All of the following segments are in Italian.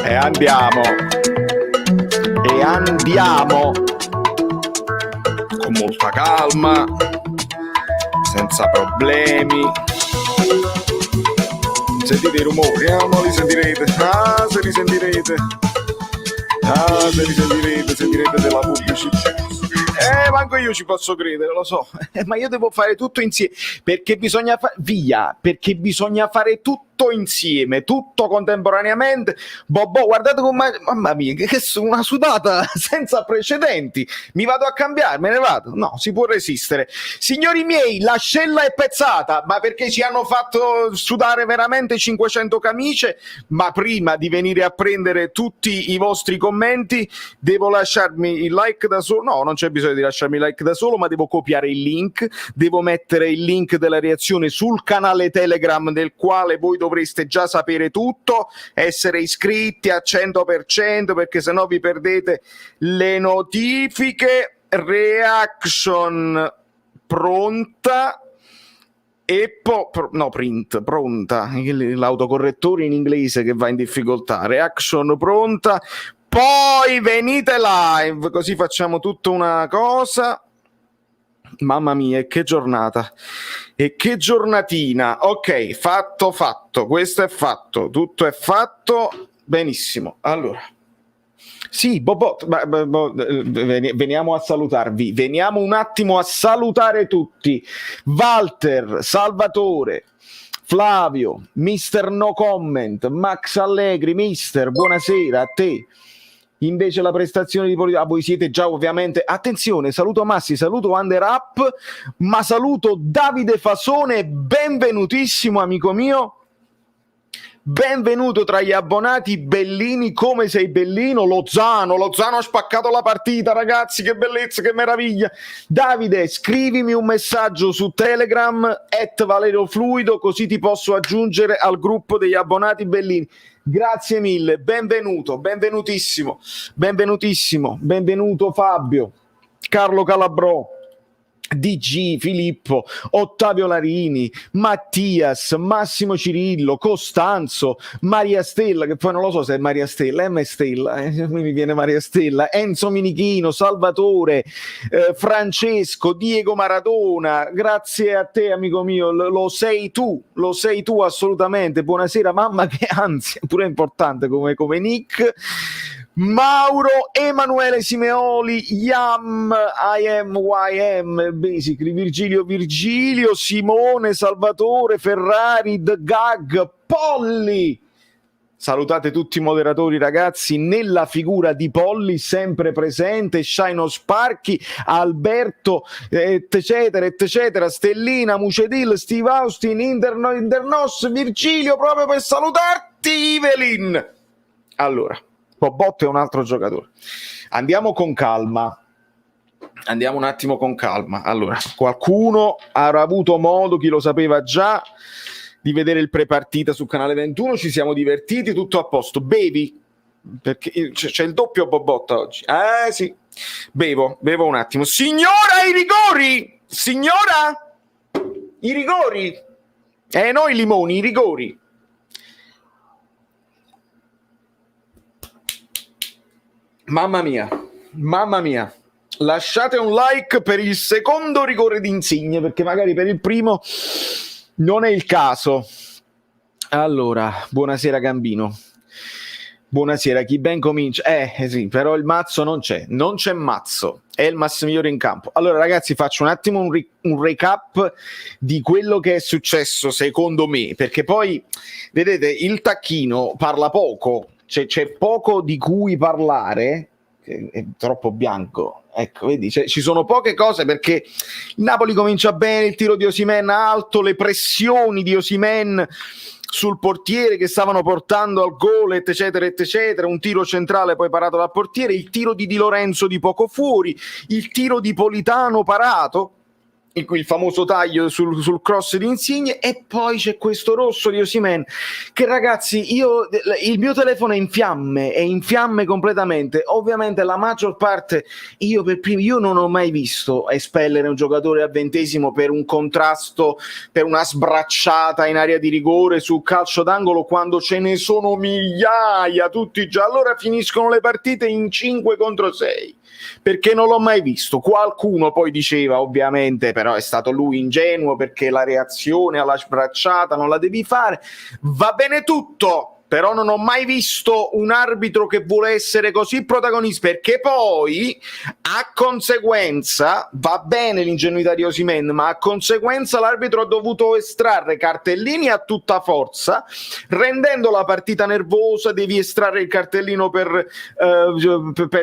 E andiamo. E andiamo. Con molta calma, senza problemi. Sentite i rumori, ma li sentirete. Ah, se li sentirete. Ah, se li sentirete, sentirete della pubblicità. Manco io ci posso credere, lo so, ma io devo fare tutto insieme, perché bisogna perché bisogna fare tutto insieme, tutto contemporaneamente. Boh, guardate come, mamma mia, che sono una sudata senza precedenti. Mi vado a cambiare, me ne vado. No, si può resistere. Signori miei, l'ascella è pezzata, ma perché ci hanno fatto sudare veramente 500 camicie. Ma prima di venire a prendere tutti i vostri commenti, devo lasciarmi il like da solo. No, non c'è bisogno di lasciarmi il like da solo, ma devo copiare il link, devo mettere il link della reazione sul canale Telegram, del quale voi dovreste già sapere tutto, essere iscritti a 100%, perché sennò vi perdete le notifiche. Reaction pronta. E pronta, l'autocorrettore in inglese che va in difficoltà. Reaction pronta. Poi venite live, così facciamo tutta una cosa. Mamma mia, e che giornata, e che giornatina. Ok, fatto, questo è fatto, tutto è fatto. Benissimo, allora. Sì, veniamo a salutarvi, veniamo un attimo a salutare tutti. Walter, Salvatore, Flavio, Mister No Comment, Max Allegri, Mister, buonasera a te. Invece la prestazione di politica, voi siete già ovviamente, attenzione, saluto Massi, saluto Under Up, ma saluto Davide Fasone, benvenutissimo amico mio, benvenuto tra gli abbonati bellini, come sei bellino. Lozano ha spaccato la partita, ragazzi, che bellezza, che meraviglia. Davide, scrivimi un messaggio su Telegram @ValeroFluido, così ti posso aggiungere al gruppo degli abbonati bellini. Grazie mille, benvenuto Fabio, Carlo Calabrò, DG, Filippo, Ottavio Larini, Mattias, Massimo Cirillo, Costanzo, Maria Stella, che poi non lo so se è Maria Stella, M Stella, mi viene Maria Stella, Enzo Minichino, Salvatore, Francesco, Diego Maradona, grazie a te amico mio, lo sei tu assolutamente. Buonasera, mamma che ansia, pure importante come nick. Mauro, Emanuele Simeoli, Yam, YM, Basically, Virgilio, Simone, Salvatore, Ferrari, The Gag, Polli. Salutate tutti i moderatori, ragazzi, nella figura di Polli, sempre presente, Shino Sparchi, Alberto, eccetera, Stellina, Mucedil, Steve Austin, Internos, Virgilio, proprio per salutarti, Evelyn. Allora, Bobotto è un altro giocatore. Andiamo un attimo con calma. Allora, qualcuno avrà avuto modo, chi lo sapeva già, di vedere il prepartita su Canale 21, ci siamo divertiti, tutto a posto. Bevi? Perché c'è il doppio Bobotta oggi. Sì, bevo un attimo. Signora, i rigori! Signora? I rigori? No, i limoni, i rigori. Mamma mia, lasciate un like per il secondo rigore di Insigne, perché magari per il primo non è il caso. Allora, buonasera Gambino, buonasera, chi ben comincia? Sì, però il mazzo non c'è mazzo, è il mazzo migliore in campo. Allora ragazzi, faccio un attimo un recap di quello che è successo secondo me, perché poi, vedete, il tacchino parla poco, c'è poco di cui parlare, è troppo bianco, ecco, vedi, ci sono poche cose, perché il Napoli comincia bene, il tiro di Osimhen alto, le pressioni di Osimhen sul portiere che stavano portando al gol, eccetera, un tiro centrale poi parato dal portiere, il tiro di Di Lorenzo di poco fuori, il tiro di Politano parato, il famoso taglio sul cross di Insigne, e poi c'è questo rosso di Osimhen che, ragazzi, il mio telefono è in fiamme completamente. Ovviamente la maggior parte, io non ho mai visto espellere un giocatore al 20° per un contrasto, per una sbracciata in area di rigore su calcio d'angolo, quando ce ne sono migliaia tutti già. Allora finiscono le partite in 5 contro 6, perché non l'ho mai visto. Qualcuno poi diceva, ovviamente, però è stato lui ingenuo, perché la reazione alla sbracciata non la devi fare. Va bene tutto, però non ho mai visto un arbitro che vuole essere così protagonista, perché poi a conseguenza, va bene l'ingenuità di Osimhen, ma a conseguenza l'arbitro ha dovuto estrarre cartellini a tutta forza, rendendo la partita nervosa. Devi estrarre il cartellino per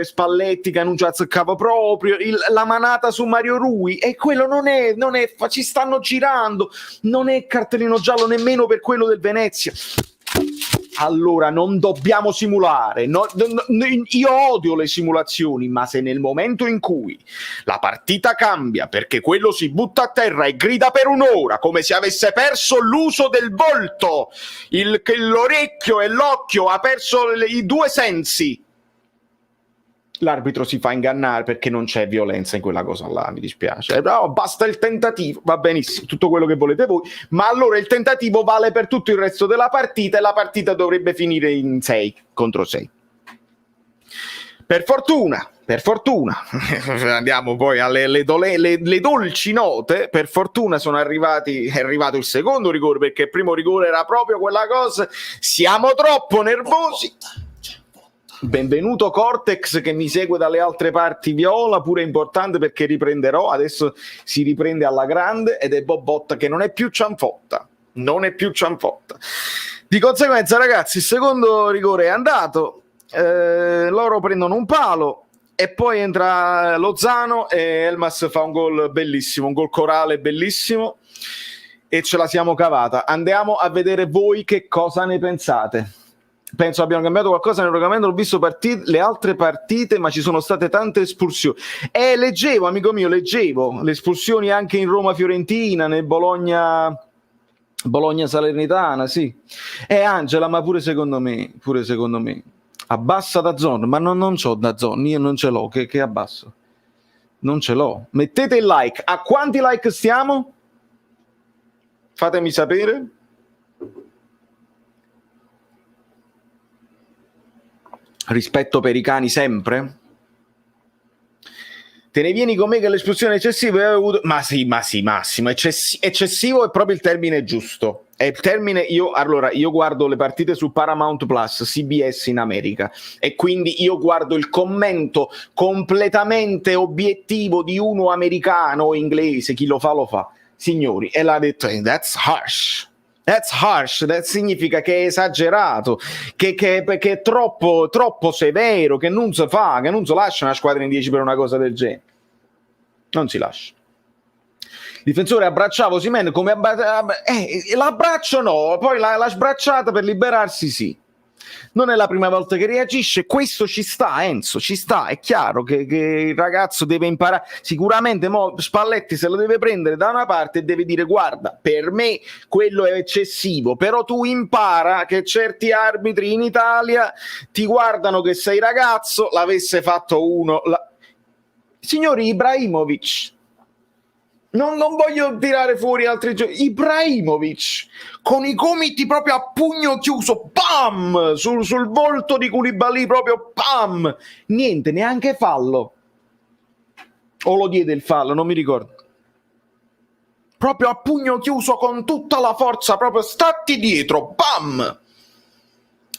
Spalletti che annuncia azzeccava proprio, la manata su Mario Rui, e quello non è ci stanno girando, non è cartellino giallo nemmeno per quello del Venezia. Allora non dobbiamo simulare, io odio le simulazioni, ma se nel momento in cui la partita cambia perché quello si butta a terra e grida per un'ora come se avesse perso l'uso del volto, l'orecchio e l'occhio, ha perso i 2 sensi, l'arbitro si fa ingannare perché non c'è violenza in quella cosa là, mi dispiace. Però basta il tentativo, va benissimo, tutto quello che volete voi, ma allora il tentativo vale per tutto il resto della partita e la partita dovrebbe finire in 6 contro 6. Per fortuna, andiamo poi alle dolci note. Per fortuna è arrivato il secondo rigore, perché il primo rigore era proprio quella cosa, siamo troppo nervosi. Benvenuto Cortex che mi segue dalle altre parti viola, pure importante perché riprenderò, adesso si riprende alla grande, ed è Bobotta che non è più cianfotta. Di conseguenza, ragazzi, il secondo rigore è andato, loro prendono un palo e poi entra Lozano e Elmas fa un gol bellissimo, un gol corale bellissimo, e ce la siamo cavata. Andiamo a vedere voi che cosa ne pensate. Penso abbiano cambiato qualcosa nel regolamento. Ho visto le altre partite, ma ci sono state tante espulsioni. Leggevo, amico mio, le espulsioni anche in Roma-Fiorentina, nel Bologna-Salernitana, sì. Angela, ma pure secondo me. Abbassa DAZN, ma non c'ho DAZN, io non ce l'ho, che abbasso? Non ce l'ho. Mettete il like. A quanti like stiamo? Fatemi sapere. Rispetto per i cani sempre? Te ne vieni con me che l'espulsione è eccessiva? Ma sì, Massimo, eccessivo è proprio il termine giusto. È il termine. Io guardo le partite su Paramount Plus, CBS in America, e quindi io guardo il commento completamente obiettivo di uno americano o inglese, chi lo fa. Signori, e l'ha detto, that's harsh, that significa che è esagerato, che è troppo severo, che non si fa, che non si lascia una squadra in 10 per una cosa del genere. Non si lascia. Il difensore abbracciava Osimhen come l'abbraccio no, poi la sbracciata per liberarsi sì. Non è la prima volta che reagisce, questo ci sta, Enzo, ci sta. È chiaro che il ragazzo deve imparare, sicuramente Spalletti se lo deve prendere da una parte e deve dire: guarda, per me quello è eccessivo, però tu impara che certi arbitri in Italia ti guardano che sei ragazzo, l'avesse fatto uno. Signori, Ibrahimovic, non voglio tirare fuori altri giochi. Ibrahimovic con i gomiti proprio a pugno chiuso, pam, sul volto di Koulibaly, proprio pam, niente, neanche fallo, o lo diede il fallo, non mi ricordo, proprio a pugno chiuso con tutta la forza, proprio statti dietro, pam,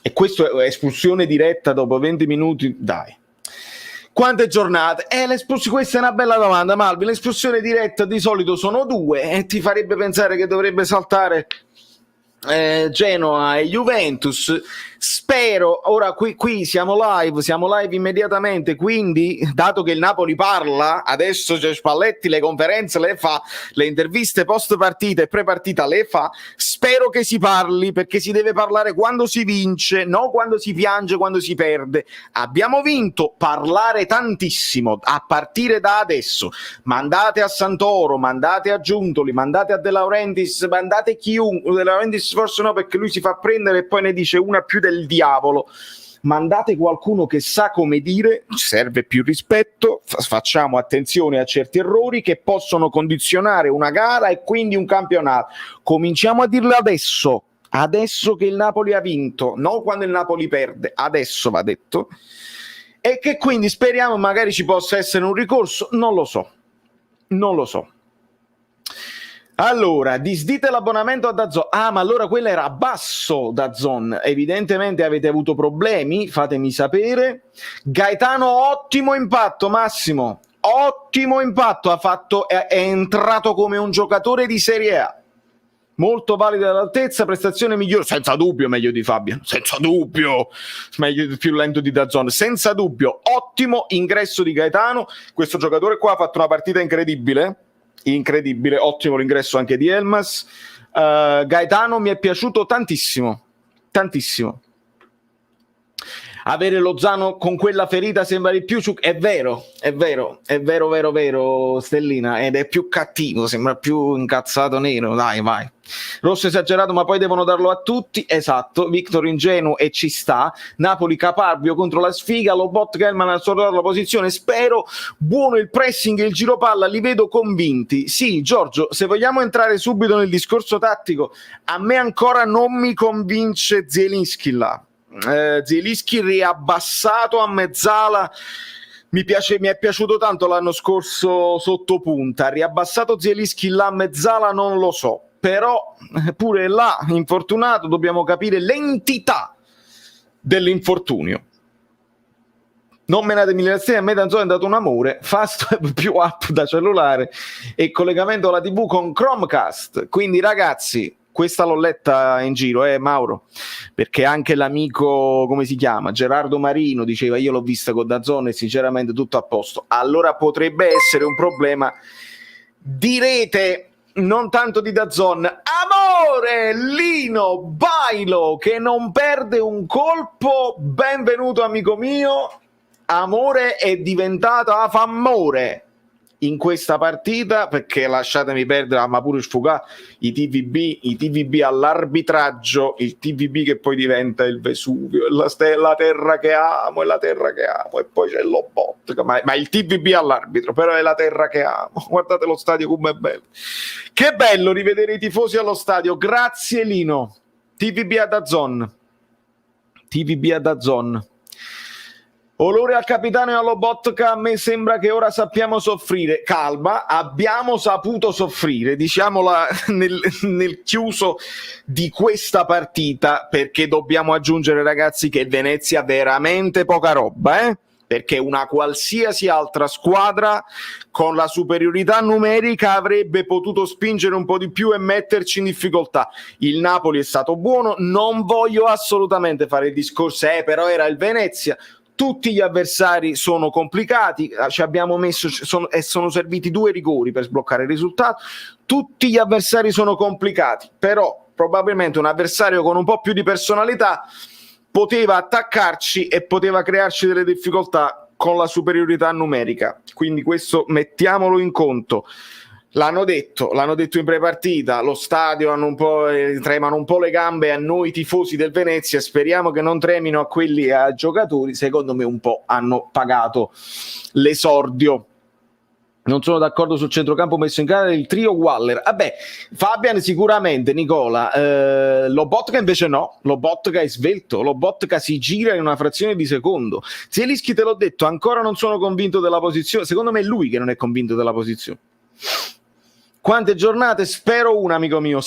e questo è espulsione diretta dopo 20 minuti, dai. Quante giornate? Questa è una bella domanda, Malvi. L'espulsione diretta di solito sono 2 e ti farebbe pensare che dovrebbe saltare Genoa e Juventus. Spero, ora qui siamo live immediatamente, quindi dato che il Napoli parla, adesso c'è Spalletti, le conferenze le fa, le interviste post partita e pre partita le fa, spero che si parli, perché si deve parlare quando si vince, no quando si piange, quando si perde. Abbiamo vinto, parlare tantissimo a partire da adesso, mandate a Santoro, mandate a Giuntoli, mandate a De Laurentiis, mandate chiunque. De Laurentiis forse no, perché lui si fa prendere e poi ne dice una più del diavolo. Mandate qualcuno che sa come dire, serve più rispetto, facciamo attenzione a certi errori che possono condizionare una gara e quindi un campionato. Cominciamo a dirlo adesso che il Napoli ha vinto, non quando il Napoli perde, adesso va detto, e che quindi speriamo magari ci possa essere un ricorso, non lo so. Allora, disdite l'abbonamento a DAZN. Ma allora quello era basso DAZN. Evidentemente avete avuto problemi, fatemi sapere. Gaetano, ottimo impatto, Massimo. Ottimo impatto, è entrato come un giocatore di Serie A. Molto valido all'altezza, prestazione migliore, senza dubbio meglio di Fabian, senza dubbio, meglio, più lento di DAZN, senza dubbio. Ottimo ingresso di Gaetano. Questo giocatore qua ha fatto una partita incredibile, ottimo l'ingresso anche di Elmas. Gaetano mi è piaciuto tantissimo. Avere Lozano con quella ferita sembra di più, è vero Stellina, ed è più cattivo, sembra più incazzato nero, dai vai. Rosso esagerato, ma poi devono darlo a tutti, esatto. Victor ingenuo e ci sta. Napoli caparbio contro la sfiga, Lobotka, Elman ha sordato la posizione, spero. Buono il pressing e il giro palla, li vedo convinti. Sì, Giorgio, se vogliamo entrare subito nel discorso tattico, a me ancora non mi convince Zielinski là. Zielinski riabbassato a mezzala, mi è piaciuto tanto l'anno scorso sotto punta, riabbassato Zielinski là a mezzala non lo so, però pure là infortunato, dobbiamo capire l'entità dell'infortunio. Non menate migliorazioni, a me Danzone è andato un amore, Fastweb più app da cellulare e collegamento alla TV con Chromecast, quindi ragazzi, questa l'ho letta in giro, Mauro, perché anche l'amico, come si chiama, Gerardo Marino diceva io l'ho vista con DAZN e sinceramente tutto a posto. Allora potrebbe essere un problema di rete, non tanto di DAZN. Amore, Lino Bailo che non perde un colpo, benvenuto amico mio. Amore è diventato afamore in questa partita, perché lasciatemi perdere, ma pure sfugare i TVB all'arbitraggio, il TVB che poi diventa il Vesuvio, la terra che amo, e poi c'è Lobotka, ma il TVB all'arbitro, però è la terra che amo. Guardate lo stadio com'è bello, che bello rivedere i tifosi allo stadio. Grazie Lino. TVB a DAZN. Olore al capitano e allo Lobotka, a me sembra che ora sappiamo soffrire. Calma, abbiamo saputo soffrire, diciamola nel chiuso di questa partita, perché dobbiamo aggiungere ragazzi che Venezia ha veramente poca roba, perché una qualsiasi altra squadra con la superiorità numerica avrebbe potuto spingere un po' di più e metterci in difficoltà. Il Napoli è stato buono, non voglio assolutamente fare il discorso però era il Venezia. Tutti gli avversari sono complicati, ci abbiamo messo sono serviti 2 rigori per sbloccare il risultato. Tutti gli avversari sono complicati, però probabilmente un avversario con un po' più di personalità poteva attaccarci e poteva crearci delle difficoltà con la superiorità numerica, quindi questo mettiamolo in conto. L'hanno detto in prepartita, lo stadio tremano un po' le gambe a noi tifosi del Venezia, speriamo che non tremino a quelli a giocatori, secondo me un po' hanno pagato l'esordio. Non sono d'accordo sul centrocampo messo in gara il trio Waller. Fabian sicuramente, Nicola. Lobotka invece no, Lobotka è svelto, Lobotka si gira in una frazione di secondo. Zielinski, te l'ho detto, ancora non sono convinto della posizione, secondo me è lui che non è convinto della posizione. Quante giornate? Spero una, amico mio,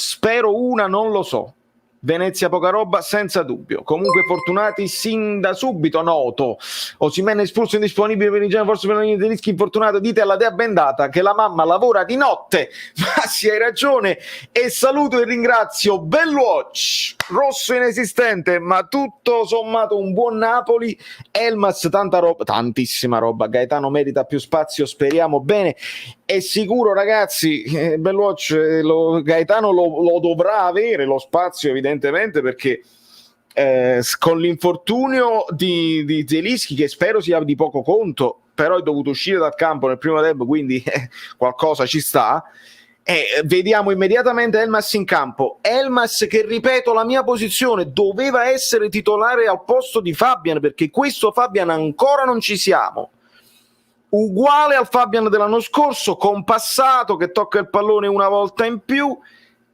non lo so. Venezia poca roba senza dubbio, comunque fortunati sin da subito, noto. Osimhen espulso, indisponibile per il genere, forse per i rischi, infortunato. Dite alla dea bendata che la mamma lavora di notte. Massi, hai ragione, e saluto e ringrazio Bellwatch, rosso inesistente ma tutto sommato un buon Napoli. Elmas tanta roba, tantissima roba. Gaetano merita più spazio, speriamo bene. È sicuro, ragazzi, Bellwatch, Gaetano lo dovrà avere lo spazio, evidentemente, perché con l'infortunio di Zelinski, che spero sia di poco conto, però è dovuto uscire dal campo nel primo tempo, quindi qualcosa ci sta. Vediamo immediatamente Elmas in campo. Elmas che, ripeto la mia posizione, doveva essere titolare al posto di Fabian, perché questo Fabian ancora non ci siamo. Uguale al Fabian dell'anno scorso, compassato, che tocca il pallone una volta in più,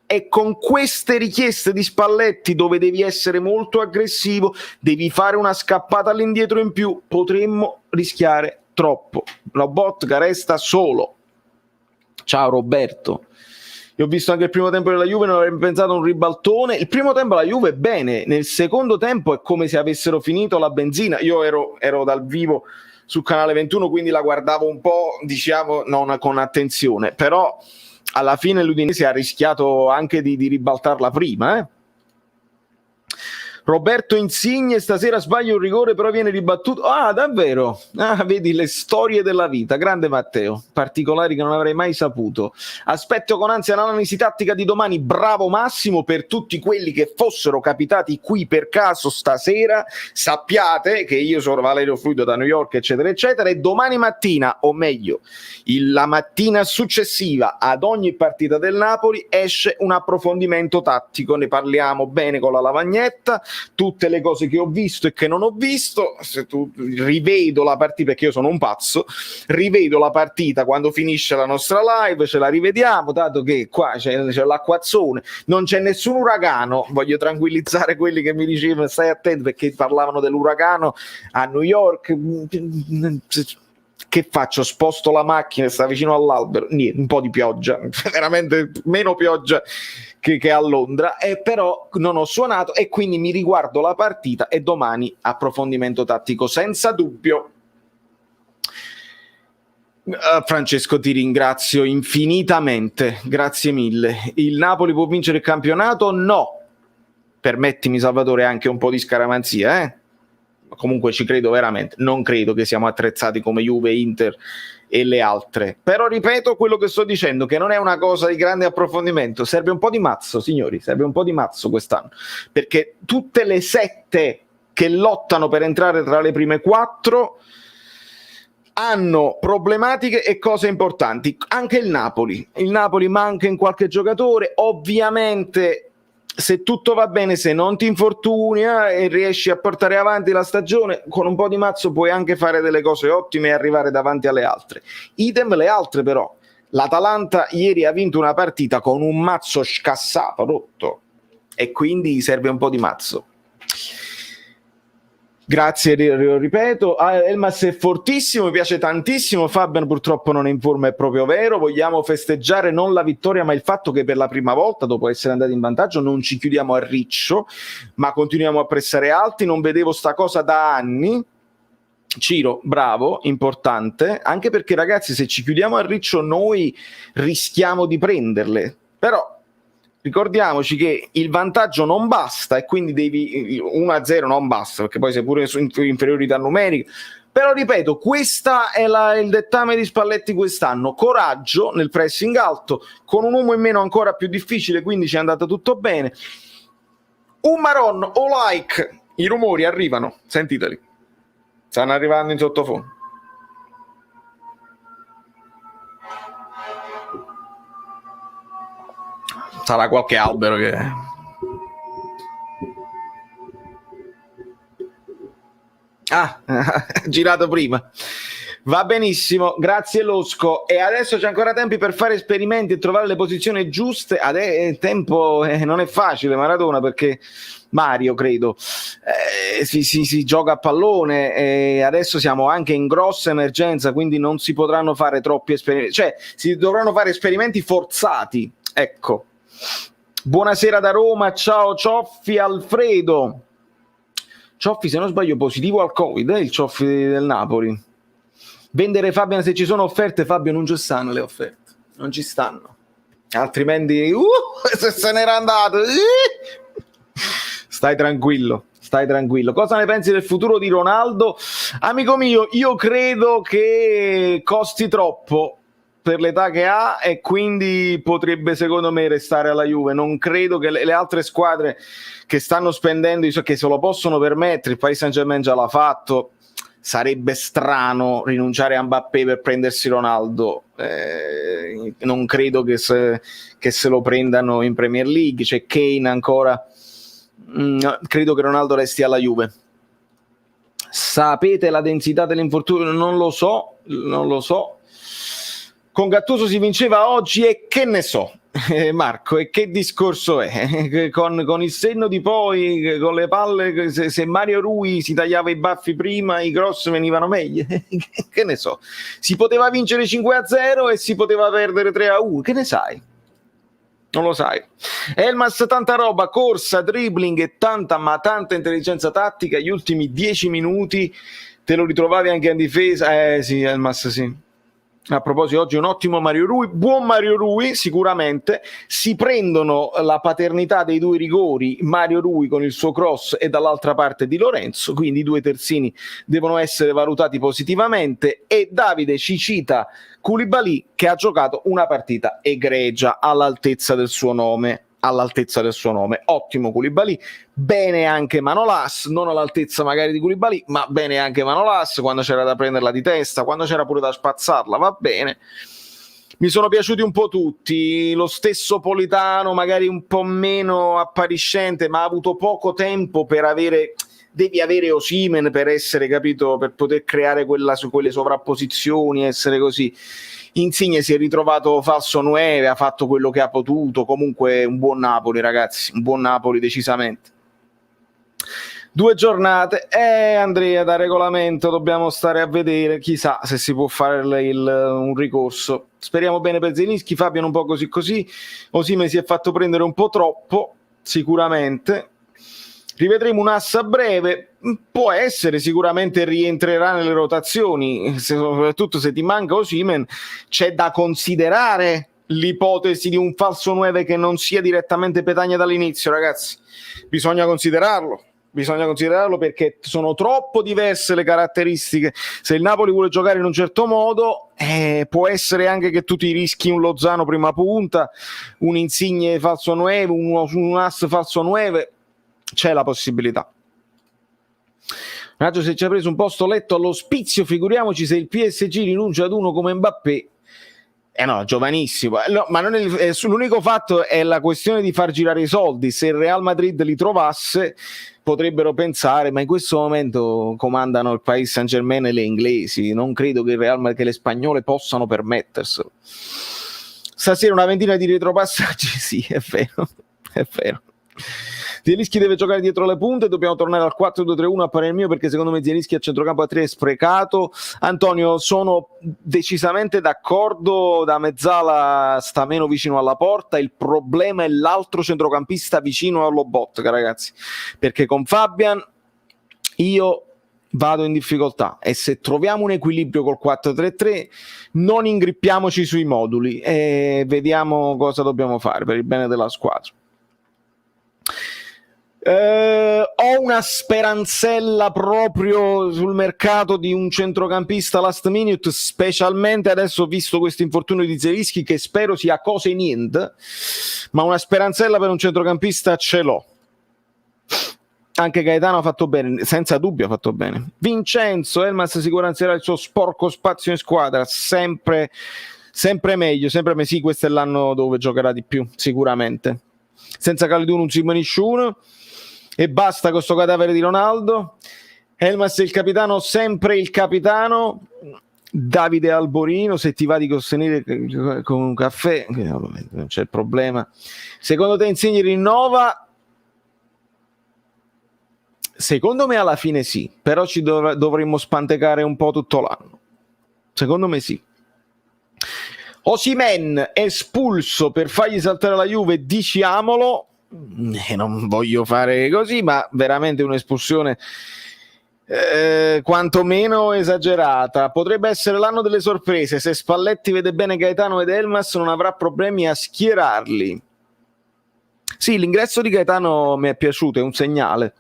e con queste richieste di Spalletti, dove devi essere molto aggressivo, devi fare una scappata all'indietro in più, potremmo rischiare troppo. Lobotka resta solo. Ciao Roberto. Io ho visto anche il primo tempo della Juve, non avrei pensato a un ribaltone. Il primo tempo la Juve è bene, nel secondo tempo è come se avessero finito la benzina. Io ero dal vivo sul canale 21, quindi la guardavo un po', diciamo, non con attenzione, però alla fine l'Udinese ha rischiato anche di ribaltarla prima. Roberto Insigne, stasera sbaglia un rigore però viene ribattuto. Ah, davvero? Ah, vedi le storie della vita. Grande Matteo, particolari che non avrei mai saputo. Aspetto con ansia l'analisi tattica di domani. Bravo Massimo. Per tutti quelli che fossero capitati qui per caso stasera, sappiate che io sono Valerio Fluido da New York, eccetera eccetera, e domani mattina, o meglio la mattina successiva ad ogni partita del Napoli, esce un approfondimento tattico. Ne parliamo bene con la lavagnetta, tutte le cose che ho visto e che non ho visto. Se tu rivedo la partita, perché io sono un pazzo, rivedo la partita quando finisce la nostra live, ce la rivediamo, dato che qua c'è l'acquazzone, non c'è nessun uragano. Voglio tranquillizzare quelli che mi dicevano stai attento perché parlavano dell'uragano a New York. Che faccio? Sposto la macchina, sta vicino all'albero, niente, un po' di pioggia, veramente meno pioggia che a Londra, però non ho suonato e quindi mi riguardo la partita e domani approfondimento tattico senza dubbio. Francesco, ti ringrazio infinitamente, grazie mille. Il Napoli può vincere il campionato? No. Permettimi, Salvatore, anche un po' di scaramanzia, comunque ci credo veramente, non credo che siamo attrezzati come Juve, Inter e le altre, però ripeto quello che sto dicendo, che non è una cosa di grande approfondimento. Serve un po' di mazzo, signori, serve un po' di mazzo quest'anno, perché tutte le 7 che lottano per entrare tra le prime 4 hanno problematiche e cose importanti. Anche il Napoli manca in qualche giocatore, ovviamente. Se tutto va bene, se non ti infortuni e riesci a portare avanti la stagione, con un po' di mazzo puoi anche fare delle cose ottime e arrivare davanti alle altre. Idem le altre, però. L'Atalanta ieri ha vinto una partita con un mazzo scassato, rotto, e quindi serve un po' di mazzo. Grazie, ripeto. Elmas è fortissimo, mi piace tantissimo. Fabian purtroppo non è in forma, è proprio vero. Vogliamo festeggiare non la vittoria ma il fatto che per la prima volta, dopo essere andati in vantaggio, non ci chiudiamo a riccio ma continuiamo a pressare alti. Non vedevo sta cosa da anni. Ciro, bravo, importante, anche perché ragazzi, se ci chiudiamo a riccio noi rischiamo di prenderle, però ricordiamoci che il vantaggio non basta e quindi devi 1-0 non basta, perché poi sei pure in inferiorità numerica. Però ripeto, questa è il dettame di Spalletti quest'anno: coraggio nel pressing alto, con un uomo in meno ancora più difficile, quindi ci è andato tutto bene. Un Maron o like, i rumori arrivano, sentiteli, stanno arrivando in sottofondo. Sarà qualche albero che... girato prima. Va benissimo, grazie Losco. E adesso c'è ancora tempi per fare esperimenti e trovare le posizioni giuste. Tempo non è facile, Maradona, perché Mario credo si gioca a pallone e adesso siamo anche in grossa emergenza, quindi non si potranno fare troppi esperimenti, cioè si dovranno fare esperimenti forzati, ecco. Buonasera da Roma, ciao Cioffi Alfredo. Cioffi, se non sbaglio, positivo al Covid, il Cioffi del Napoli. Vendere Fabian se ci sono offerte, Fabio, non ci stanno le offerte, non ci stanno. Altrimenti, se n'era andato. Stai tranquillo. Cosa ne pensi del futuro di Ronaldo? Amico mio, io credo che costi troppo per l'età che ha e quindi potrebbe secondo me restare alla Juve. Non credo che le altre squadre che stanno spendendo, che se lo possono permettere, il Paris Saint-Germain già l'ha fatto, sarebbe strano rinunciare a Mbappé per prendersi Ronaldo. Non credo che se lo prendano in Premier League. C'è Kane ancora. Credo che Ronaldo resti alla Juve. Sapete la densità dell'infortunio? Non lo so. Con Gattuso si vinceva oggi e che ne so, Marco, e che discorso è? Con il senno di poi, con le palle, se Mario Rui si tagliava i baffi prima, i cross venivano meglio. Che ne so, si poteva vincere 5-0 e si poteva perdere 3-1, che ne sai? Non lo sai. Elmas, tanta roba, corsa, dribbling e tanta intelligenza tattica. Gli ultimi 10 minuti te lo ritrovavi anche in difesa. Sì, Elmas, sì. A proposito, oggi un ottimo Mario Rui, buon Mario Rui sicuramente. Si prendono la paternità dei due rigori, Mario Rui con il suo cross e dall'altra parte Di Lorenzo, quindi i due terzini devono essere valutati positivamente. E Davide ci cita Koulibaly, che ha giocato una partita egregia, all'altezza del suo nome. Ottimo Koulibaly, bene anche Manolas, non all'altezza magari di Koulibaly, ma bene anche Manolas, quando c'era da prenderla di testa, quando c'era pure da spazzarla, va bene. Mi sono piaciuti un po' tutti, lo stesso Politano magari un po' meno appariscente, ma ha avuto poco tempo per avere. Devi avere Osimhen per essere, capito, per poter creare quelle sovrapposizioni, essere così. Insigne si è ritrovato falso 9, ha fatto quello che ha potuto. Comunque un buon Napoli, ragazzi, un buon Napoli decisamente. 2 giornate, Andrea, da regolamento dobbiamo stare a vedere, chissà se si può fare un ricorso. Speriamo bene per Zielinski. Fabiano un po' così. Osimhen si è fatto prendere un po' troppo, sicuramente. Rivedremo un ass a breve, può essere, sicuramente rientrerà nelle rotazioni, soprattutto se ti manca Osimhen. C'è da considerare l'ipotesi di un falso 9 che non sia direttamente Petagna dall'inizio, ragazzi. Bisogna considerarlo perché sono troppo diverse le caratteristiche. Se il Napoli vuole giocare in un certo modo, può essere anche che tu ti rischi un Lozano prima punta, un Insigne falso 9, un ass falso 9. C'è la possibilità. Raggio, se ci ha preso un posto letto all'ospizio, figuriamoci se il PSG rinuncia ad uno come Mbappé. No, giovanissimo. No, ma non è, l'unico fatto è la questione di far girare i soldi. Se il Real Madrid li trovasse, potrebbero pensare, ma in questo momento comandano il Paris Saint-Germain e le inglesi. Non credo che che le spagnole possano permetterselo. Stasera una ventina di retropassaggi, sì, è vero. Zielinski deve giocare dietro le punte, dobbiamo tornare al 4-2-3-1 a parere mio, perché secondo me Zielinski a centrocampo a 3 è sprecato. Antonio, sono decisamente d'accordo, da mezzala sta meno vicino alla porta, il problema è l'altro centrocampista vicino allo Lobotka, ragazzi, perché con Fabian io vado in difficoltà, e se troviamo un equilibrio col 4-3-3 non ingrippiamoci sui moduli e vediamo cosa dobbiamo fare per il bene della squadra. Ho una speranzella proprio sul mercato di un centrocampista last minute, specialmente adesso visto questo infortunio di Zielinski, che spero sia cosa e niente, ma una speranzella per un centrocampista ce l'ho. Anche Gaetano ha fatto bene, senza dubbio ha fatto bene. Vincenzo, Elmas sicurezza il suo sporco spazio in squadra, sempre meglio, sì, questo è l'anno dove giocherà di più, sicuramente. Senza Calidou non si nessuno. E basta con sto cadavere di Ronaldo. Elmas è il capitano, sempre il capitano. Davide Alborino, se ti va di sostenere con un caffè, non c'è problema. Secondo te Insigne rinnova? Secondo me alla fine sì, però ci dovremmo spantecare un po' tutto l'anno. Secondo me sì. Osimhen espulso per fargli saltare la Juve, diciamolo, non voglio fare così, ma veramente un'espulsione quantomeno esagerata. Potrebbe essere l'anno delle sorprese, se Spalletti vede bene Gaetano ed Elmas non avrà problemi a schierarli. Sì, l'ingresso di Gaetano mi è piaciuto, è un segnale.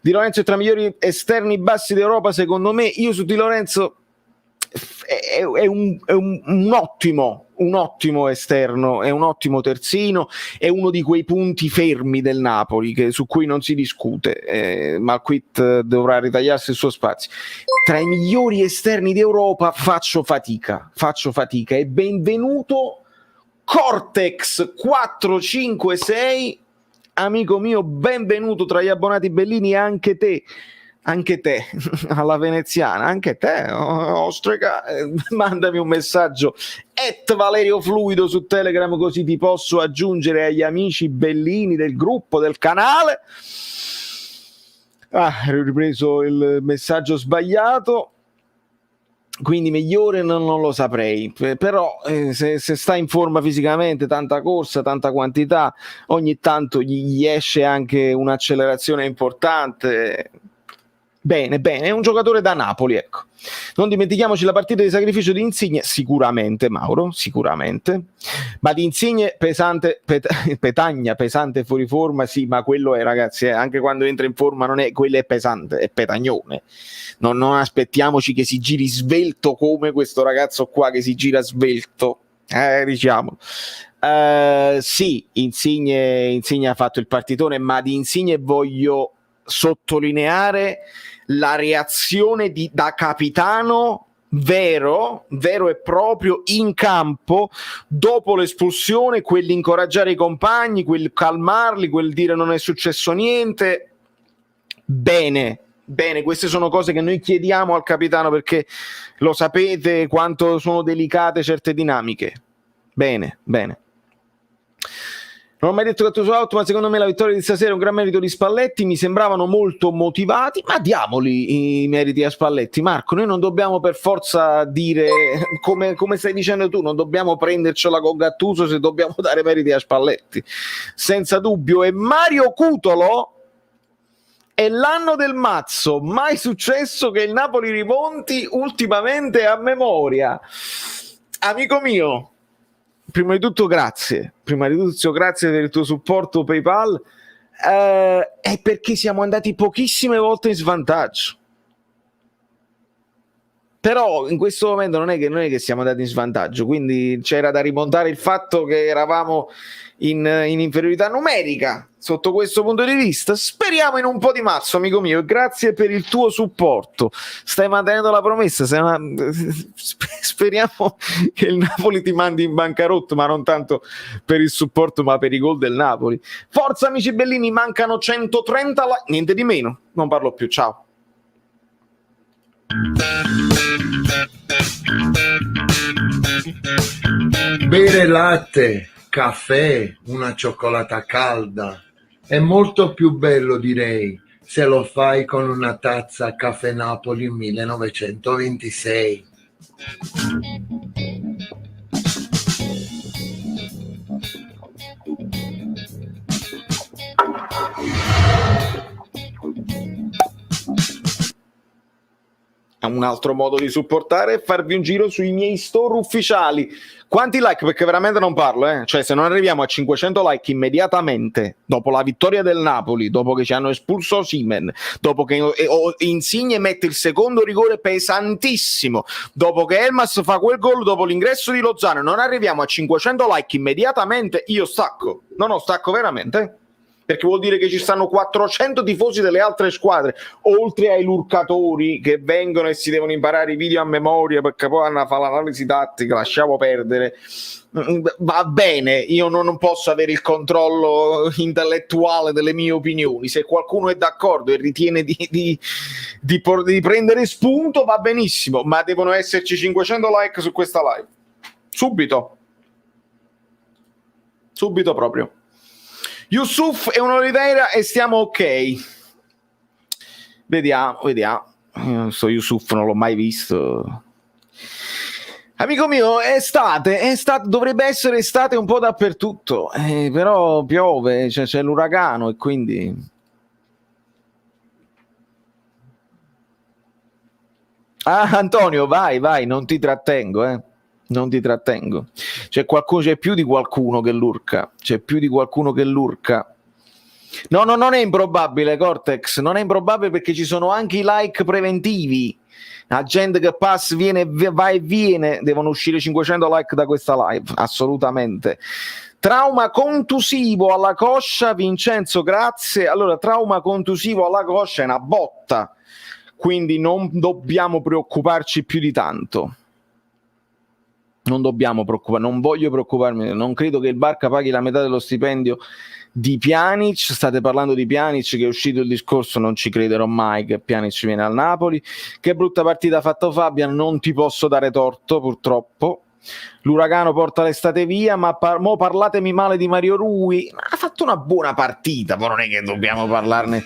Di Lorenzo è tra i migliori esterni bassi d'Europa secondo me. Io su Di Lorenzo è un ottimo esterno, è un ottimo terzino, è uno di quei punti fermi del Napoli su cui non si discute. Malquit dovrà ritagliarsi il suo spazio. Tra i migliori esterni d'Europa faccio fatica e benvenuto Cortex 456, amico mio, benvenuto tra gli abbonati bellini, anche te alla veneziana, anche te, ostrega, mandami un messaggio @Valerio Fluido su Telegram, così ti posso aggiungere agli amici bellini del gruppo, del canale. Ho ripreso il messaggio sbagliato, quindi migliore non lo saprei, però se sta in forma fisicamente, tanta corsa, tanta quantità, ogni tanto gli esce anche un'accelerazione importante. Bene, è un giocatore da Napoli, ecco. Non dimentichiamoci la partita di sacrificio di Insigne, sicuramente Mauro, sicuramente, ma di Insigne pesante, Petagna pesante fuori forma, sì, ma quello è, ragazzi, anche quando entra in forma non è, quello è pesante, è petagnone. Non aspettiamoci che si giri svelto come questo ragazzo qua che si gira svelto, diciamo. Sì, Insigne ha fatto il partitone, ma di Insigne voglio sottolineare la reazione da capitano vero e proprio in campo dopo l'espulsione, quell'incoraggiare i compagni, quel calmarli, quel dire non è successo niente. Bene, queste sono cose che noi chiediamo al capitano, perché lo sapete quanto sono delicate certe dinamiche. Bene. Non ho mai detto che tu auto, ma secondo me la vittoria di stasera è un gran merito di Spalletti. Mi sembravano molto motivati, ma diamoli i meriti a Spalletti, Marco. Noi non dobbiamo per forza dire, come stai dicendo tu, non dobbiamo prendercela con Gattuso se dobbiamo dare meriti a Spalletti, senza dubbio. E Mario Cutolo è l'anno del mazzo, mai successo che il Napoli rimonti ultimamente a memoria. Amico mio, prima di tutto grazie per il tuo supporto PayPal, è perché siamo andati pochissime volte in svantaggio, però in questo momento non è che siamo andati in svantaggio, quindi c'era da rimontare il fatto che eravamo in inferiorità numerica. Sotto questo punto di vista speriamo in un po' di mazzo, amico mio, e grazie per il tuo supporto, stai mantenendo la promessa, speriamo che il Napoli ti mandi in bancarotta, ma non tanto per il supporto ma per i gol del Napoli. Forza amici bellini, mancano 130 niente di meno, non parlo più, ciao. Bere latte, caffè, una cioccolata calda è molto più bello, direi, se lo fai con una tazza Caffè Napoli 1926. Un altro modo di supportare è farvi un giro sui miei store ufficiali. Quanti like? Perché veramente non parlo, Cioè, se non arriviamo a 500 like immediatamente dopo la vittoria del Napoli, dopo che ci hanno espulso Osimhen, dopo che Insigne mette il secondo rigore pesantissimo, dopo che Elmas fa quel gol, dopo l'ingresso di Lozano, non arriviamo a 500 like immediatamente, io stacco. No, stacco veramente, perché vuol dire che ci stanno 400 tifosi delle altre squadre, oltre ai lurcatori che vengono e si devono imparare i video a memoria perché poi hanno a fare l'analisi tattica, lasciamo perdere. Va bene, io non posso avere il controllo intellettuale delle mie opinioni. Se qualcuno è d'accordo e ritiene di prendere spunto, va benissimo, ma devono esserci 500 like su questa live. Subito proprio. Yusuf e un'Oliveira e stiamo ok. Vediamo. Sto Yusuf non l'ho mai visto. Amico mio, è estate, dovrebbe essere estate un po' dappertutto, però piove, c'è l'uragano e quindi... Ah, Antonio, vai, non ti trattengo, non ti trattengo. C'è più di qualcuno che lurca, c'è più di qualcuno che lurca. No, non è improbabile, Cortex, non è improbabile perché ci sono anche i like preventivi. La gente che passa, va e viene, devono uscire 500 like da questa live, assolutamente. Trauma contusivo alla coscia, Vincenzo, grazie. Allora, trauma contusivo alla coscia è una botta, quindi non dobbiamo preoccuparci più di tanto. Non dobbiamo preoccupare, non voglio preoccuparmi, non credo che il Barca paghi la metà dello stipendio di Pjanic. State parlando di Pjanic, che è uscito il discorso, non ci crederò mai che Pjanic viene al Napoli. Che brutta partita ha fatto Fabian, non ti posso dare torto purtroppo. L'uragano porta l'estate via, ma mo parlatemi male di Mario Rui. Ha fatto una buona partita, ma non è che dobbiamo parlarne.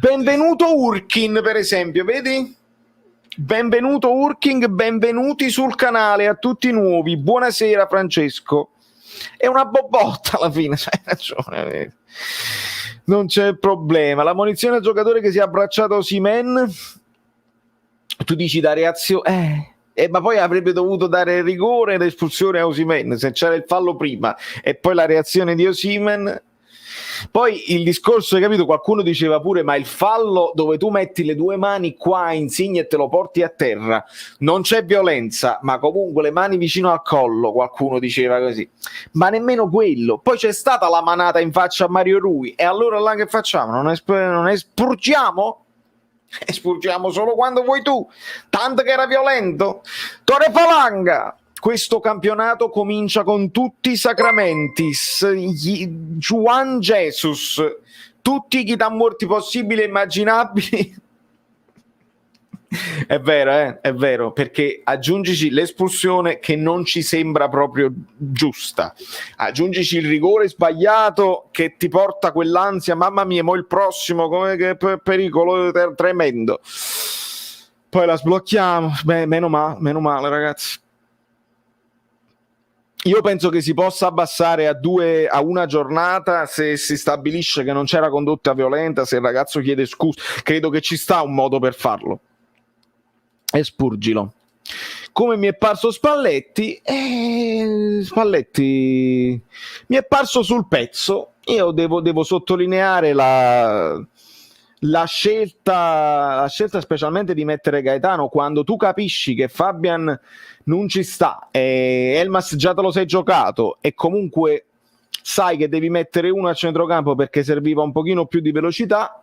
Benvenuto Urkin, per esempio, vedi? Benvenuto Urking, benvenuti sul canale a tutti i nuovi. Buonasera Francesco. È una bobotta alla fine, hai ragione. Non c'è problema. La munizione al giocatore che si è abbracciato a Osimhen. Tu dici da reazione... ma poi avrebbe dovuto dare il rigore e l'espulsione a Osimhen, se c'era il fallo prima e poi la reazione di Osimhen. Poi il discorso, hai capito, qualcuno diceva pure ma il fallo dove tu metti le due mani qua Insigne e te lo porti a terra, non c'è violenza, ma comunque le mani vicino al collo, qualcuno diceva così, ma nemmeno quello. Poi c'è stata la manata in faccia a Mario Rui e allora là che facciamo? Non espurgiamo? Espurgiamo solo quando vuoi tu, tanto che era violento. Torre Falanga, questo campionato comincia con tutti i sacramenti, Juan Jesus, tutti gli morti possibili e immaginabili. È vero, perché aggiungici l'espulsione che non ci sembra proprio giusta, aggiungici il rigore sbagliato che ti porta quell'ansia, mamma mia, mo il prossimo, come che pericolo tremendo. Poi la sblocchiamo, meno male ragazzi. Io penso che si possa abbassare a una giornata se si stabilisce che non c'era condotta violenta, se il ragazzo chiede scusa, credo che ci sta un modo per farlo. Espurgilo. Come mi è parso Spalletti? Spalletti mi è parso sul pezzo. Io devo sottolineare la scelta specialmente di mettere Gaetano quando tu capisci che Fabian non ci sta e Elmas già te lo sei giocato e comunque sai che devi mettere uno a centrocampo perché serviva un pochino più di velocità,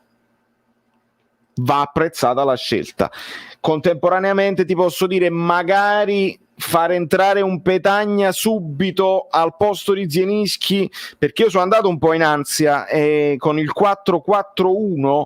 va apprezzata la scelta. Contemporaneamente ti posso dire magari far entrare un Petagna subito al posto di Zielinski, perché io sono andato un po' in ansia e con il 4-4-1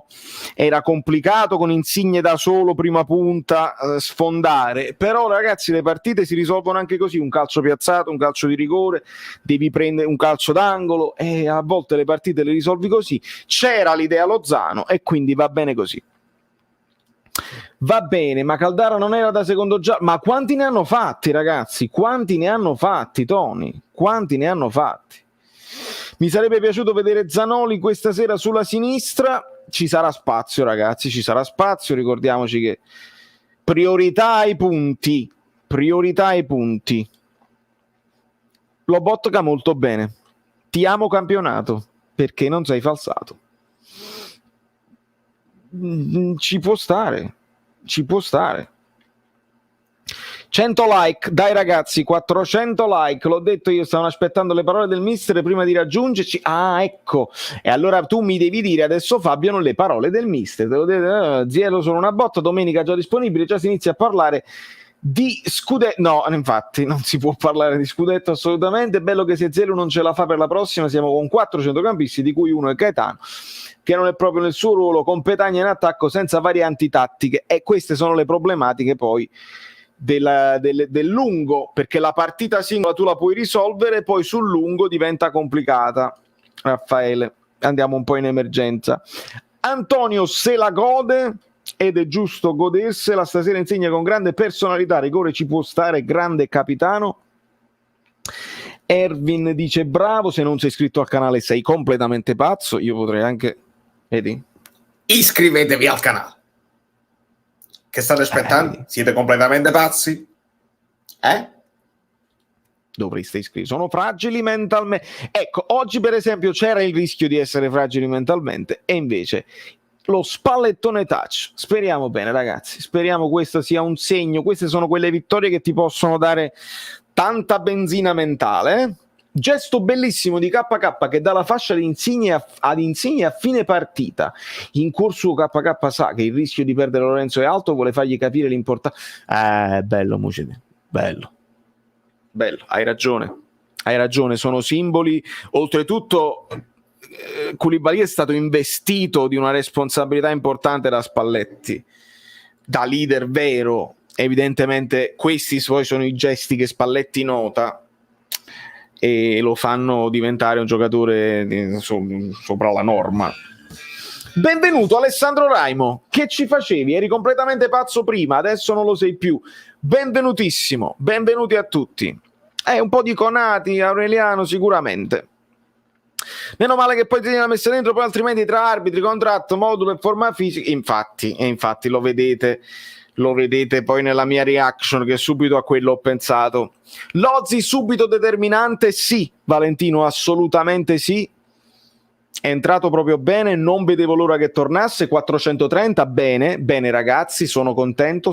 era complicato con Insigne da solo prima punta sfondare, però ragazzi le partite si risolvono anche così, un calcio piazzato, un calcio di rigore, devi prendere un calcio d'angolo e a volte le partite le risolvi così. C'era l'idea Lozano e quindi va bene così. Va bene, ma Caldara non era da secondo giallo. Ma quanti ne hanno fatti, ragazzi? Quanti ne hanno fatti, Tony? Quanti ne hanno fatti? Mi sarebbe piaciuto vedere Zanoli questa sera sulla sinistra. Ci sarà spazio, ragazzi, ci sarà spazio. Ricordiamoci che priorità ai punti. Priorità ai punti. Lobotka molto bene. Ti amo campionato, perché non sei falsato. Ci può stare. 100 like, dai ragazzi, 400 like, l'ho detto io, stavano aspettando le parole del mister prima di raggiungerci. Ah, ecco, e allora tu mi devi dire adesso Fabio le parole del mister, te lo devo, Zielo sono una botta, domenica già disponibile, già si inizia a parlare di scudetto. No, infatti non si può parlare di scudetto assolutamente. È bello che se Zielo non ce la fa per la prossima siamo con 4 centrocampisti di cui uno è Gaetano, che non è proprio nel suo ruolo, con Petagna in attacco senza varianti tattiche, e queste sono le problematiche poi del lungo, perché la partita singola tu la puoi risolvere, poi sul lungo diventa complicata. Raffaele, andiamo un po' in emergenza. Antonio se la gode, ed è giusto godersela. Stasera Insigne con grande personalità, rigore ci può stare, grande capitano. Erwin dice bravo, se non sei iscritto al canale sei completamente pazzo. Io potrei anche, vedi? Iscrivetevi al canale. Che state aspettando? Siete completamente pazzi? Dovreste iscrivervi. Sono fragili mentalmente. Ecco, oggi per esempio c'era il rischio di essere fragili mentalmente e invece lo spallettone touch. Speriamo bene, ragazzi. Speriamo questo sia un segno. Queste sono quelle vittorie che ti possono dare tanta benzina mentale. Gesto bellissimo di KK che dà la fascia di Insigne ad Insigne a fine partita. In corso KK sa che il rischio di perdere Lorenzo è alto, vuole fargli capire l'importanza. Bello Mucide, bello, hai ragione, sono simboli. Oltretutto Koulibaly è stato investito di una responsabilità importante da Spalletti, da leader vero. Evidentemente questi poi sono i gesti che Spalletti nota e lo fanno diventare un giocatore sopra la norma. Benvenuto Alessandro Raimo, che ci facevi? Eri completamente pazzo prima, adesso non lo sei più. Benvenutissimo, benvenuti a tutti. Un po' di conati, Aureliano sicuramente. Meno male che poi ti viene messa dentro, poi altrimenti tra arbitri, contratto, modulo e forma fisica. Infatti lo vedete poi nella mia reaction che subito a quello ho pensato. Lozzi subito determinante, sì. Valentino, assolutamente sì. È entrato proprio bene, non vedevo l'ora che tornasse. 430, bene ragazzi, sono contento,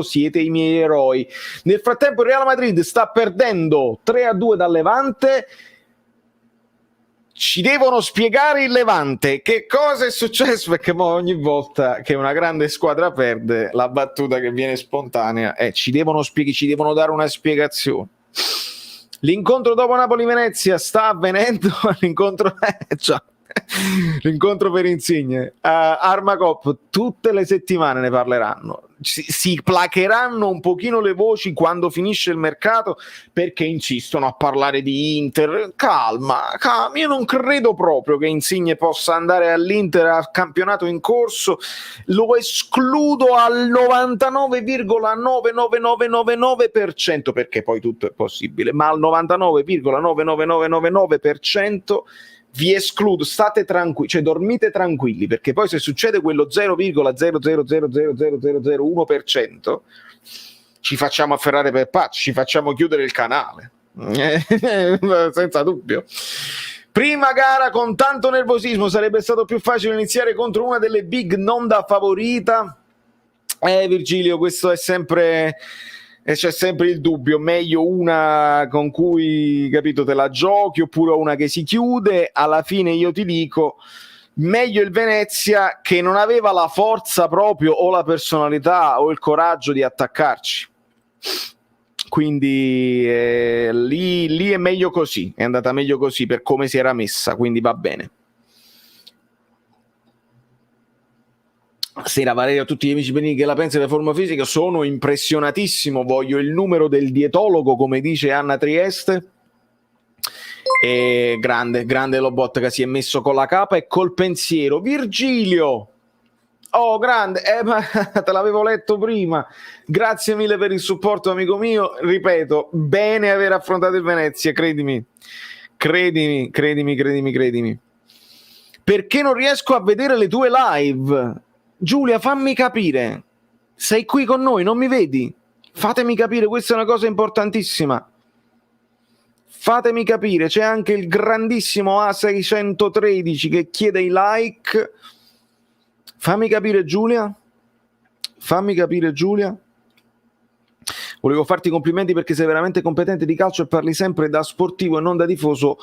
siete i miei eroi. Nel frattempo il Real Madrid sta perdendo 3-2 dal Levante. Ci devono spiegare il Levante che cosa è successo, perché ogni volta che una grande squadra perde la battuta che viene spontanea è ci devono dare una spiegazione. L'incontro dopo Napoli-Venezia sta avvenendo. L'incontro per Insigne. Armacop tutte le settimane ne parleranno. Si placheranno un pochino le voci quando finisce il mercato, perché insistono a parlare di Inter. Calma, io non credo proprio che Insigne possa andare all'Inter al campionato in corso. Lo escludo al 99,99999%, perché poi tutto è possibile, ma al 99,99999% vi escludo. State tranquilli, cioè dormite tranquilli, perché poi se succede quello 0,0000001% ci facciamo afferrare per pazzi, ci facciamo chiudere il canale senza dubbio. Prima gara con tanto nervosismo, sarebbe stato più facile iniziare contro una delle big non da favorita. Virgilio, questo è sempre, e c'è sempre il dubbio, meglio una con cui, capito, te la giochi oppure una che si chiude. Alla fine io ti dico meglio il Venezia, che non aveva la forza proprio o la personalità o il coraggio di attaccarci, quindi lì è meglio così, è andata meglio così per come si era messa, quindi va bene. Sera Valerio, a tutti gli amici benigni che la pensa della forma fisica, sono impressionatissimo, voglio il numero del dietologo, come dice Anna Trieste. E grande Lobotka, si è messo con la capa e col pensiero. Virgilio, oh grande, ma te l'avevo letto prima, grazie mille per il supporto amico mio. Ripeto, bene aver affrontato il Venezia, credimi, perché non riesco a vedere le tue live. Giulia, fammi capire, sei qui con noi, non mi vedi? Fatemi capire, questa è una cosa importantissima. Fatemi capire, c'è anche il grandissimo A613 che chiede i like. Fammi capire Giulia. Volevo farti i complimenti perché sei veramente competente di calcio e parli sempre da sportivo e non da tifoso.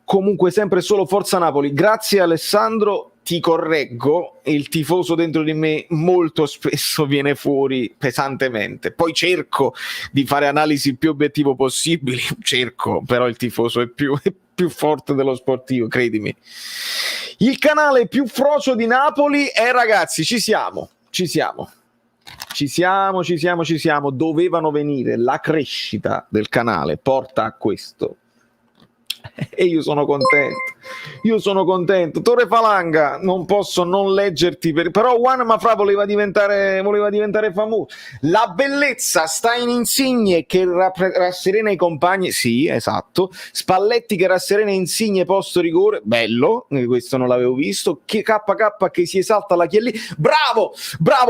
Comunque sempre solo Forza Napoli. Grazie Alessandro, ti correggo, il tifoso dentro di me molto spesso viene fuori pesantemente. Poi cerco di fare analisi il più obiettivo possibile, però il tifoso è più forte dello sportivo, credimi. Il canale più frocio di Napoli ragazzi, ci siamo. Dovevano venire, la crescita del canale porta a questo. E io sono contento. Torre Falanga, non posso non leggerti, però Juan Mafra voleva diventare famoso. La bellezza sta in Insigne che rasserena i compagni, sì, esatto. Spalletti che rasserena Insigne posto rigore, bello, questo non l'avevo visto. KK che si esalta la Chiellini, bravo,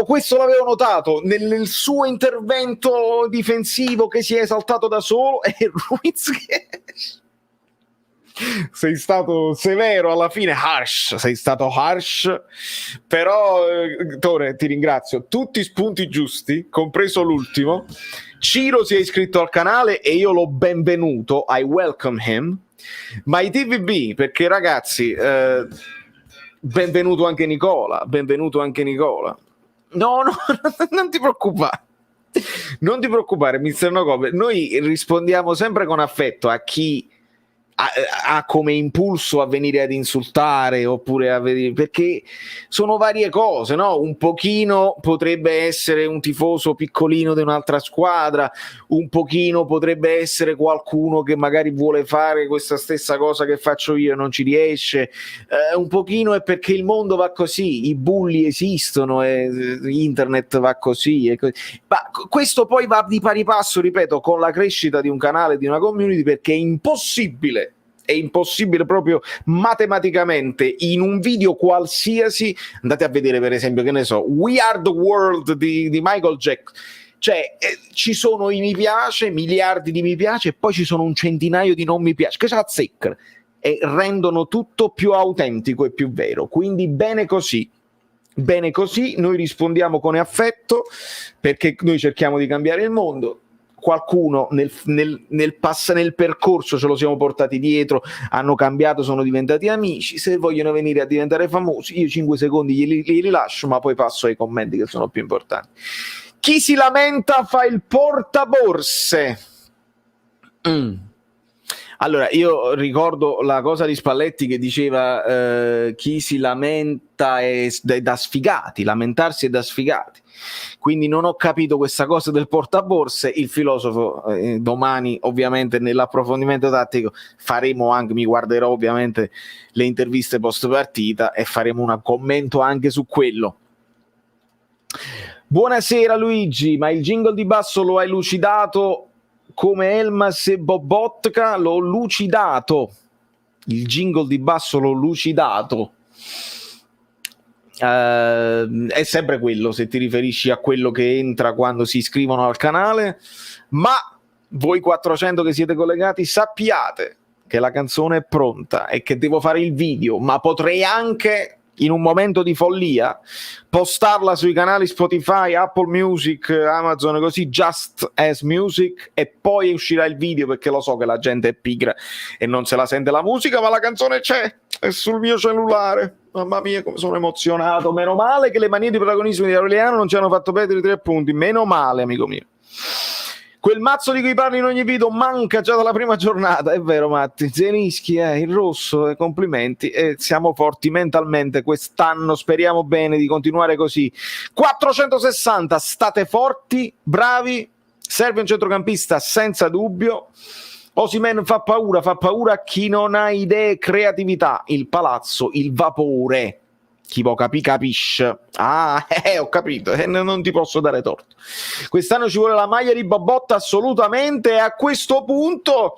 questo l'avevo notato nel suo intervento difensivo, che si è esaltato da solo, e Ruiz che... Sei stato severo alla fine, sei stato harsh, però Tore, ti ringrazio, tutti spunti giusti, compreso l'ultimo. Ciro si è iscritto al canale e io l'ho benvenuto, I welcome him. Ma i TVB, perché ragazzi, benvenuto anche Nicola. No, non ti preoccupare, Mister Nocope, noi rispondiamo sempre con affetto a chi ha come impulso a venire ad insultare, oppure a vedere, perché sono varie cose, no? Un pochino potrebbe essere un tifoso piccolino di un'altra squadra, un pochino potrebbe essere qualcuno che magari vuole fare questa stessa cosa che faccio io e non ci riesce, un pochino è perché il mondo va così, i bulli esistono e internet va così, ma questo poi va di pari passo, ripeto, con la crescita di un canale, di una community, perché è impossibile proprio matematicamente in un video qualsiasi. Andate a vedere per esempio, che ne so, We Are the World di Michael Jackson, cioè ci sono i mi piace, miliardi di mi piace, e poi ci sono un centinaio di non mi piace che si azzeccano e rendono tutto più autentico e più vero. Quindi bene così, noi rispondiamo con affetto, perché noi cerchiamo di cambiare il mondo. Qualcuno nel percorso ce lo siamo portati dietro, hanno cambiato, sono diventati amici. Se vogliono venire a diventare famosi, io 5 secondi glieli lascio, ma poi passo ai commenti che sono più importanti. Chi si lamenta fa il portaborse. Allora, io ricordo la cosa di Spalletti che diceva chi si lamenta è da sfigati, lamentarsi è da sfigati. Quindi non ho capito questa cosa del portaborse. Il filosofo domani, ovviamente, nell'approfondimento tattico faremo anche, mi guarderò ovviamente le interviste post partita e faremo un commento anche su quello. Buonasera Luigi, ma il jingle di basso lo hai lucidato come Elmas e Bobotka? L'ho lucidato, il jingle di basso l'ho lucidato. È sempre quello, se ti riferisci a quello che entra quando si iscrivono al canale. Ma voi 400 che siete collegati, sappiate che la canzone è pronta e che devo fare il video, ma potrei anche, in un momento di follia, postarla sui canali Spotify, Apple Music, Amazon, così, Just As Music, e poi uscirà il video, perché lo so che la gente è pigra e non se la sente la musica, ma la canzone c'è, è sul mio cellulare. Mamma mia, come sono emozionato. Meno male che le manie di protagonismo di Aureliano non ci hanno fatto perdere 3 punti. Meno male, amico mio. Quel mazzo di cui parli in ogni video manca già dalla prima giornata. È vero, Matti. Zelinski, il rosso, complimenti. Siamo forti mentalmente quest'anno. Speriamo bene di continuare così. 460, state forti, bravi. Serve un centrocampista senza dubbio. Osimhen fa paura a chi non ha idee, creatività, il palazzo, il vapore. Chi può capisce. Ho capito, non ti posso dare torto. Quest'anno ci vuole la maglia di Bobotta assolutamente, e a questo punto,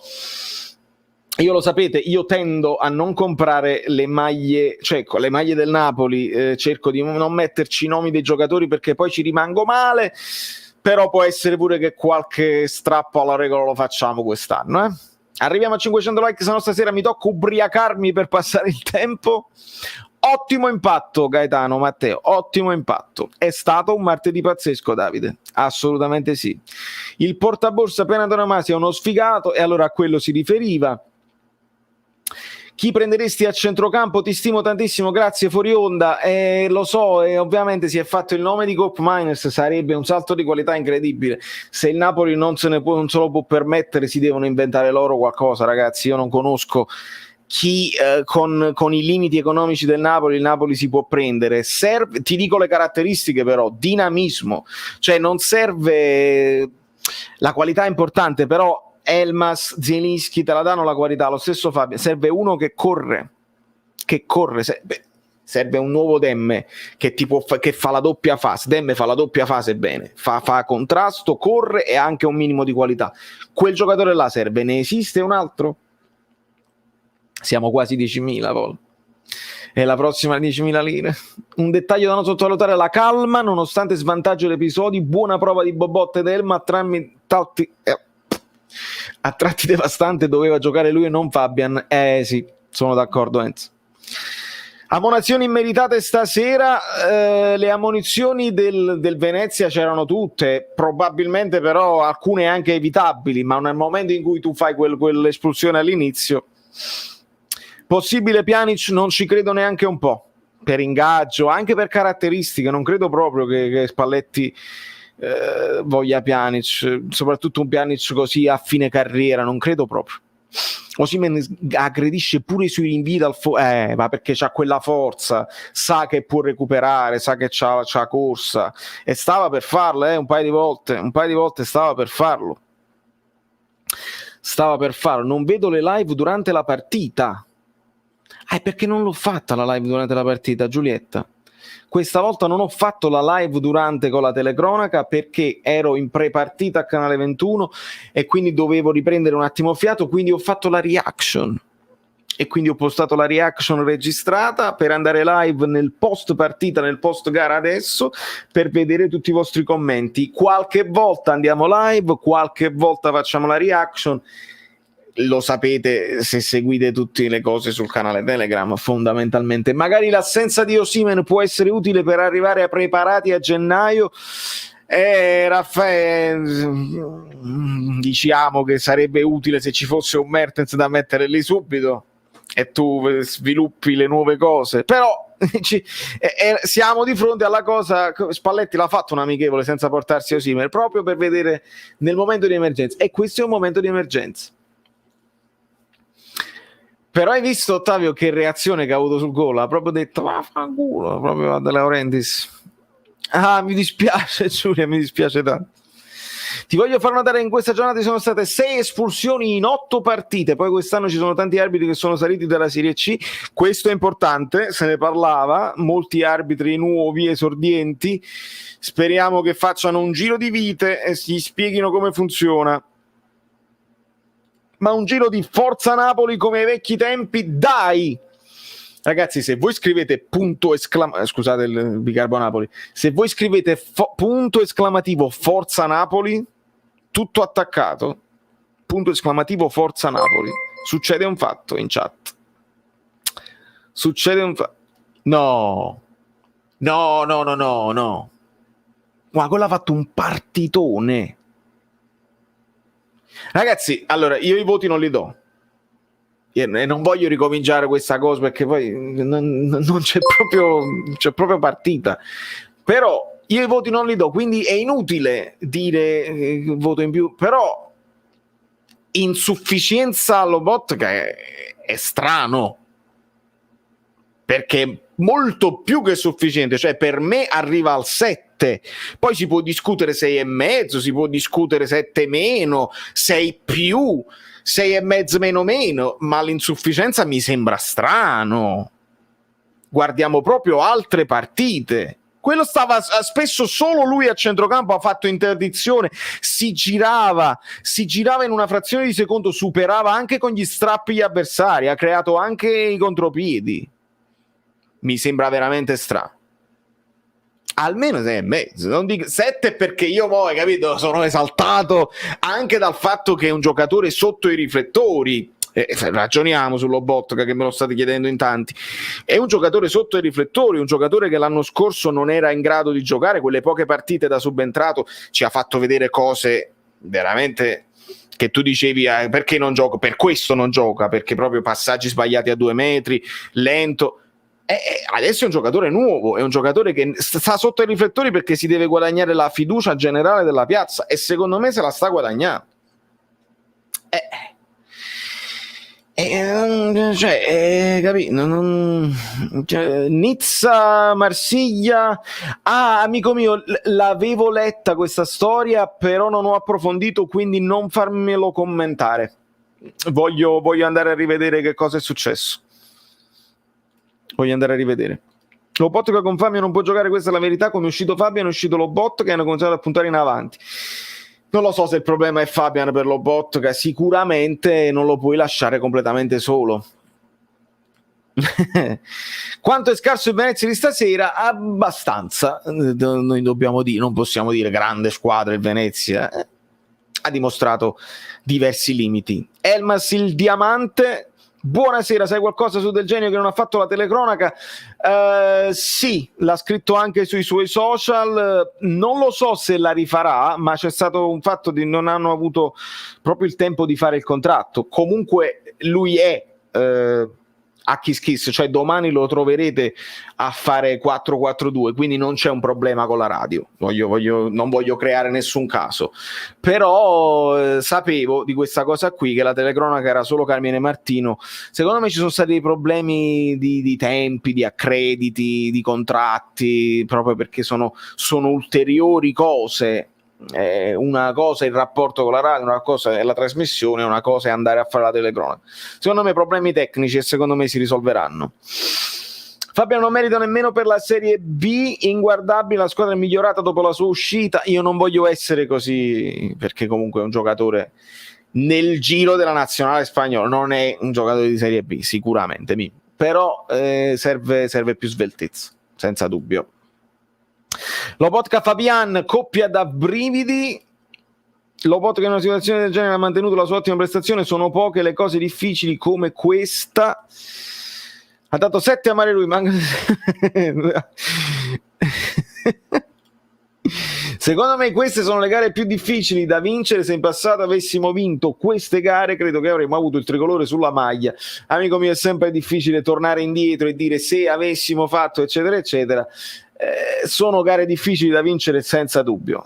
io lo sapete, io tendo a non comprare le maglie, cioè le maglie del Napoli, cerco di non metterci i nomi dei giocatori perché poi ci rimango male. Però può essere pure che qualche strappo alla regola lo facciamo quest'anno. Arriviamo a 500 like, se no stasera mi tocca ubriacarmi per passare il tempo. Ottimo impatto, Gaetano Matteo, ottimo impatto. È stato un martedì pazzesco, Davide, assolutamente sì. Il portaborsa appena Antonomasi è uno sfigato, e allora a quello si riferiva. Chi prenderesti a centrocampo? Ti stimo tantissimo, grazie fuori onda. Lo so, e ovviamente si è fatto il nome di Cop Miners, sarebbe un salto di qualità incredibile. Se il Napoli non se lo può permettere, si devono inventare loro qualcosa, ragazzi. Io non conosco chi con i limiti economici del Napoli, il Napoli si può prendere. Serve, ti dico le caratteristiche però, dinamismo, cioè non serve, la qualità è importante, però Elmas, Zielinski te la danno la qualità, lo stesso Fabian. Serve uno che corre, serve un nuovo Demme che fa la doppia fase. Demme fa la doppia fase bene, fa contrasto, corre e ha anche un minimo di qualità. Quel giocatore là serve. Ne esiste un altro? Siamo quasi 10.000 Paul. E la prossima 10.000 lire. Un dettaglio da non sottovalutare: la calma nonostante svantaggio gli episodi. Buona prova di Bobotte Delma a tratti devastante. Doveva giocare lui e non Fabian. Sì, sono d'accordo, Enzo. Ammonizioni immeritate stasera. Le ammonizioni del Venezia c'erano tutte, probabilmente però alcune anche evitabili, ma nel momento in cui tu fai quell'espulsione all'inizio, possibile Pjanic, non ci credo neanche un po', per ingaggio, anche per caratteristiche. Non credo proprio che Spalletti voglia Pjanic, soprattutto un Pjanic così a fine carriera, non credo proprio. Osimhen aggredisce pure sui rinvii ma perché c'ha quella forza, sa che può recuperare, sa che c'ha corsa, e stava per farlo un paio di volte stava per farlo. Non vedo le live durante la partita. Perché non l'ho fatta la live durante la partita, Giulietta? Questa volta non ho fatto la live durante con la telecronaca perché ero in pre-partita a Canale 21 e quindi dovevo riprendere un attimo fiato, quindi ho fatto la reaction e quindi ho postato la reaction registrata per andare live nel post partita, nel post gara adesso, per vedere tutti i vostri commenti. Qualche volta andiamo live, qualche volta facciamo la reaction. Lo sapete se seguite tutte le cose sul canale Telegram, fondamentalmente. Magari l'assenza di Osimhen può essere utile per arrivare preparati a gennaio. Raffaele, diciamo che sarebbe utile se ci fosse un Mertens da mettere lì subito e tu sviluppi le nuove cose, però siamo di fronte alla cosa. Spalletti l'ha fatto un amichevole senza portarsi Osimhen proprio per vedere nel momento di emergenza, e questo è un momento di emergenza. Però hai visto, Ottavio, che reazione che ha avuto sul gol? Ha proprio detto vaffanculo, proprio a De Laurentiis. Mi dispiace Giulia, mi dispiace tanto. Ti voglio far notare che in questa giornata ci sono state 6 espulsioni in 8 partite. Poi quest'anno ci sono tanti arbitri che sono saliti dalla Serie C. Questo è importante, se ne parlava. Molti arbitri nuovi, esordienti. Speriamo che facciano un giro di vite e si spieghino come funziona. Ma un giro di Forza Napoli come ai vecchi tempi, dai! Ragazzi, se voi scrivete scusate il Bicarbo Napoli, se voi scrivete punto esclamativo Forza Napoli, tutto attaccato, punto esclamativo Forza Napoli, succede un fatto in chat. Succede un fatto. No. Ma quello ha fatto un partitone. Ragazzi, allora io i voti non li do e non voglio ricominciare questa cosa perché poi non c'è proprio partita, però io i voti non li do, quindi è inutile dire voto in più. Però insufficienza Lobotka è strano, perché molto più che sufficiente, cioè per me arriva al 7. Poi si può discutere 6,5, si può discutere 7 meno, 6 più, 6,5 meno, ma l'insufficienza mi sembra strano. Guardiamo proprio altre partite. Quello stava spesso solo lui a centrocampo, ha fatto interdizione, si girava in una frazione di secondo, superava anche con gli strappi gli avversari, ha creato anche i contropiedi. Mi sembra veramente strano. Almeno 6,5, non dico 7, perché io poi, capito, sono esaltato anche dal fatto che è un giocatore sotto i riflettori. Ragioniamo sullo Lobotka, che me lo state chiedendo in tanti. È un giocatore sotto i riflettori, un giocatore che l'anno scorso non era in grado di giocare, quelle poche partite da subentrato ci ha fatto vedere cose veramente che tu dicevi perché non gioca, per questo non gioca, perché proprio passaggi sbagliati a 2 metri, lento. Adesso è un giocatore nuovo, è un giocatore che sta sotto i riflettori perché si deve guadagnare la fiducia generale della piazza, e secondo me se la sta guadagnando. Nizza, Marsiglia. Amico mio, l'avevo letta questa storia, però non ho approfondito, quindi non farmelo commentare. Voglio andare a rivedere che cosa è successo. Voglio andare a rivedere. Lobotka con Fabio non può giocare, questa è la verità. Come è uscito Fabian, è uscito Lobotka e hanno cominciato a puntare in avanti. Non lo so se il problema è Fabian per Lobotka, sicuramente non lo puoi lasciare completamente solo. Quanto è scarso il Venezia di stasera? Abbastanza, noi dobbiamo dire, non possiamo dire grande squadra il Venezia, ha dimostrato diversi limiti. Elmas il diamante, buonasera, sai qualcosa su Del Genio che non ha fatto la telecronaca? Sì, l'ha scritto anche sui suoi social, non lo so se la rifarà, ma c'è stato un fatto di non hanno avuto proprio il tempo di fare il contratto. Comunque lui è a Kiss, cioè domani lo troverete a fare 4-4-2, quindi non c'è un problema con la radio. Non voglio creare nessun caso, però sapevo di questa cosa qui, che la telecronaca era solo Carmine Martino. Secondo me ci sono stati dei problemi di tempi, di accrediti, di contratti, proprio perché sono ulteriori cose. Una cosa è il rapporto con la radio, una cosa è la trasmissione, una cosa è andare a fare la telecronaca. Secondo me problemi tecnici e secondo me si risolveranno. Fabio non merita nemmeno per la Serie B, inguardabile, la squadra è migliorata dopo la sua uscita. Io non voglio essere così, perché comunque è un giocatore nel giro della nazionale spagnola, non è un giocatore di Serie B sicuramente, però serve più sveltezza, senza dubbio. Lobotka Fabian, coppia da brividi. Lobotka in una situazione del genere ha mantenuto la sua ottima prestazione, sono poche le cose difficili come questa. Ha dato 7 a Mare lui, secondo me queste sono le gare più difficili da vincere. Se in passato avessimo vinto queste gare credo che avremmo avuto il tricolore sulla maglia. Amico mio, è sempre difficile tornare indietro e dire se avessimo fatto eccetera eccetera. Sono gare difficili da vincere senza dubbio.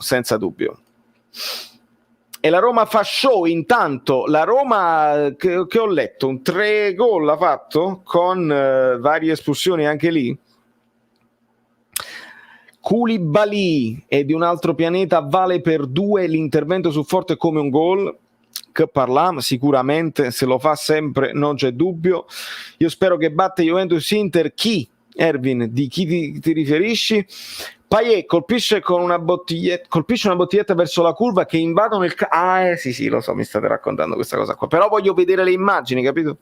E la Roma fa show. Intanto la Roma che ho letto un 3 gol ha fatto con varie espulsioni anche lì. Koulibaly è di un altro pianeta, vale per 2 l'intervento su Forte come un gol. Che parliamo, sicuramente se lo fa sempre non c'è dubbio. Io spero che batte Juventus Inter. Chi? Erwin, di chi ti riferisci? Payet colpisce una bottiglietta verso la curva che invadono il sì, lo so, mi state raccontando questa cosa qua, però voglio vedere le immagini, capito?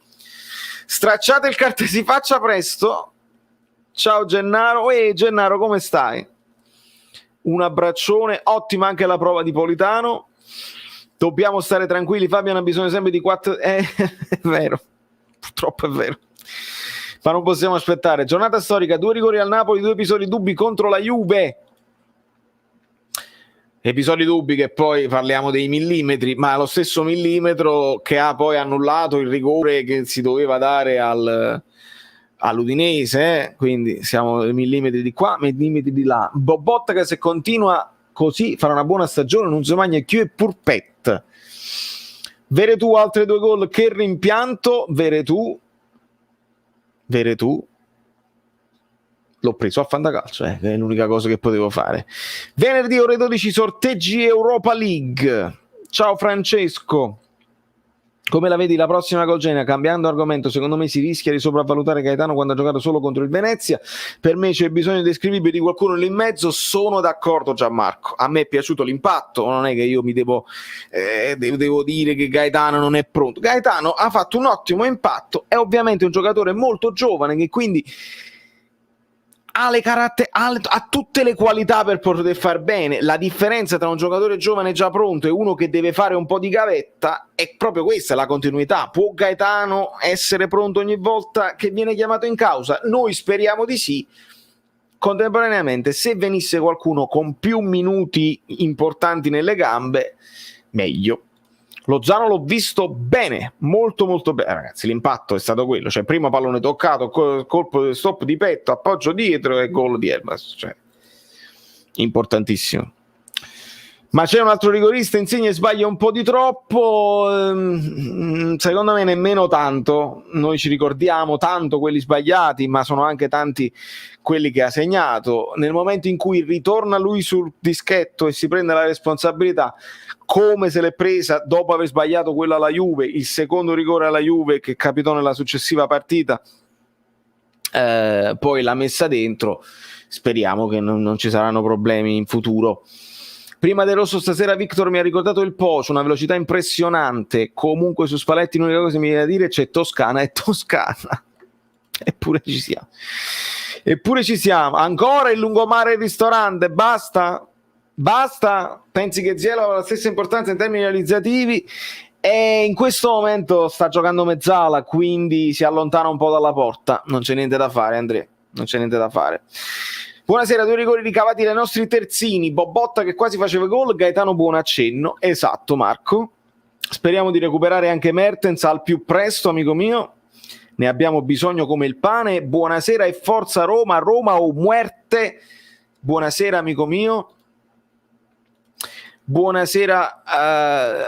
Stracciate il cartello, si faccia presto. Ciao Gennaro. Gennaro, come stai? Un abbraccione, ottima anche la prova di Politano. Dobbiamo stare tranquilli, Fabian ha bisogno sempre di 4 è vero, purtroppo è vero, ma non possiamo aspettare. Giornata storica, 2 rigori al Napoli, 2 episodi dubbi contro la Juve. Episodi dubbi che poi parliamo dei millimetri, ma lo stesso millimetro che ha poi annullato il rigore che si doveva dare all'Udinese, quindi siamo millimetri di qua, millimetri di là. Bobotta che se continua così farà una buona stagione, non si magna più e purpet. Veretù, altre 2 gol che rimpianto. Veretù l'ho preso a fantacalcio, è l'unica cosa che potevo fare. Venerdì ore 12 sorteggi Europa League. Ciao Francesco, come la vedi la prossima Golgena? Cambiando argomento, secondo me si rischia di sopravvalutare Gaetano quando ha giocato solo contro il Venezia. Per me c'è bisogno di descrivibile di qualcuno lì in mezzo. Sono d'accordo Gianmarco, a me è piaciuto l'impatto, non è che io mi devo dire che Gaetano non è pronto. Gaetano ha fatto un ottimo impatto, è ovviamente un giocatore molto giovane che quindi ha tutte le qualità per poter far bene. La differenza tra un giocatore giovane già pronto e uno che deve fare un po' di gavetta è proprio questa, la continuità. Può Gaetano essere pronto ogni volta che viene chiamato in causa? Noi speriamo di sì. Contemporaneamente, se venisse qualcuno con più minuti importanti nelle gambe, meglio. Lozano l'ho visto bene, molto molto bene, ragazzi. L'impatto è stato quello, cioè primo pallone toccato, colpo stop di petto, appoggio dietro e gol di Elmas, cioè importantissimo. Ma c'è un altro rigorista, Insigne sbaglia un po' di troppo, secondo me nemmeno tanto. Noi ci ricordiamo tanto quelli sbagliati, ma sono anche tanti quelli che ha segnato. Nel momento in cui ritorna lui sul dischetto e si prende la responsabilità, come se l'è presa dopo aver sbagliato quello alla Juve, il secondo rigore alla Juve che capitò nella successiva partita, poi l'ha messa dentro. Speriamo che non ci saranno problemi in futuro. Prima del rosso stasera Victor mi ha ricordato il Pocio, una velocità impressionante. Comunque su Spalletti l'unica cosa che mi viene da dire c'è Toscana e Toscana. Eppure ci siamo. Eppure ci siamo. Ancora il lungomare e il ristorante. Basta? Basta? Pensi che Ziela ha la stessa importanza in termini realizzativi? E in questo momento sta giocando mezzala, quindi si allontana un po' dalla porta. Non c'è niente da fare, Andrea. Non c'è niente da fare. Buonasera, 2 rigori ricavati dai nostri terzini, Bobotta che quasi faceva gol, Gaetano buon accenno. Esatto, Marco. Speriamo di recuperare anche Mertens al più presto, amico mio. Ne abbiamo bisogno come il pane. Buonasera e forza Roma, Roma o muerte. Buonasera, amico mio. Buonasera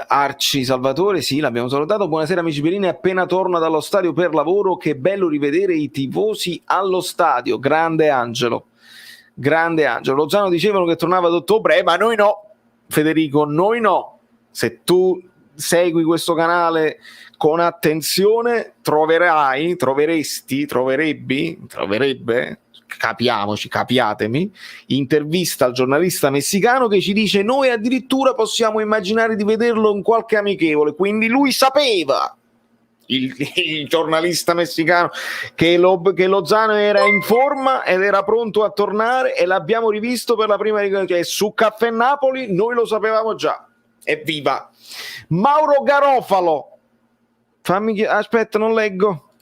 Arci Salvatore, sì, l'abbiamo salutato. Buonasera amici Pelini, appena torno dallo stadio per lavoro, che bello rivedere i tifosi allo stadio. Grande Angelo. Grande Angelo. Lozano dicevano che tornava ad ottobre, ma noi no, Federico, noi no. Se tu segui questo canale con attenzione troverebbe, capiamoci, capiatemi, intervista al giornalista messicano che ci dice noi addirittura possiamo immaginare di vederlo in qualche amichevole, quindi lui sapeva, il giornalista messicano, che Lozano era in forma ed era pronto a tornare, e l'abbiamo rivisto per la prima cioè, su Caffè Napoli noi lo sapevamo già. Evviva Mauro Garofalo, aspetta, non leggo.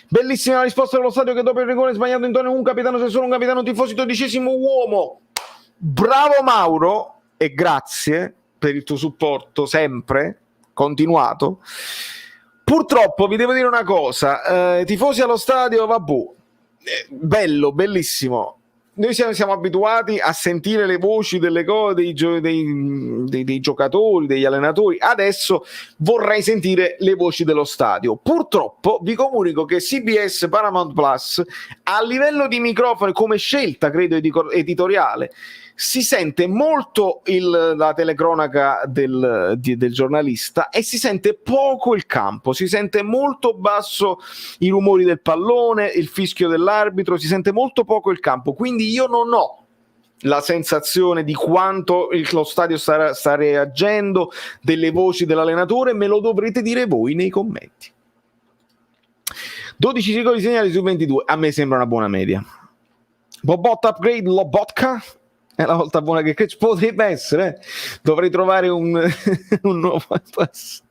Bellissima la risposta dello stadio che dopo il rigore sbagliato intorno un capitano, se solo un capitano, tifosi, 12° uomo. Bravo Mauro, e grazie per il tuo supporto sempre continuato. Purtroppo vi devo dire una cosa, tifosi allo stadio, vabbè, bello, bellissimo. Noi siamo abituati a sentire le voci delle cose dei giocatori, degli allenatori. Adesso vorrei sentire le voci dello stadio. Purtroppo vi comunico che CBS Paramount Plus, a livello di microfoni, come scelta credo editoriale, si sente molto la telecronaca del giornalista e si sente poco il campo, si sente molto basso i rumori del pallone, il fischio dell'arbitro, si sente molto poco il campo, quindi io non ho la sensazione di quanto lo stadio sta reagendo, delle voci dell'allenatore, me lo dovrete dire voi nei commenti. 12 singoli segnali su 22, a me sembra una buona media. Bobotta upgrade Lobotka? È la volta buona che potrebbe essere, dovrei trovare un nuovo passo.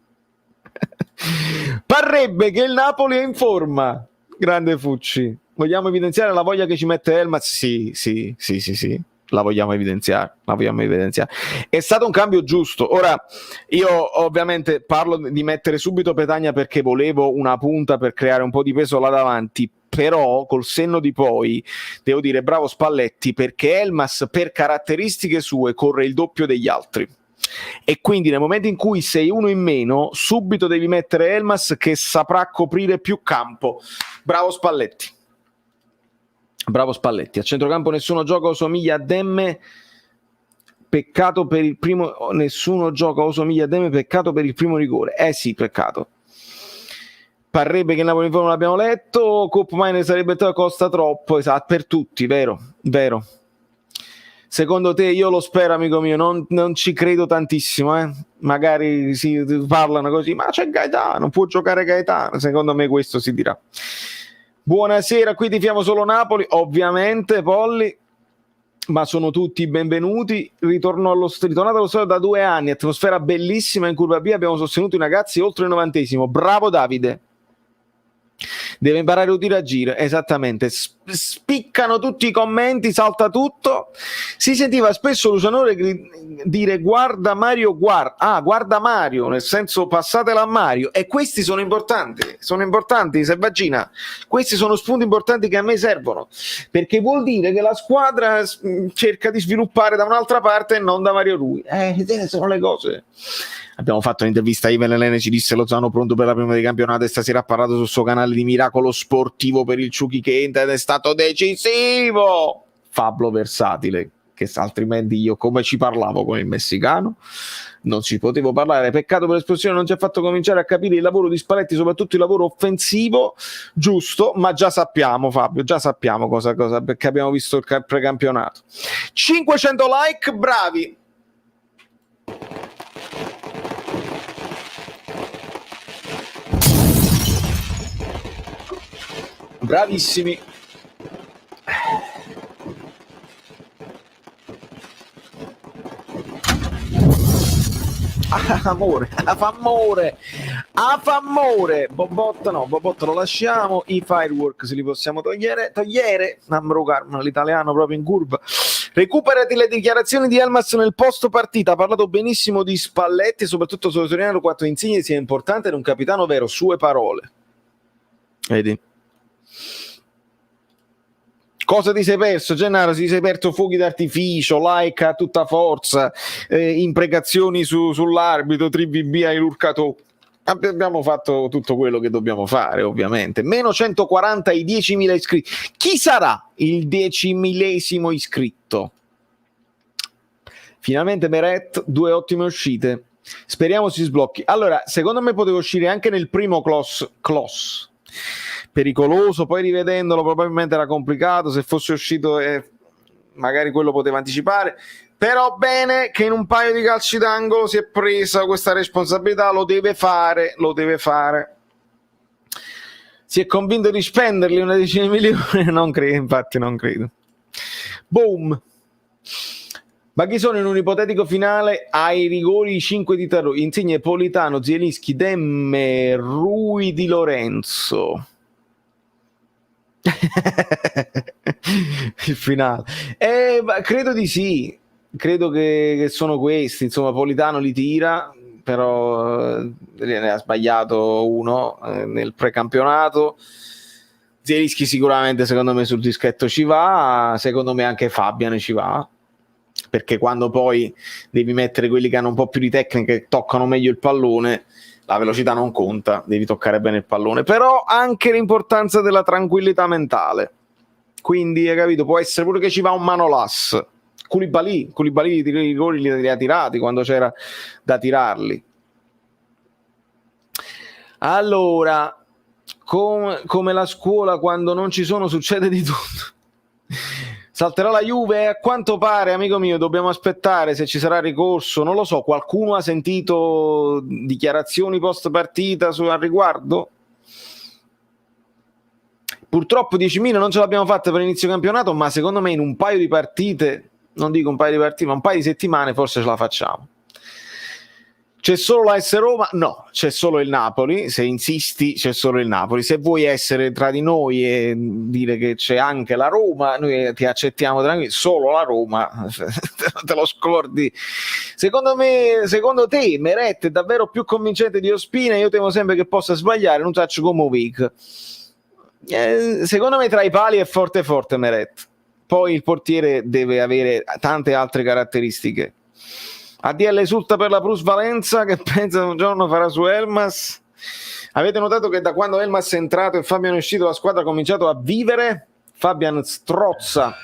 Parrebbe che il Napoli è in forma, grande Fucci. Vogliamo evidenziare la voglia che ci mette Elmas? Sì, la vogliamo evidenziare. È stato un cambio giusto. Ora, io ovviamente parlo di mettere subito Petagna perché volevo una punta per creare un po' di peso là davanti, però col senno di poi devo dire bravo Spalletti, perché Elmas per caratteristiche sue corre il doppio degli altri, e quindi nel momento in cui sei uno in meno subito devi mettere Elmas che saprà coprire più campo. Bravo Spalletti. A centrocampo nessuno gioca o somiglia a Demme, peccato per il primo rigore. Sì, peccato. Parrebbe che il Napoli in forma l'abbiamo letto, Cop Miner sarebbe costa troppo, esatto, per tutti, vero. Secondo te? Io lo spero, amico mio, non ci credo tantissimo, magari si parlano così, ma c'è Gaetano, può giocare Gaetano, secondo me questo si dirà. Buonasera, qui tifiamo solo Napoli, ovviamente Polli, ma sono tutti benvenuti. Ritornato allo stadio da 2 anni, atmosfera bellissima in curva B, abbiamo sostenuto i ragazzi oltre il 90°, bravo Davide. Deve imparare a tirare a giro, esattamente. spiccano tutti i commenti, salta tutto. Si sentiva spesso Lucianore dire guarda Mario, guarda Mario, nel senso passatela a Mario, e questi sono importanti Selvaggina, questi sono spunti importanti che a me servono, perché vuol dire che la squadra cerca di sviluppare da un'altra parte e non da Mario Rui. Sono le cose. Abbiamo fatto un'intervista a Ivan Elene, ci disse Lozano pronto per la prima di campionato e stasera ha parlato sul suo canale di Miracolo Sportivo per il Chucky Kenta ed è stato decisivo. Fablo versatile, che altrimenti io come ci parlavo con il messicano? Non ci potevo parlare. Peccato per l'esplosione, non ci ha fatto cominciare a capire il lavoro di Spalletti, soprattutto il lavoro offensivo, giusto, ma già sappiamo Fabio, già sappiamo cosa perché abbiamo visto il precampionato. 500 like, bravi. Bravissimi. Amore, Bobot no, Bobot lo lasciamo, i firework se li possiamo togliere, Carmelo, l'italiano proprio in curva. Recuperati le dichiarazioni di Elmas nel post partita, ha parlato benissimo di Spalletti e soprattutto sottolineato quanto Insigne sia importante ed un capitano vero, sue parole. Vedi? Cosa ti sei perso, Gennaro? Ti sei perso fuochi d'artificio, like a tutta forza, imprecazioni sull'arbitro, 3BB ai Lurcato. Abbiamo fatto tutto quello che dobbiamo fare, ovviamente. Meno 140 ai 10.000 iscritti. Chi sarà il 10.000esimo iscritto? Finalmente Meret, 2 ottime uscite. Speriamo si sblocchi. Allora, secondo me poteva uscire anche nel primo Kloss. Pericoloso, poi rivedendolo probabilmente era complicato, se fosse uscito magari quello poteva anticipare, però bene che in un paio di calci d'angolo si è presa questa responsabilità, lo deve fare, si è convinto di spenderli una decina di milioni, non credo. Boom. Ma chi sono in un ipotetico finale ai rigori i 5 di Tarò? Insigne, Politano, Zielinski, Demme, Rui Di Lorenzo. Il finale credo di sì, credo che sono questi, insomma. Politano li tira, però ne ha sbagliato uno nel precampionato. Zielinski sicuramente secondo me sul dischetto ci va, secondo me anche Fabian ci va, perché quando poi devi mettere quelli che hanno un po' più di tecnica e toccano meglio il pallone, la velocità non conta, devi toccare bene il pallone, però anche l'importanza della tranquillità mentale. Quindi, hai capito, può essere pure che ci va un Manolas. Koulibaly i rigori li ha tirati quando c'era da tirarli. Allora, come la scuola quando non ci sono succede di tutto. Salterà la Juve? A quanto pare, amico mio, dobbiamo aspettare se ci sarà ricorso. Non lo so, qualcuno ha sentito dichiarazioni post partita al riguardo? Purtroppo 10.000 non ce l'abbiamo fatta per inizio campionato, ma secondo me in un paio di partite, non dico un paio di partite, ma un paio di settimane forse ce la facciamo. C'è solo la S Roma? No, c'è solo il Napoli. Se insisti, c'è solo il Napoli. Se vuoi essere tra di noi e dire che c'è anche la Roma, noi ti accettiamo tranquilli. Solo la Roma, te lo scordi. Secondo te Meret è davvero più convincente di Ospina? Io temo sempre che possa sbagliare, non faccio come Vic. Secondo me tra i pali è forte Meret. Poi il portiere deve avere tante altre caratteristiche. ADL esulta per la plusvalenza che pensa un giorno farà su Elmas. Avete notato che da quando Elmas è entrato e Fabian è uscito la squadra ha cominciato a vivere? Fabian strozza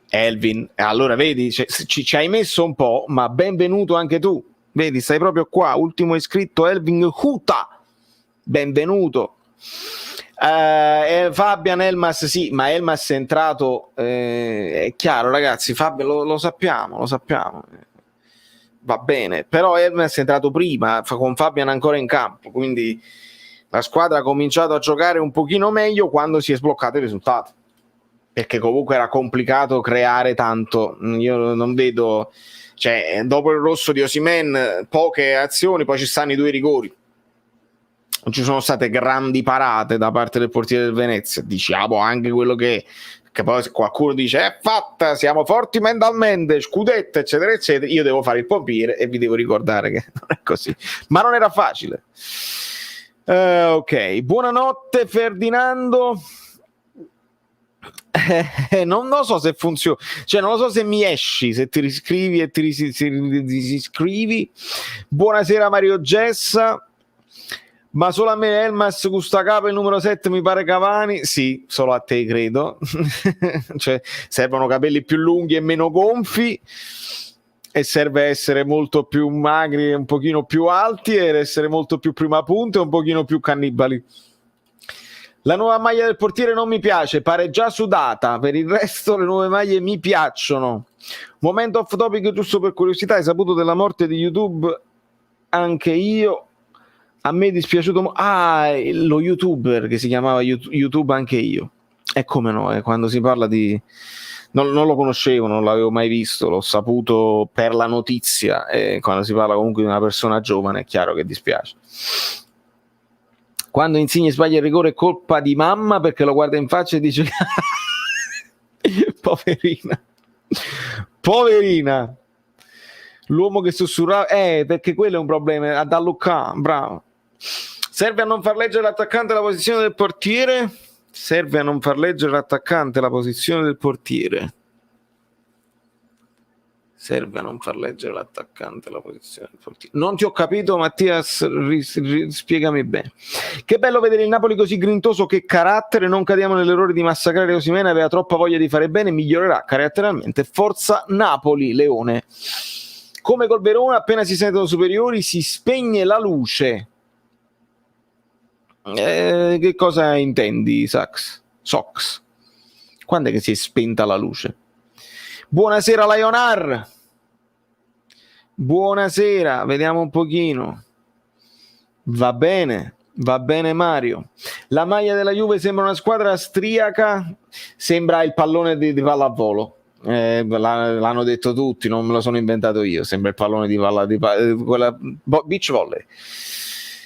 Elvin. Allora vedi, ci hai messo un po', ma benvenuto anche tu. Vedi, stai proprio qua. Ultimo iscritto Elvin Huta. Benvenuto. Fabian, Elmas sì, ma Elmas è entrato, è chiaro ragazzi, Fabian lo sappiamo, va bene, però Elmas è entrato prima con Fabian ancora in campo, quindi la squadra ha cominciato a giocare un pochino meglio quando si è sbloccato il risultato, perché comunque era complicato creare tanto. Io non vedo, dopo il rosso di Osimhen poche azioni, poi ci stanno i 2 rigori. non ci sono state grandi parate da parte del portiere del Venezia, diciamo anche quello che poi se qualcuno dice è fatta, siamo forti mentalmente, scudetto eccetera eccetera, io devo fare il pompiere e vi devo ricordare che non è così, ma non era facile. Ok, buonanotte Ferdinando. Non lo so se funziona, cioè non lo so se mi esci, se ti riscrivi e ti disiscrivi. Buonasera Mario Gessa. Ma solo a me Elmas gusta capo il numero 7 mi pare Cavani. Sì, solo a te credo. Cioè servono capelli più lunghi e meno gonfi, e serve essere molto più magri e un pochino più alti, ed essere molto più prima punta e un pochino più cannibali. La nuova maglia del portiere non mi piace, pare già sudata. Per il resto le nuove maglie mi piacciono. Momento off topic giusto per curiosità, hai saputo della morte di YouTube? Anche io. A me è dispiaciuto lo youtuber che si chiamava YouTube Anche Io. E come no, quando si parla di... Non lo conoscevo, non l'avevo mai visto, l'ho saputo per la notizia, e quando si parla comunque di una persona giovane è chiaro che dispiace. Quando Insigne sbaglia il rigore è colpa di mamma perché lo guarda in faccia e dice poverina, l'uomo che sussurrava, perché quello è un problema da Luca, bravo. Serve a non far leggere l'attaccante la posizione del portiere. Serve a non far leggere l'attaccante la posizione del portiere. Serve a non far leggere l'attaccante la posizione del portiere. Non ti ho capito, Mattias, spiegami bene. Che bello vedere il Napoli così grintoso, che carattere, non cadiamo nell'errore di massacrare Osimhen, aveva troppa voglia di fare bene, migliorerà caratterialmente. Forza Napoli, Leone. Come col Verona, appena si sentono superiori si spegne la luce. Che cosa intendi, Sox? Quando è che si è spenta la luce? Buonasera Lionar. Buonasera, vediamo un pochino. Va bene Mario. La maglia della Juve sembra una squadra austriaca, sembra il pallone di pallavolo. L'hanno detto tutti, non me lo sono inventato io, sembra il pallone di beach volley.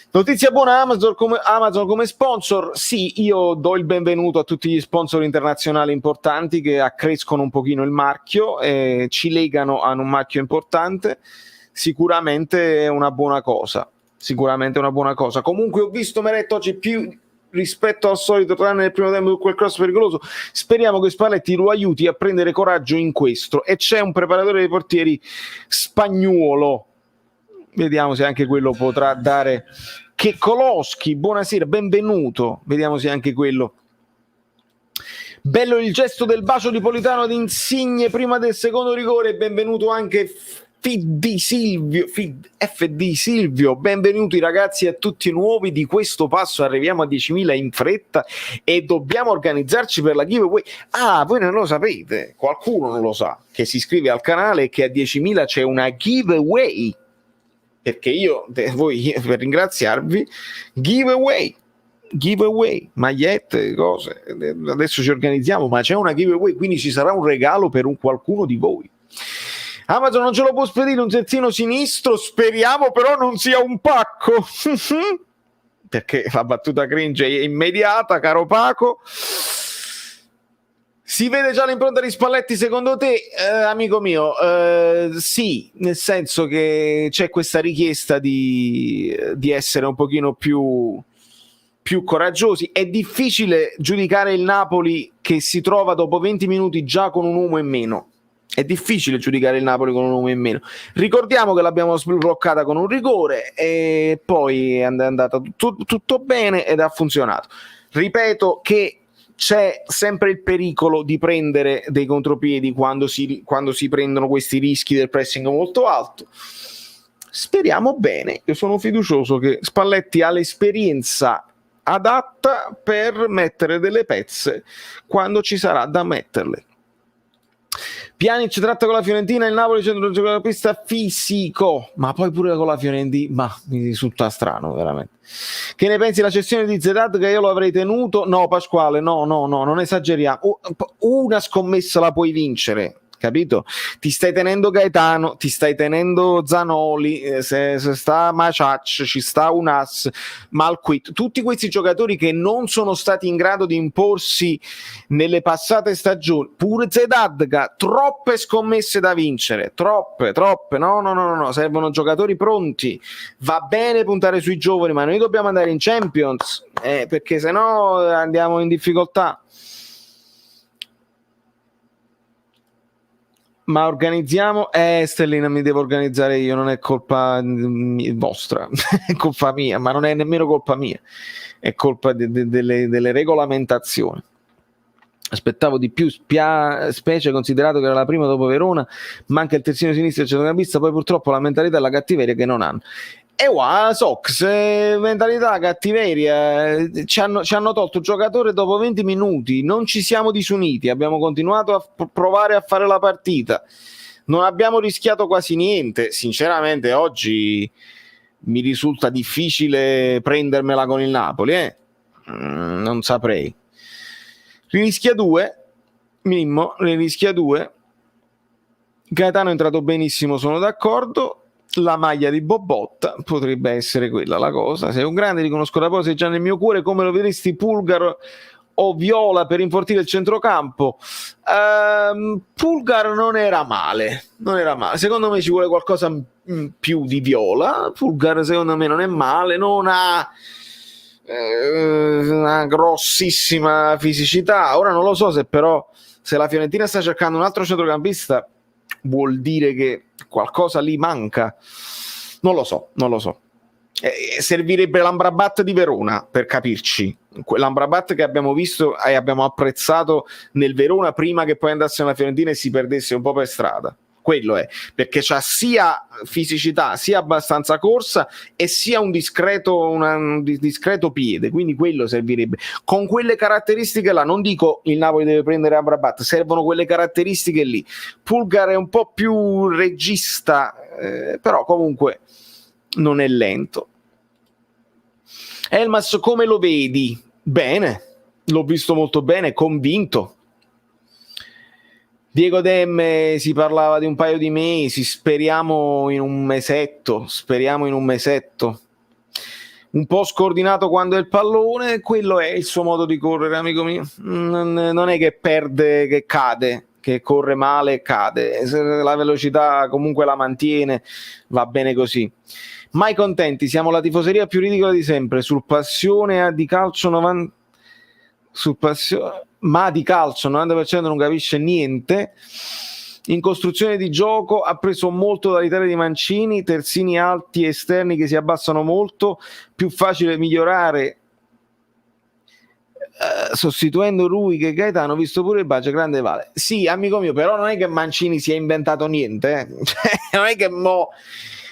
Notizia buona, Amazon come sponsor. Sì, io do il benvenuto a tutti gli sponsor internazionali importanti che accrescono un pochino il marchio e ci legano a un marchio importante. Sicuramente è una buona cosa. Comunque ho visto Meret oggi più rispetto al solito, tranne nel primo tempo, quel cross pericoloso. Speriamo che Spalletti lo aiuti a prendere coraggio in questo, e c'è un preparatore dei portieri spagnuolo, vediamo se anche quello potrà dare. Kekolowski, buonasera, benvenuto, vediamo se anche quello. Bello il gesto del bacio di Politano ad Insigne prima del secondo rigore. Benvenuto anche FD Silvio, benvenuti ragazzi a tutti nuovi di questo passo. Arriviamo a 10.000 in fretta e dobbiamo organizzarci per la giveaway. Voi non lo sapete, qualcuno non lo sa, che si iscrive al canale e che a 10.000 c'è una giveaway, perché io voi per ringraziarvi, giveaway, magliette, cose, adesso ci organizziamo, ma c'è una giveaway, quindi ci sarà un regalo per qualcuno di voi. Amazon non ce lo può spedire un terzino sinistro, speriamo però non sia un pacco, perché la battuta cringe è immediata, caro Paco. Si vede già l'impronta di Spalletti secondo te, amico mio? Sì, nel senso che c'è questa richiesta di essere un pochino più coraggiosi. È difficile giudicare il Napoli che si trova dopo 20 minuti già con un uomo in meno. È difficile giudicare il Napoli con un uomo in meno. Ricordiamo che l'abbiamo sbloccata con un rigore e poi è andata tutto bene ed ha funzionato. Ripeto che c'è sempre il pericolo di prendere dei contropiedi quando si prendono questi rischi del pressing molto alto. Speriamo bene, io sono fiducioso che Spalletti ha l'esperienza adatta per mettere delle pezze quando ci sarà da metterle. Pjanic tratta con la Fiorentina, il Napoli centrocampista fisico, ma poi pure con la Fiorentina, ma mi risulta strano veramente. Che ne pensi della cessione di Zedad, che io lo avrei tenuto? No Pasquale, no, non esageriamo, una scommessa la puoi vincere, capito? Ti stai tenendo Gaetano, ti stai tenendo Zanoli, se sta Maciac, ci sta Unas, Malquit, tutti questi giocatori che non sono stati in grado di imporsi nelle passate stagioni, pure Zedadga, troppe scommesse da vincere, troppe, no, servono giocatori pronti, va bene puntare sui giovani, ma noi dobbiamo andare in Champions, perché sennò andiamo in difficoltà. Ma organizziamo? Stellina, mi devo organizzare io, non è colpa vostra, è colpa mia, ma non è nemmeno colpa mia, è colpa delle regolamentazioni. Aspettavo di più, specie considerato che era la prima dopo Verona, manca il terzino sinistro e il centrocampista, poi purtroppo la mentalità e la cattiveria che non hanno. E qua Sox, mentalità, cattiveria, ci hanno tolto il giocatore dopo 20 minuti, non ci siamo disuniti, abbiamo continuato a provare a fare la partita, non abbiamo rischiato quasi niente. Sinceramente oggi mi risulta difficile prendermela con il Napoli, non saprei. Rischia 2, Mimmo, rischia 2, Gaetano è entrato benissimo, sono d'accordo. La maglia di Bobotta potrebbe essere quella la cosa. Sei un grande, riconosco la pose già nel mio cuore. Come lo vedresti Pulgar o Viola per infortire il centrocampo? Pulgar non era male, secondo me ci vuole qualcosa più di Viola. Pulgar secondo me non è male, non ha una grossissima fisicità. Ora non lo so se la Fiorentina sta cercando un altro centrocampista, vuol dire che qualcosa lì manca, non lo so. Servirebbe l'Amrabat di Verona, per capirci, l'Amrabat che abbiamo visto e abbiamo apprezzato nel Verona prima che poi andasse nella Fiorentina e si perdesse un po' per strada. Quello è, perché c'ha sia fisicità, sia abbastanza corsa e sia un discreto piede, quindi quello servirebbe. Con quelle caratteristiche là, non dico il Napoli deve prendere Amrabat, servono quelle caratteristiche lì. Pulgar è un po' più regista, però comunque non è lento. Elmas, come lo vedi? Bene, l'ho visto molto bene, convinto. Diego Demme, si parlava di un paio di mesi, speriamo in un mesetto, un po' scordinato quando è il pallone, quello è il suo modo di correre, amico mio, non è che perde, che cade, che corre male e cade, se la velocità comunque la mantiene, va bene così. Mai contenti, siamo la tifoseria più ridicola di sempre, sul passione di calcio 90, sul passione, ma di calcio 90% non capisce niente. In costruzione di gioco ha preso molto dall'Italia di Mancini, terzini alti e esterni che si abbassano molto, più facile migliorare sostituendo Rui che Gaetano, visto pure il budget grande vale. Sì, amico mio, però non è che Mancini si è inventato niente, non è che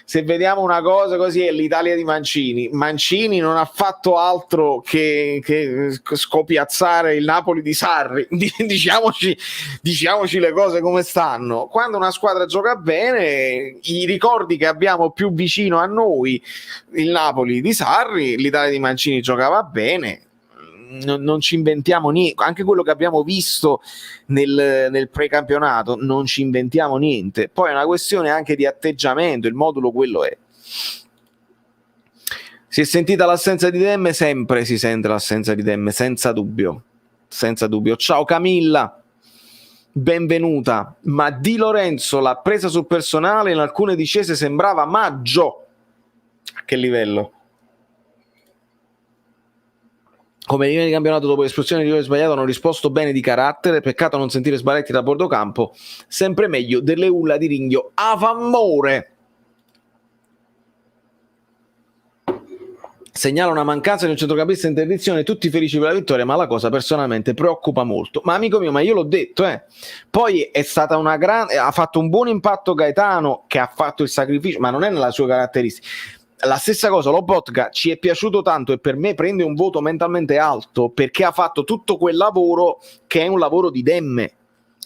se vediamo una cosa così è l'Italia di Mancini non ha fatto altro che scopiazzare il Napoli di Sarri. Diciamoci le cose come stanno. Quando una squadra gioca bene, i ricordi che abbiamo più vicino a noi, il Napoli di Sarri, l'Italia di Mancini giocava bene, non ci inventiamo niente, anche quello che abbiamo visto nel precampionato non ci inventiamo niente, poi è una questione anche di atteggiamento, il modulo quello è. Si è sentita l'assenza di Demme? Sempre si sente l'assenza di Demme, senza dubbio. Ciao Camilla, benvenuta. Ma Di Lorenzo l'ha presa sul personale, in alcune discese sembrava Maggio. A che livello? Come linea di campionato dopo l'espulsione di rigore sbagliato hanno risposto bene di carattere, peccato non sentire Spalletti da bordo campo, sempre meglio delle ulla di Ringhio a famore. Segnala una mancanza di un centrocampista in interdizione, tutti felici per la vittoria, ma la cosa personalmente preoccupa molto. Ma amico mio, ma io l'ho detto, poi è stata una grande, ha fatto un buon impatto Gaetano che ha fatto il sacrificio, ma non è nella sua caratteristica. La stessa cosa, Lobotka ci è piaciuto tanto e per me prende un voto mentalmente alto perché ha fatto tutto quel lavoro che è un lavoro di Demme,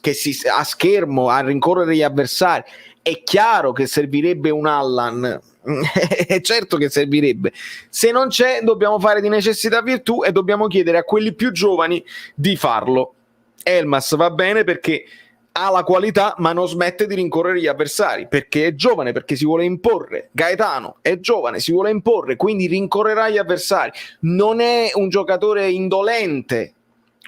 che a schermo, a rincorrere gli avversari. È chiaro che servirebbe un Allan, è certo che servirebbe. Se non c'è, dobbiamo fare di necessità virtù e dobbiamo chiedere a quelli più giovani di farlo. Elmas va bene perché ha la qualità ma non smette di rincorrere gli avversari perché è giovane, perché si vuole imporre. Gaetano è giovane, si vuole imporre, quindi rincorrerà gli avversari. Non è un giocatore indolente,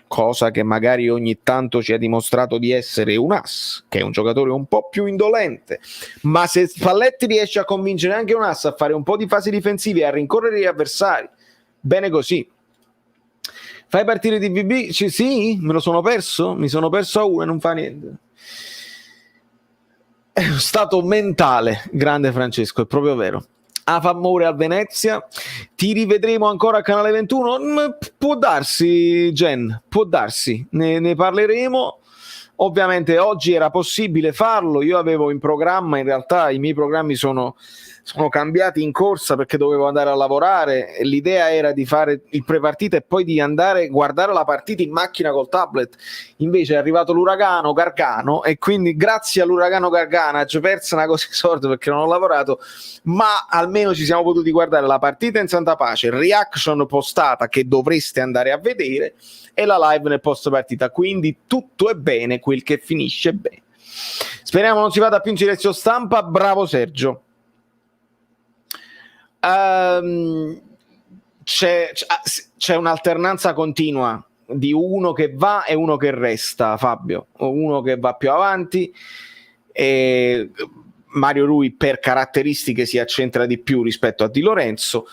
cosa che magari ogni tanto ci ha dimostrato di essere un ass, che è un giocatore un po' più indolente, ma se Spalletti riesce a convincere anche un ass a fare un po' di fasi difensive e a rincorrere gli avversari, bene così. Fai partire DVB? Sì, me lo sono perso? Mi sono perso a uno e non fa niente. È uno stato mentale, grande Francesco, è proprio vero. A favore al Venezia, ti rivedremo ancora a Canale 21? Può darsi, Gen, può darsi, ne parleremo. Ovviamente oggi era possibile farlo, io avevo in programma, in realtà i miei programmi sono cambiati in corsa perché dovevo andare a lavorare e l'idea era di fare il prepartita e poi di andare a guardare la partita in macchina col tablet. Invece è arrivato l'uragano Gargano e quindi grazie all'uragano Gargano ci ho perso una cosa sorda perché non ho lavorato, ma almeno ci siamo potuti guardare la partita in santa pace, reaction postata che dovreste andare a vedere e la live nel post partita, quindi tutto è bene quel che finisce bene. Speriamo non si vada più in silenzio stampa. Bravo Sergio. C'è un'alternanza continua di uno che va e uno che resta, Fabio, uno che va più avanti e Mario Rui per caratteristiche si accentra di più rispetto a Di Lorenzo.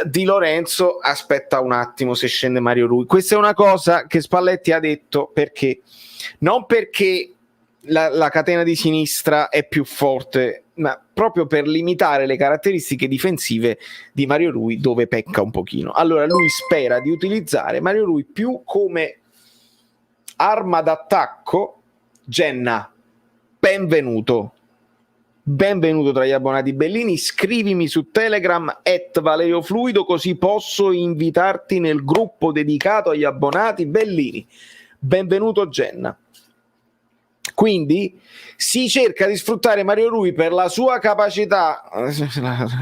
Di Lorenzo aspetta un attimo se scende Mario Rui. Questa è una cosa che Spalletti ha detto perché non perché la catena di sinistra è più forte, ma proprio per limitare le caratteristiche difensive di Mario Rui dove pecca un pochino. Allora lui spera di utilizzare Mario Rui più come arma d'attacco. Genna, benvenuto tra gli abbonati Bellini, scrivimi su Telegram @ValeriofLuido così posso invitarti nel gruppo dedicato agli abbonati Bellini. Benvenuto Genna. Quindi si cerca di sfruttare Mario Rui per la sua capacità.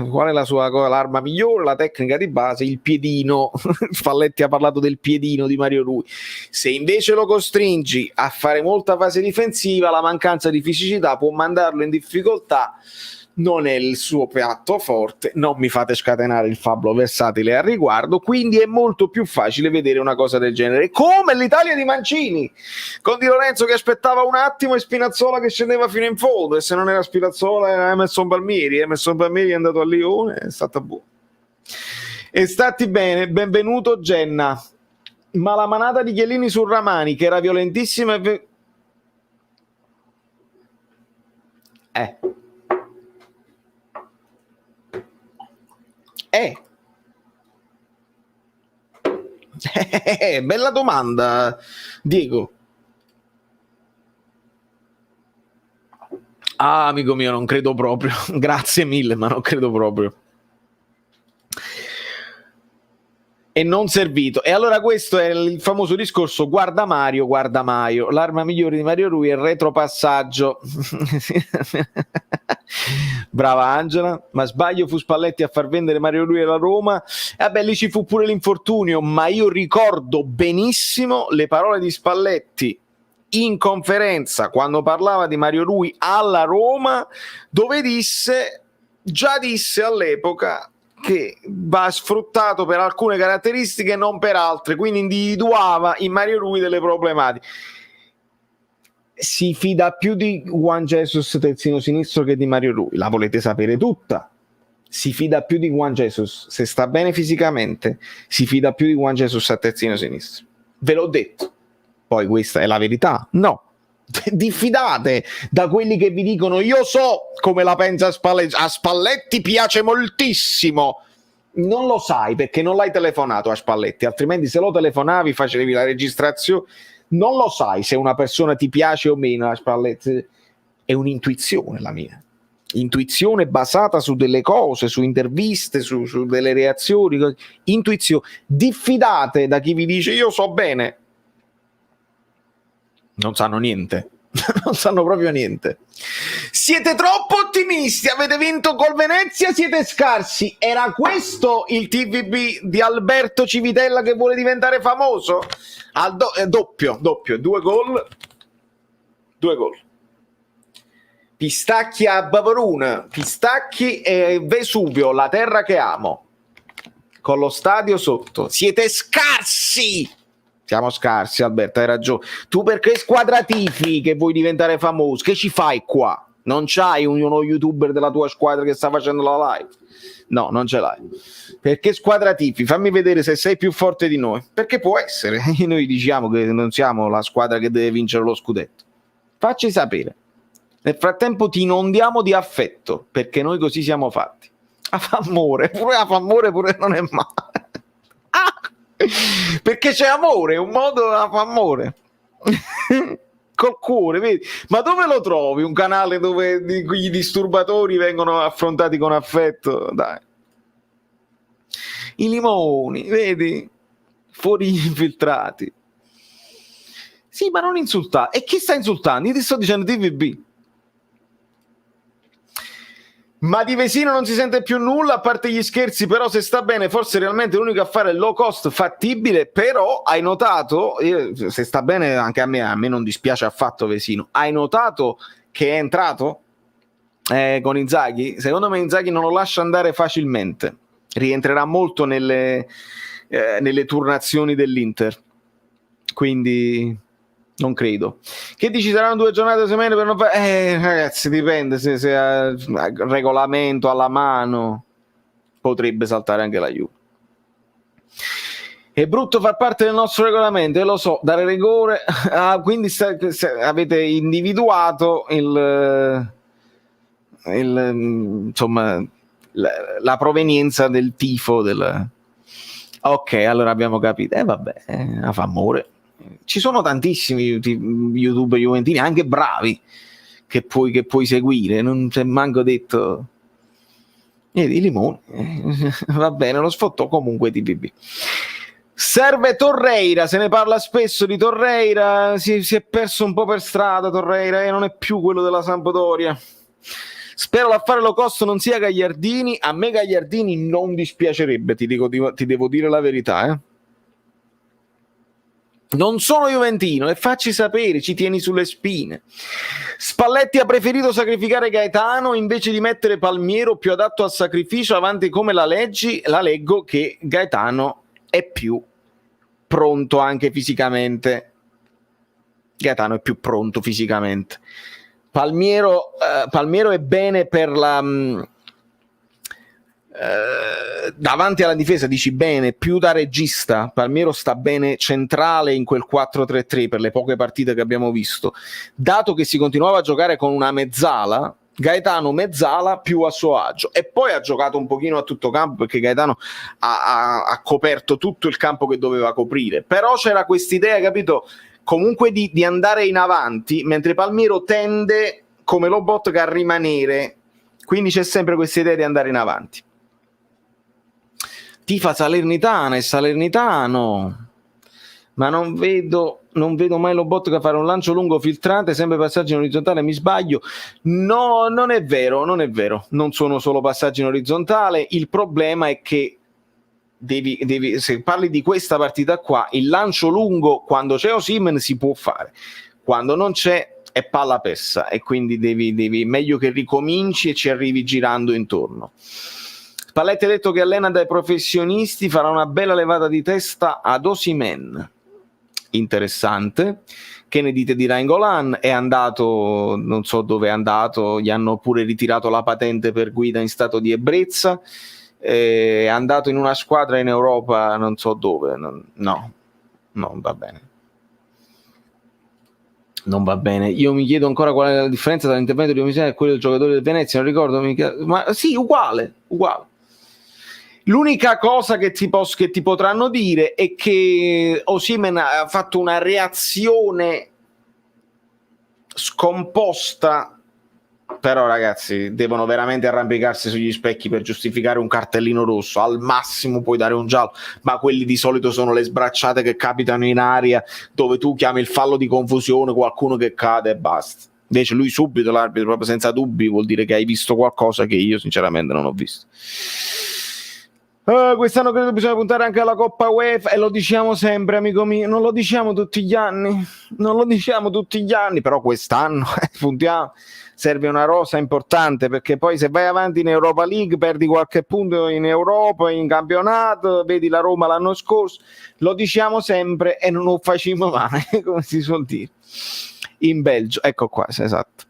Qual è l'arma migliore? La tecnica di base, il piedino. Spalletti ha parlato del piedino di Mario Rui. Se invece lo costringi a fare molta fase difensiva, la mancanza di fisicità può mandarlo in difficoltà. Non è il suo piatto forte, non mi fate scatenare il fabbro versatile al riguardo, quindi è molto più facile vedere una cosa del genere, come l'Italia di Mancini, con Di Lorenzo che aspettava un attimo e Spinazzola che scendeva fino in fondo, e se non era Spinazzola era Emerson Palmieri è andato a Lione, è stata buona. E stati bene, benvenuto Genna. Ma la manata di Chiellini su Ramani, che era violentissima bella domanda, Diego. Ah, amico mio, non credo proprio. Grazie mille, ma non credo proprio. E non servito. E allora questo è il famoso discorso guarda Mario, l'arma migliore di Mario Rui è il retropassaggio. Brava Angela, ma sbaglio, fu Spalletti a far vendere Mario Rui alla Roma? Vabbè, lì ci fu pure l'infortunio, ma io ricordo benissimo le parole di Spalletti in conferenza quando parlava di Mario Rui alla Roma, dove già disse all'epoca che va sfruttato per alcune caratteristiche e non per altre, quindi individuava in Mario Rui delle problematiche. Si fida più di Juan Jesus terzino sinistro che di Mario Rui, la volete sapere tutta. Si fida più di Juan Jesus, se sta bene fisicamente si fida più di Juan Jesus a terzino sinistro, ve l'ho detto. Poi questa è la verità? No. Diffidate da quelli che vi dicono io so come la pensa Spalletti, a Spalletti piace moltissimo. Non lo sai perché non l'hai telefonato a Spalletti, altrimenti se lo telefonavi facevi la registrazione. Non lo sai se una persona ti piace o meno a Spalletti. È un'intuizione la mia, intuizione basata su delle cose, su interviste, su delle reazioni, intuizione. Diffidate da chi vi dice io so bene. Non sanno niente. Non sanno proprio niente. Siete troppo ottimisti, avete vinto col Venezia, siete scarsi. Era questo il TVB di Alberto Civitella che vuole diventare famoso? Doppio, 2 gol 2 gol. Pistacchi a Bavoruna, Pistacchi e Vesuvio, la terra che amo, con lo stadio sotto. Siete scarsi! Siamo scarsi, Alberto, hai ragione. Tu perché squadra tifi che vuoi diventare famoso? Che ci fai qua? Non c'hai uno youtuber della tua squadra che sta facendo la live? No, non ce l'hai. Perché squadra tifi? Fammi vedere se sei più forte di noi. Perché può essere. Noi diciamo che non siamo la squadra che deve vincere lo scudetto. Facci sapere. Nel frattempo ti inondiamo di affetto, perché noi così siamo fatti. A fa amore pure non è male. Perché c'è amore, è un modo a fa amore. Col cuore, vedi? Ma dove lo trovi un canale dove i disturbatori vengono affrontati con affetto? Dai. I limoni, vedi? Fuori gli infiltrati. Sì, ma non insultare. E chi sta insultando? Io ti sto dicendo TVB. Ma di Vesino non si sente più nulla, a parte gli scherzi, però se sta bene forse realmente l'unico affare low cost fattibile, però hai notato, se sta bene anche a me non dispiace affatto Vesino, hai notato che è entrato con Inzaghi? Secondo me Inzaghi non lo lascia andare facilmente, rientrerà molto nelle turnazioni dell'Inter, quindi... non credo. Che dici, saranno 2 giornate semane per non fare... ragazzi, dipende se ha regolamento alla mano, potrebbe saltare anche la Juve. È brutto far parte del nostro regolamento, lo so, dare rigore. Quindi avete individuato insomma la provenienza del tifo ok, allora abbiamo capito. Vabbè, fa amore. Ci sono tantissimi youtuber juventini anche bravi che puoi seguire, non c'è manco detto i limoni. Va bene, lo sfottò comunque TVB. Serve Torreira, se ne parla spesso di Torreira, si è perso un po' per strada Torreira e non è più quello della Sampdoria. Spero l'affare low cost non sia Gagliardini. A me Gagliardini non dispiacerebbe, ti devo dire la verità, Non sono juventino e facci sapere, ci tieni sulle spine. Spalletti ha preferito sacrificare Gaetano invece di mettere Palmiero più adatto al sacrificio. Avanti come la leggi, la leggo che Gaetano è più pronto anche fisicamente. Gaetano è più pronto fisicamente. Palmiero è bene per la... davanti alla difesa dici bene, più da regista. Palmiero sta bene centrale in quel 4-3-3 per le poche partite che abbiamo visto. Dato che si continuava a giocare con una mezzala, Gaetano mezzala più a suo agio, e poi ha giocato un pochino a tutto campo perché Gaetano ha coperto tutto il campo che doveva coprire, però c'era quest'idea, capito, comunque di andare in avanti, mentre Palmiero tende come Lobotka a rimanere, quindi c'è sempre questa idea di andare in avanti. Tifa Salernitana e Salernitano, ma non vedo mai Lobotka fare un lancio lungo filtrante, sempre passaggi in orizzontale, mi sbaglio? No, non è vero, non sono solo passaggi in orizzontale. Il problema è che devi, se parli di questa partita qua, il lancio lungo quando c'è Osimhen si può fare, quando non c'è è palla persa, e quindi devi meglio che ricominci e ci arrivi girando intorno. Spalletti ha detto che allena dai professionisti, farà una bella levata di testa ad Osimhen. Interessante. Che ne dite di Nainggolan? È andato, non so dove è andato, gli hanno pure ritirato la patente per guida in stato di ebbrezza, è andato in una squadra in Europa, non so dove, no, va bene. Non va bene. Io mi chiedo ancora qual è la differenza tra l'intervento di Osimhen e quello del giocatore del Venezia, non ricordo, ma sì, uguale. L'unica cosa che ti potranno dire è che Osimhen ha fatto una reazione scomposta, però ragazzi devono veramente arrampicarsi sugli specchi per giustificare un cartellino rosso. Al massimo puoi dare un giallo, ma quelli di solito sono le sbracciate che capitano in aria, dove tu chiami il fallo di confusione, qualcuno che cade e basta. Invece lui subito, l'arbitro, proprio senza dubbi, vuol dire che hai visto qualcosa che io sinceramente non ho visto. Quest'anno credo bisogna puntare anche alla Coppa UEFA e lo diciamo sempre, amico mio, non lo diciamo tutti gli anni, però quest'anno puntiamo, serve una rosa importante, perché poi se vai avanti in Europa League perdi qualche punto in Europa, in campionato, vedi la Roma l'anno scorso, lo diciamo sempre e non lo facciamo mai, come si suol dire in Belgio. Ecco qua, esatto.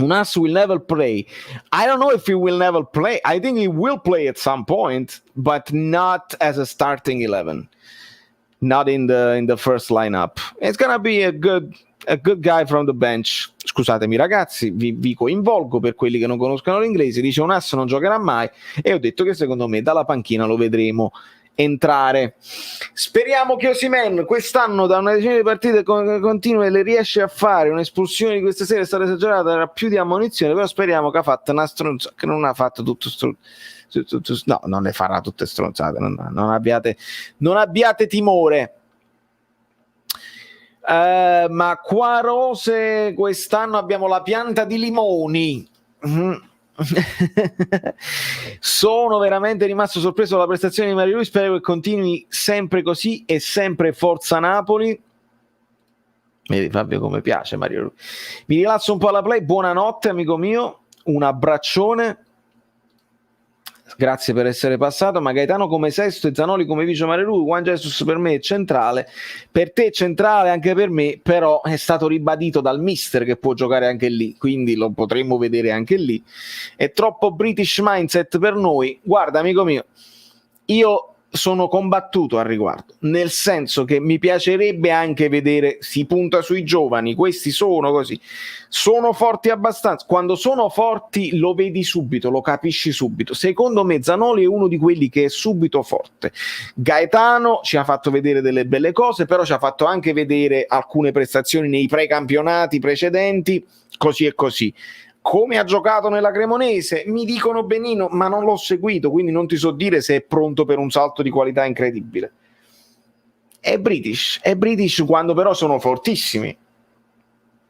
Us will never play. I don't know if he will never play. I think he will play at some point, but not as a starting 11. Not in the first lineup. It's gonna be a good guy from the bench. Scusatemi ragazzi, vi coinvolgo per quelli che non conoscono l'inglese. Dice Us non giocherà mai e ho detto che secondo me dalla panchina lo vedremo entrare. Speriamo che Osimhen quest'anno da una decina di partite continue le riesce a fare. Un'espulsione di questa sera è stata esagerata, era più di ammonizione, però speriamo che ha fatto una stronzata, che non ha fatto tutto no, non le farà tutte stronzate, non abbiate timore. Ma qua Rose quest'anno abbiamo la pianta di limoni. Sono veramente rimasto sorpreso dalla prestazione di Mario Rui, spero che continui sempre così e sempre forza Napoli. Vedi Fabio come piace Mario Rui. Mi rilasso un po' alla play, buonanotte amico mio, un abbraccione, grazie per essere passato. Ma Gaetano come sesto e Zanoli come vice Mario Rui, Juan Jesus per me è centrale, per te è centrale, anche per me, però è stato ribadito dal mister che può giocare anche lì, quindi lo potremmo vedere anche lì. È troppo British mindset per noi. Guarda amico mio, io sono combattuto al riguardo, nel senso che mi piacerebbe anche vedere, si punta sui giovani, questi sono così, sono forti abbastanza, quando sono forti lo vedi subito, lo capisci subito. Secondo me Zanoli è uno di quelli che è subito forte. Gaetano ci ha fatto vedere delle belle cose, però ci ha fatto anche vedere alcune prestazioni nei precampionati precedenti, così e così. Come ha giocato nella Cremonese mi dicono benino, ma non l'ho seguito, quindi non ti so dire se è pronto per un salto di qualità incredibile. È British quando però sono fortissimi,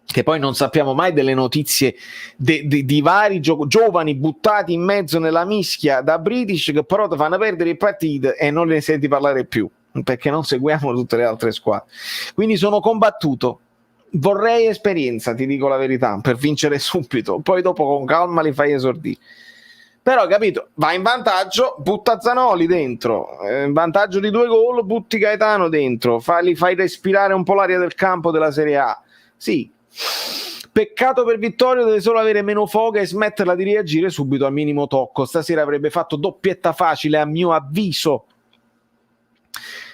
che poi non sappiamo mai delle notizie di vari giovani buttati in mezzo nella mischia da British, che però ti fanno perdere le partite e non ne senti parlare più, perché non seguiamo tutte le altre squadre. Quindi sono combattuto. Vorrei esperienza, ti dico la verità, per vincere subito, poi dopo con calma li fai esordire. Però capito, vai in vantaggio, butta Zanoli dentro, in vantaggio di 2 gol, butti Gaetano dentro, li fai respirare un po' l'aria del campo della Serie A. Sì, peccato per Vittorio, deve solo avere meno foga e smetterla di reagire subito al minimo tocco. Stasera avrebbe fatto doppietta facile a mio avviso.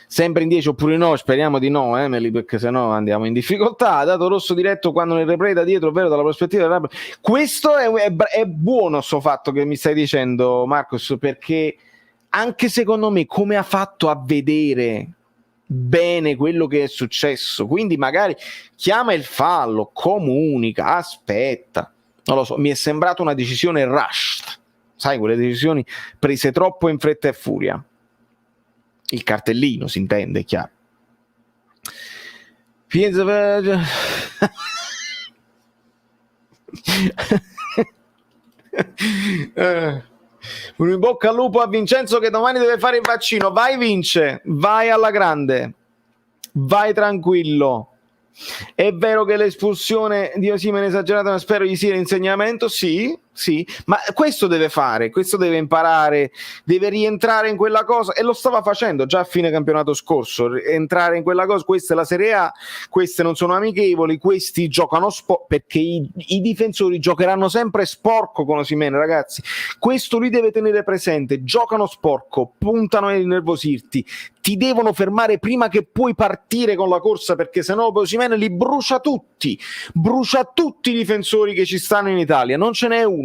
Sempre in 10 oppure no? Speriamo di no, Emily, perché sennò andiamo in difficoltà. Ha dato rosso diretto quando nel replay da dietro, ovvero dalla prospettiva. Questo è buono, sto fatto che mi stai dicendo, Marcos, perché anche secondo me come ha fatto a vedere bene quello che è successo, quindi magari chiama il fallo, comunica, aspetta, non lo so, mi è sembrata una decisione rushed, sai, quelle decisioni prese troppo in fretta e furia. Il cartellino si intende, è chiaro. Un in bocca al lupo a Vincenzo che domani deve fare il vaccino. Vai Vince, vai alla grande, vai tranquillo. È vero che l'espulsione di Osimhen è esagerata, ma spero gli sia l'insegnamento. Sì, ma questo deve fare, questo deve imparare, deve rientrare in quella cosa, e lo stava facendo già a fine campionato scorso, entrare in quella cosa. Questa è la Serie A, queste non sono amichevoli, questi giocano perché i difensori giocheranno sempre sporco con Osimhen, ragazzi, questo lui deve tenere presente, giocano sporco, puntano a innervosirti, ti devono fermare prima che puoi partire con la corsa, perché sennò Osimhen li brucia tutti i difensori che ci stanno in Italia, non ce n'è uno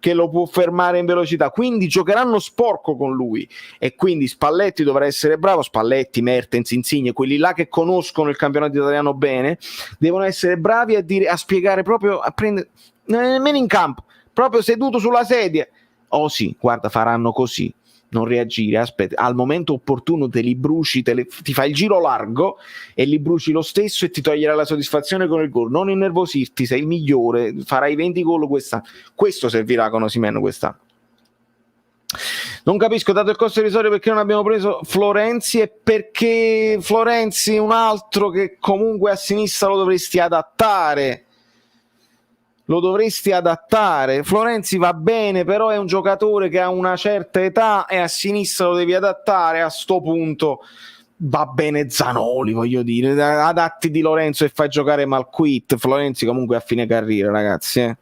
che lo può fermare in velocità, quindi giocheranno sporco con lui, e quindi Spalletti dovrà essere bravo, Spalletti, Mertens, Insigne, quelli là che conoscono il campionato italiano bene, devono essere bravi a spiegare, proprio a prendere, nemmeno in campo, proprio seduto sulla sedia, sì, guarda, faranno così, non reagire, aspetta, al momento opportuno te li bruci, ti fai il giro largo e li bruci lo stesso e ti toglierà la soddisfazione con il gol. Non innervosirti, sei il migliore, farai 20 gol quest'anno. Questo servirà con Osimhen quest'anno. Non capisco, dato il costo irrisorio, perché non abbiamo preso Florenzi, e perché Florenzi è un altro che comunque a sinistra lo dovresti adattare. Florenzi va bene, però è un giocatore che ha una certa età e a sinistra lo devi adattare. A sto punto va bene Zanoli, voglio dire, adatti Di Lorenzo e fai giocare Malquit. Florenzi comunque a fine carriera, ragazzi,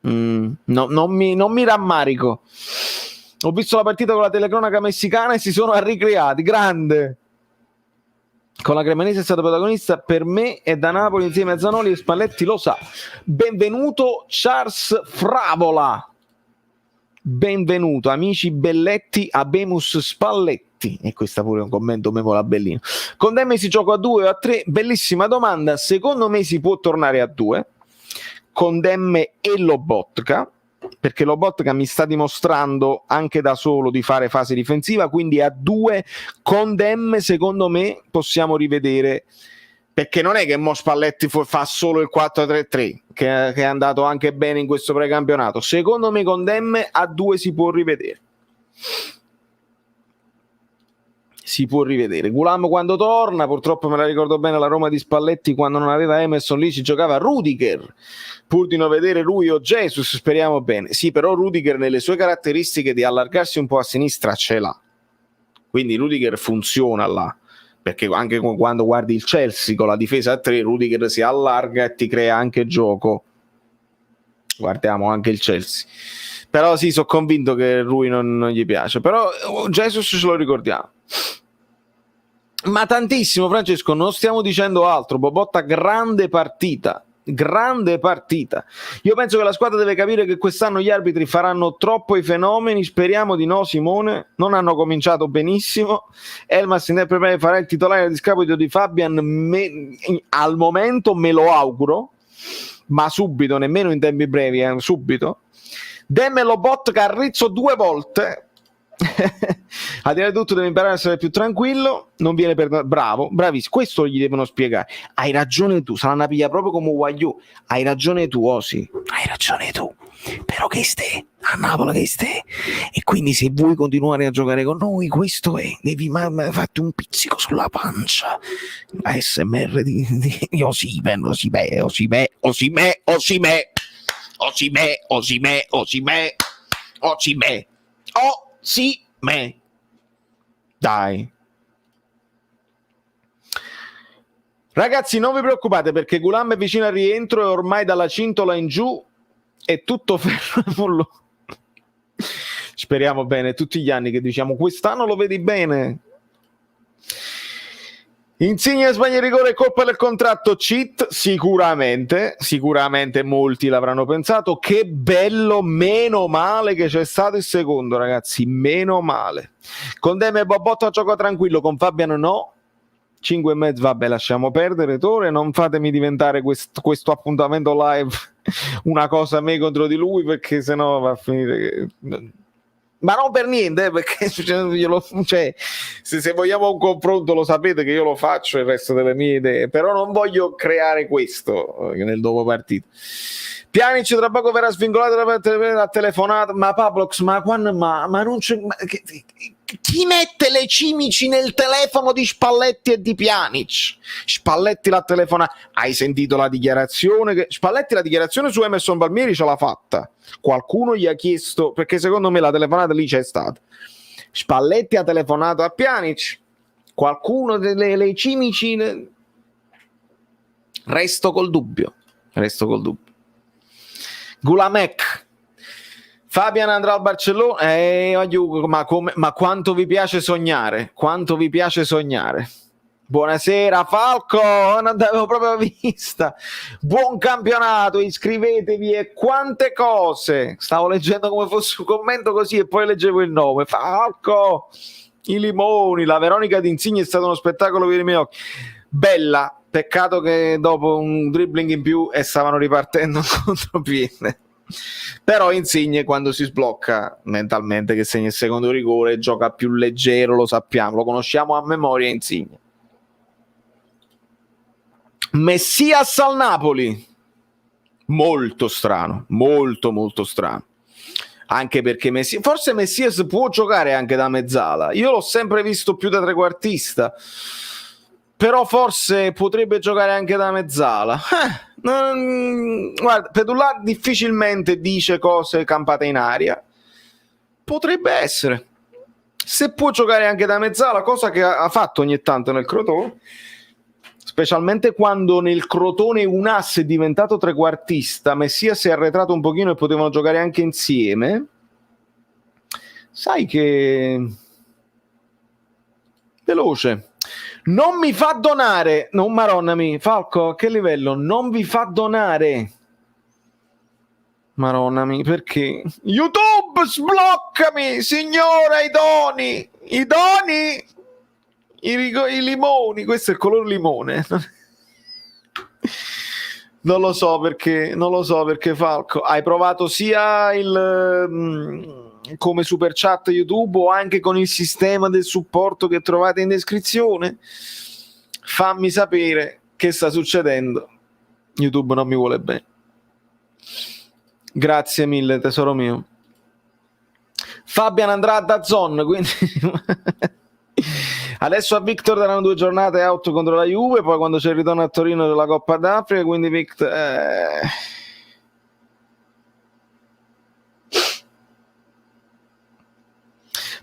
no, non mi rammarico. Ho visto la partita con la telecronaca messicana e si sono ricreati, grande. Con la Cremonese è stato protagonista, per me è da Napoli insieme a Zanoli, e Spalletti lo sa. Benvenuto Charles Fravola, benvenuto amici Belletti, Abemus Spalletti. E questa pure è un commento Memola Bellino. Con Demme si gioca a 2 o a 3? Bellissima domanda. Secondo me si può tornare a 2 con Demme e Lobotka, perché Lobotka mi sta dimostrando anche da solo di fare fase difensiva, quindi a 2 con Demme secondo me possiamo rivedere, perché non è che Mo Spalletti fa solo il 4-3-3 che è andato anche bene in questo precampionato. Secondo me con Demme a 2 si può rivedere. Gulam quando torna, purtroppo me la ricordo bene la Roma di Spalletti quando non aveva Emerson, lì ci giocava Rudiger, pur di non vedere lui o Jesus, speriamo bene. Sì, però Rudiger nelle sue caratteristiche di allargarsi un po' a sinistra ce l'ha, quindi Rudiger funziona là, perché anche quando guardi il Chelsea con la difesa a 3, Rudiger si allarga e ti crea anche gioco. Guardiamo anche il Chelsea. Però sì, sono convinto che lui non gli piace, però Jesus ce lo ricordiamo. Ma tantissimo, Francesco, non stiamo dicendo altro. Bobotta, grande partita. Io penso che la squadra deve capire che quest'anno gli arbitri faranno troppo i fenomeni, speriamo di no, Simone. Non hanno cominciato benissimo. Elmas farà il titolare a discapito di Fabian, al momento me lo auguro, ma subito, nemmeno in tempi brevi, subito. Demme Lobotka a Rizzo 2 volte. A dire tutto deve imparare a essere più tranquillo, non viene bravo, bravissimo, questo gli devono spiegare. Hai ragione tu, sarà una piglia proprio come Guagliù. Hai ragione tu, Osi, hai ragione tu, però che stai a Napoli, che stai, e quindi se vuoi continuare a giocare con noi, questo è, devi farti un pizzico sulla pancia. ASMR di Osimhen. Dai, ragazzi, non vi preoccupate, perché Gulam è vicino al rientro e ormai dalla cintola in giù è tutto fermo. Speriamo bene, tutti gli anni che diciamo quest'anno lo vedi bene. Insigne sbaglia il rigore, colpa del contratto, cheat, sicuramente molti l'avranno pensato. Che bello, meno male che c'è stato il secondo, ragazzi, meno male. Con Demme e Bobotta gioco tranquillo, con Fabiano no. 5,5, vabbè, lasciamo perdere, Tore, non fatemi diventare questo appuntamento live una cosa me contro di lui, perché sennò va a finire che... Ma non per niente, perché cioè, se vogliamo un confronto lo sapete che io lo faccio, il resto delle mie idee, però non voglio creare questo nel dopo partita. Pjanic tra poco verrà svincolato dalla telefonata, ma Pablox, ma non c'è... chi mette le cimici nel telefono di Spalletti e di Pjanic? Spalletti l'ha telefonato. Hai sentito la dichiarazione? Spalletti la dichiarazione su Emerson Palmieri ce l'ha fatta. Qualcuno gli ha chiesto, perché secondo me la telefonata lì c'è stata. Spalletti ha telefonato a Pjanic. Qualcuno delle cimici... Resto col dubbio. Gulamek. Fabian andrà al Barcellona, ma quanto vi piace sognare? Buonasera Falco, non t'avevo proprio vista. Buon campionato, iscrivetevi e quante cose. Stavo leggendo come fosse un commento così e poi leggevo il nome. Falco, i limoni, la Veronica di Insigne è stato uno spettacolo per i miei occhi. Bella, peccato che dopo un dribbling in più stavano ripartendo contro Piene. Però Insigne quando si sblocca mentalmente, che segna il secondo rigore, gioca più leggero, lo sappiamo, lo conosciamo a memoria. Insigne. Messias al Napoli, molto strano, molto strano. anche perché forse Messias può giocare anche da mezzala, io l'ho sempre visto più da trequartista, però forse potrebbe giocare anche da mezzala. Guarda, Pedulà difficilmente dice cose campate in aria, potrebbe essere, se può giocare anche da mezzala, cosa che ha fatto ogni tanto nel Crotone, specialmente quando nel Crotone un asse è diventato trequartista, Messias si è arretrato un pochino e potevano giocare anche insieme. Sai che veloce, non mi fa donare, non maronnami Falco, a che livello? Non vi fa donare, maronnami, perché YouTube sbloccami, signora, i doni, i limoni, questo è il color limone. Non lo so perché Falco, hai provato sia come super chat YouTube o anche con il sistema del supporto che trovate in descrizione? Fammi sapere che sta succedendo. YouTube non mi vuole bene. Grazie mille, tesoro mio. Fabian andrà a DAZN, quindi adesso a Victor daranno 2 giornate out contro la Juve, poi quando c'è il ritorno a Torino della Coppa d'Africa, quindi Victor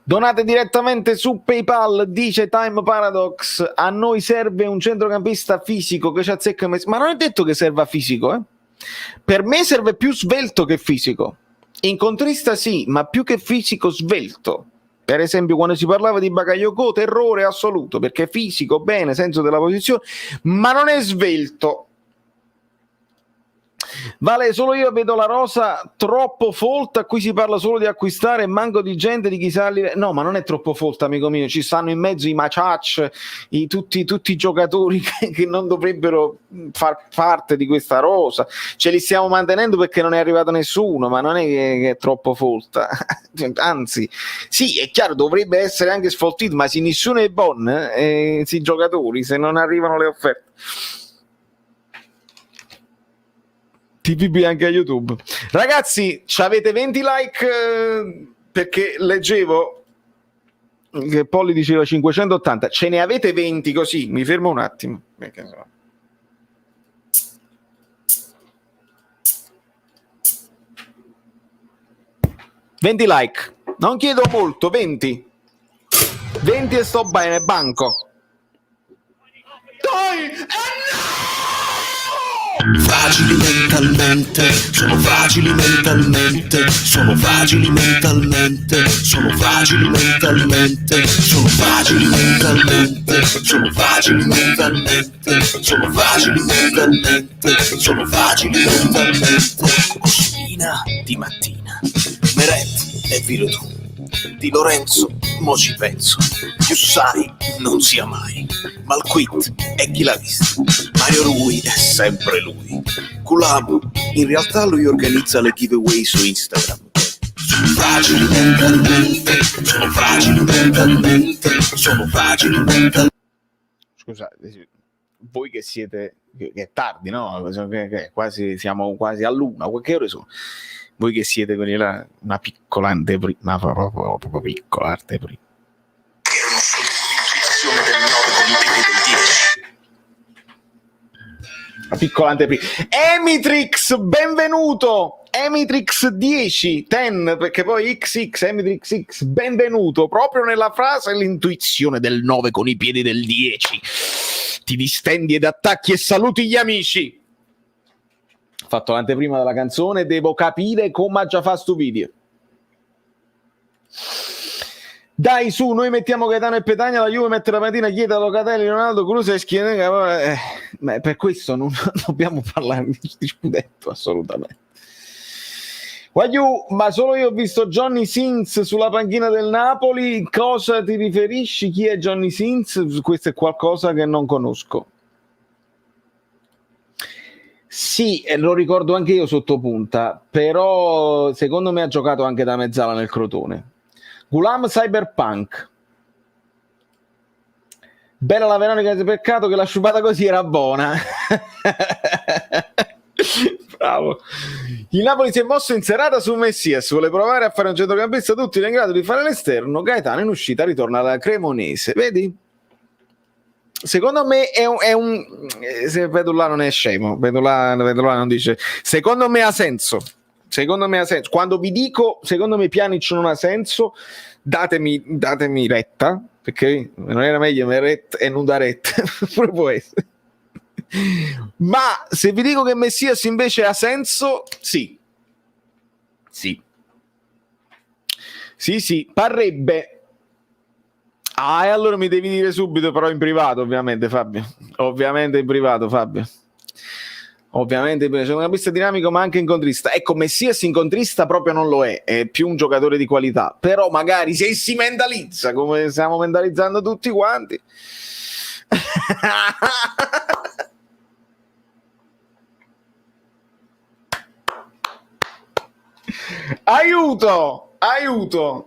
donate direttamente su PayPal, dice Time Paradox. A noi serve un centrocampista fisico che ci azzecca, ma non è detto che serva fisico, eh? Per me serve più svelto che fisico. Incontrista sì, ma più che fisico, svelto. Per esempio quando si parlava di Bakayoko, terrore assoluto, perché è fisico, bene, senso della posizione, ma non è svelto. Vale, solo io vedo la rosa troppo folta, qui si parla solo di acquistare e manco di gente di chissà no, ma non è troppo folta, amico mio, ci stanno in mezzo i Maciac, tutti i giocatori che non dovrebbero far parte di questa rosa, ce li stiamo mantenendo perché non è arrivato nessuno, ma non è che è troppo folta. Anzi, sì, è chiaro, dovrebbe essere anche sfoltito, ma se nessuno è buono, si giocatori, se non arrivano le offerte. TPB anche a YouTube. Ragazzi, c'avete 20 like perché leggevo che Polly diceva 580, ce ne avete 20 così, mi fermo un attimo. Perché so. $20 like, non chiedo molto, 20 e sto bene, banco. Dai! Fragili mentalmente, sono fragili mentalmente, sono fragili mentalmente, sono fragili mentalmente, sono fragili mentalmente, sono fragili mentalmente, sono fragili mentalmente, sono fragili mentalmente. Cucina di mattina, Meret e Viro tu, di Lorenzo mo ci penso, più sai non sia mai, Malquit è chi l'ha visto, Mario Rui è sempre lui, Kulabo in realtà lui organizza le giveaway su Instagram. Sono fragili mentalmente, sono fragili mentalmente, sono fragili mentalmente. Scusate, voi che siete, che è tardi, no? Che quasi, siamo quasi all'una, che ore sono? Voi che siete quelli là, una piccola anteprima, proprio piccola anteprima. Una piccola anteprima. Emitrix, benvenuto! Emitrix 10, perché poi XX, Emitrix X, benvenuto, proprio nella frase l'intuizione del 9 con i piedi del 10. Ti distendi ed attacchi e saluti gli amici. Ho fatto l'anteprima della canzone, devo capire come già fa sto video. Dai su, noi mettiamo Gaetano e Petagna, la Juve mette la mattina, Chiesa, Locatelli, Ronaldo, Cruz e Schiena. Per questo non dobbiamo parlare di scudetto, assolutamente. Guagliù, ma solo io ho visto Johnny Sins sulla panchina del Napoli. Cosa ti riferisci? Chi è Johnny Sins? Questo è qualcosa che non conosco. Sì, lo ricordo anche io sotto punta, però secondo me ha giocato anche da mezzala nel Crotone. Gulam Cyberpunk. Bella la Veronica, peccato che la sciupata così era buona. Bravo. Il Napoli si è mosso in serata su Messias, vuole provare a fare un centrocampista tutti in grado di fare l'esterno. Gaetano in uscita ritorna alla Cremonese, vedi? Secondo me è un se Vedulà non è scemo, Vedulà non dice secondo me ha senso. Secondo me ha senso. Quando vi dico secondo me Pjanic non ha senso, datemi retta, perché non era meglio retta e non da retta. Pure può essere. Ma se vi dico che Messias invece ha senso, sì, parrebbe. E allora mi devi dire subito, però in privato, ovviamente, Fabio. Ovviamente in privato, Fabio. Ovviamente c'è una pista dinamico, ma anche incontrista. Ecco, Messias incontrista proprio non lo è più un giocatore di qualità. Però magari se si mentalizza, come stiamo mentalizzando tutti quanti. Aiuto,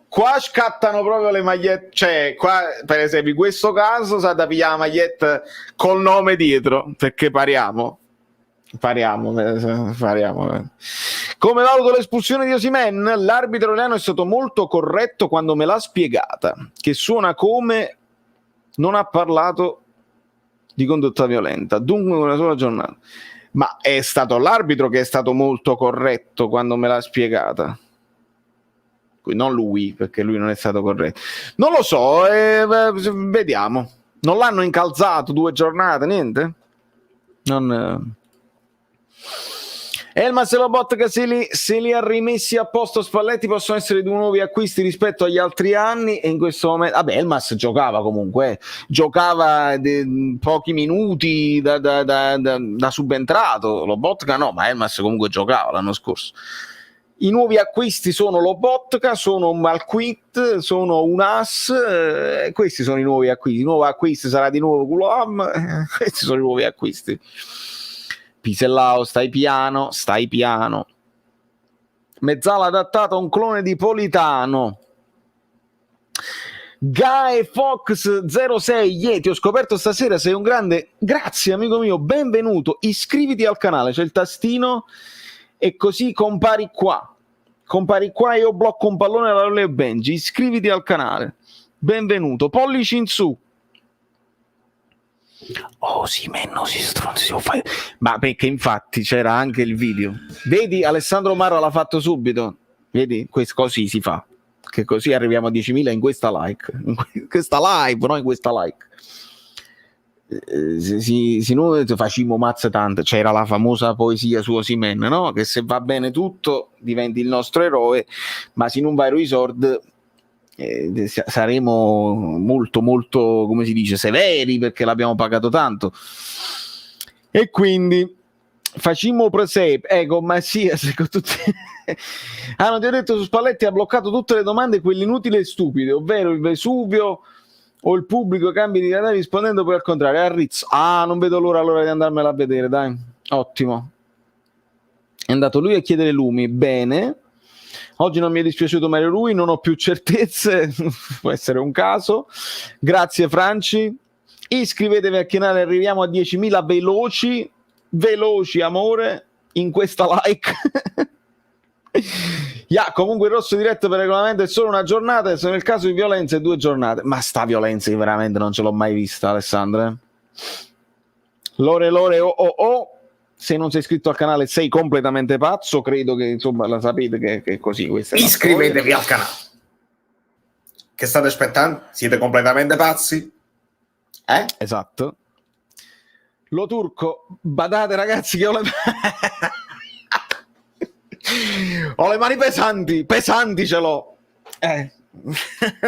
qua scattano proprio le magliette, cioè qua per esempio in questo caso sa da pigliare la maglietta col nome dietro, perché pariamo. Come valuto l'espulsione di Osimhen? L'arbitro italiano è stato molto corretto quando me l'ha spiegata, che suona come non ha parlato di condotta violenta, dunque una sola giornata. Ma è stato l'arbitro che è stato molto corretto quando me l'ha spiegata, non lui, perché lui non è stato corretto. Non lo so, vediamo. Non l'hanno incalzato 2 giornate, niente? Elmas e Lobotka se li ha rimessi a posto Spalletti, possono essere 2 nuovi acquisti rispetto agli altri anni, e in questo momento vabbè, Elmas giocava comunque, giocava pochi minuti da subentrato. Lobotka no, ma Elmas comunque giocava l'anno scorso. I nuovi acquisti sono Lobotka, sono Malquit, sono Unas, questi sono i nuovi acquisti. Il nuovo acquisto sarà di nuovo Gulam, questi sono i nuovi acquisti. Pisellao, stai piano. Mezzala adattato a un clone di Politano. Gae Fox 06, ti ho scoperto stasera, sei un grande. Grazie amico mio, benvenuto. Iscriviti al canale, c'è il tastino e così compari qua e io blocco un pallone alla Leo Benji. Iscriviti al canale, benvenuto. Pollici in su. Sì, non si stronzi, ma perché infatti c'era anche il video, vedi, Alessandro Marra l'ha fatto subito, vedi, così si fa, che così arriviamo a 10.000 in questa live, no, in questa like. Noi facciamo mazze tante, c'era la famosa poesia su Osimhen, no? Che se va bene tutto diventi il nostro eroe, ma se non vai i soldi saremo molto molto, come si dice, severi, perché l'abbiamo pagato tanto, e quindi facciamo presepe. Ecco, ma sì, tutti. Non ti ho detto, su Spalletti ha bloccato tutte le domande, quelle inutili e stupide, ovvero il Vesuvio o il pubblico cambi di canale, rispondendo poi al contrario. A Rizzo, non vedo l'ora allora di andarmela a vedere, dai, ottimo. È andato lui a chiedere lumi, bene. Oggi non mi è dispiaciuto Mario Rui, non ho più certezze, può essere un caso. Grazie Franci. Iscrivetevi al canale, arriviamo a 10.000 veloci amore, in questa like. Comunque il rosso diretto per regolamento è solo una giornata, e se nel caso di violenza è 2 giornate. Ma sta violenza che veramente non ce l'ho mai vista, Alessandra. Lore se non sei iscritto al canale sei completamente pazzo, credo che insomma la sapete che è così. Iscrivetevi al canale. Che state aspettando? Siete completamente pazzi? Esatto. Lo turco, badate ragazzi che ho le mani pesanti ce l'ho.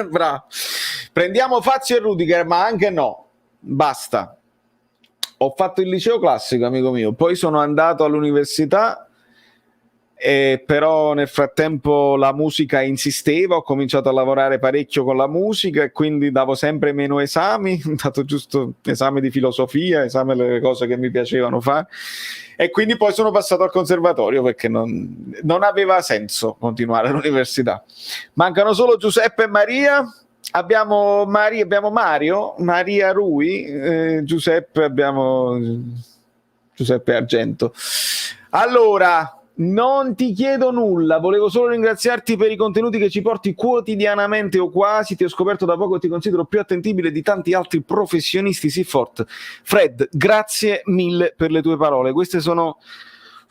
Bravo. Prendiamo Fazio e Rudiger, ma anche no, basta. Ho fatto il liceo classico, amico mio, poi sono andato all'università, però nel frattempo la musica insisteva, ho cominciato a lavorare parecchio con la musica e quindi davo sempre meno esami, ho dato giusto esami di filosofia, esami delle cose che mi piacevano fare, e quindi poi sono passato al conservatorio perché non aveva senso continuare all'università. Mancano solo Giuseppe e Maria. Abbiamo Mario, Maria Rui, Giuseppe, abbiamo Giuseppe Argento. Allora, non ti chiedo nulla, volevo solo ringraziarti per i contenuti che ci porti quotidianamente o quasi. Ti ho scoperto da poco e ti considero più attendibile di tanti altri professionisti. Sii forte. Fred, grazie mille per le tue parole. Queste sono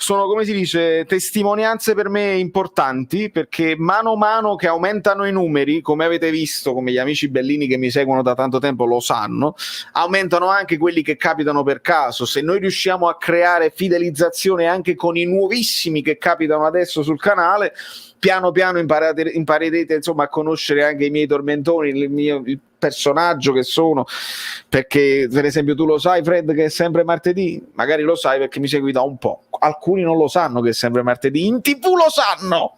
come si dice, testimonianze per me importanti, perché mano a mano che aumentano i numeri, come avete visto, come gli amici bellini che mi seguono da tanto tempo lo sanno, aumentano anche quelli che capitano per caso. Se noi riusciamo a creare fidelizzazione anche con i nuovissimi che capitano adesso sul canale, piano piano imparerete insomma a conoscere anche i miei tormentoni, il personaggio che sono, perché per esempio tu lo sai Fred che è sempre martedì, magari lo sai perché mi segui da un po', alcuni non lo sanno che è sempre martedì, in TV lo sanno,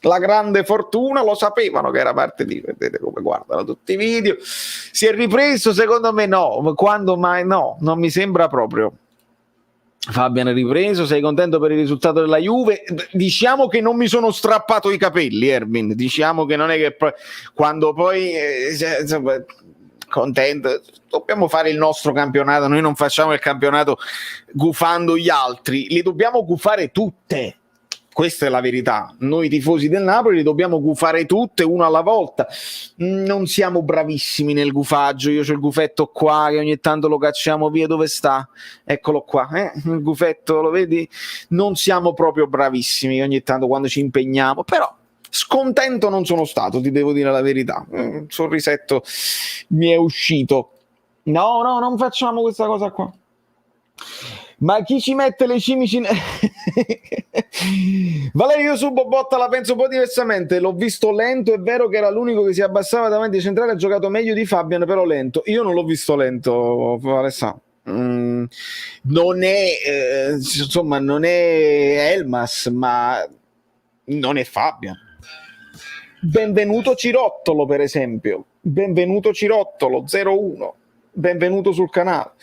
la grande fortuna lo sapevano che era martedì, vedete come guardano tutti i video. Si è ripreso? Secondo me no, quando mai? No, non mi sembra proprio. Fabian è ripreso, sei contento per il risultato della Juve? Diciamo che non mi sono strappato i capelli, Erwin, diciamo che non è che quando poi contento, dobbiamo fare il nostro campionato, noi non facciamo il campionato gufando gli altri, li dobbiamo gufare tutte. Questa è la verità, noi tifosi del Napoli li dobbiamo gufare tutte uno alla volta. Non siamo bravissimi nel gufaggio, io c'ho il gufetto qua che ogni tanto lo cacciamo via, dove sta? Eccolo qua, il gufetto, lo vedi? Non siamo proprio bravissimi ogni tanto quando ci impegniamo, però scontento non sono stato, ti devo dire la verità, un sorrisetto mi è uscito. No, non facciamo questa cosa qua. Ma chi ci mette le cimici? Valerio, io su Bobotta la penso un po' diversamente. L'ho visto lento, è vero che era l'unico che si abbassava davanti ai centrali, ha giocato meglio di Fabian, però lento. Io non l'ho visto lento, Alessandro. Non è insomma, non è Elmas, ma non è Fabian. Benvenuto Cirottolo, per esempio. Benvenuto Cirottolo 01. Benvenuto sul canale.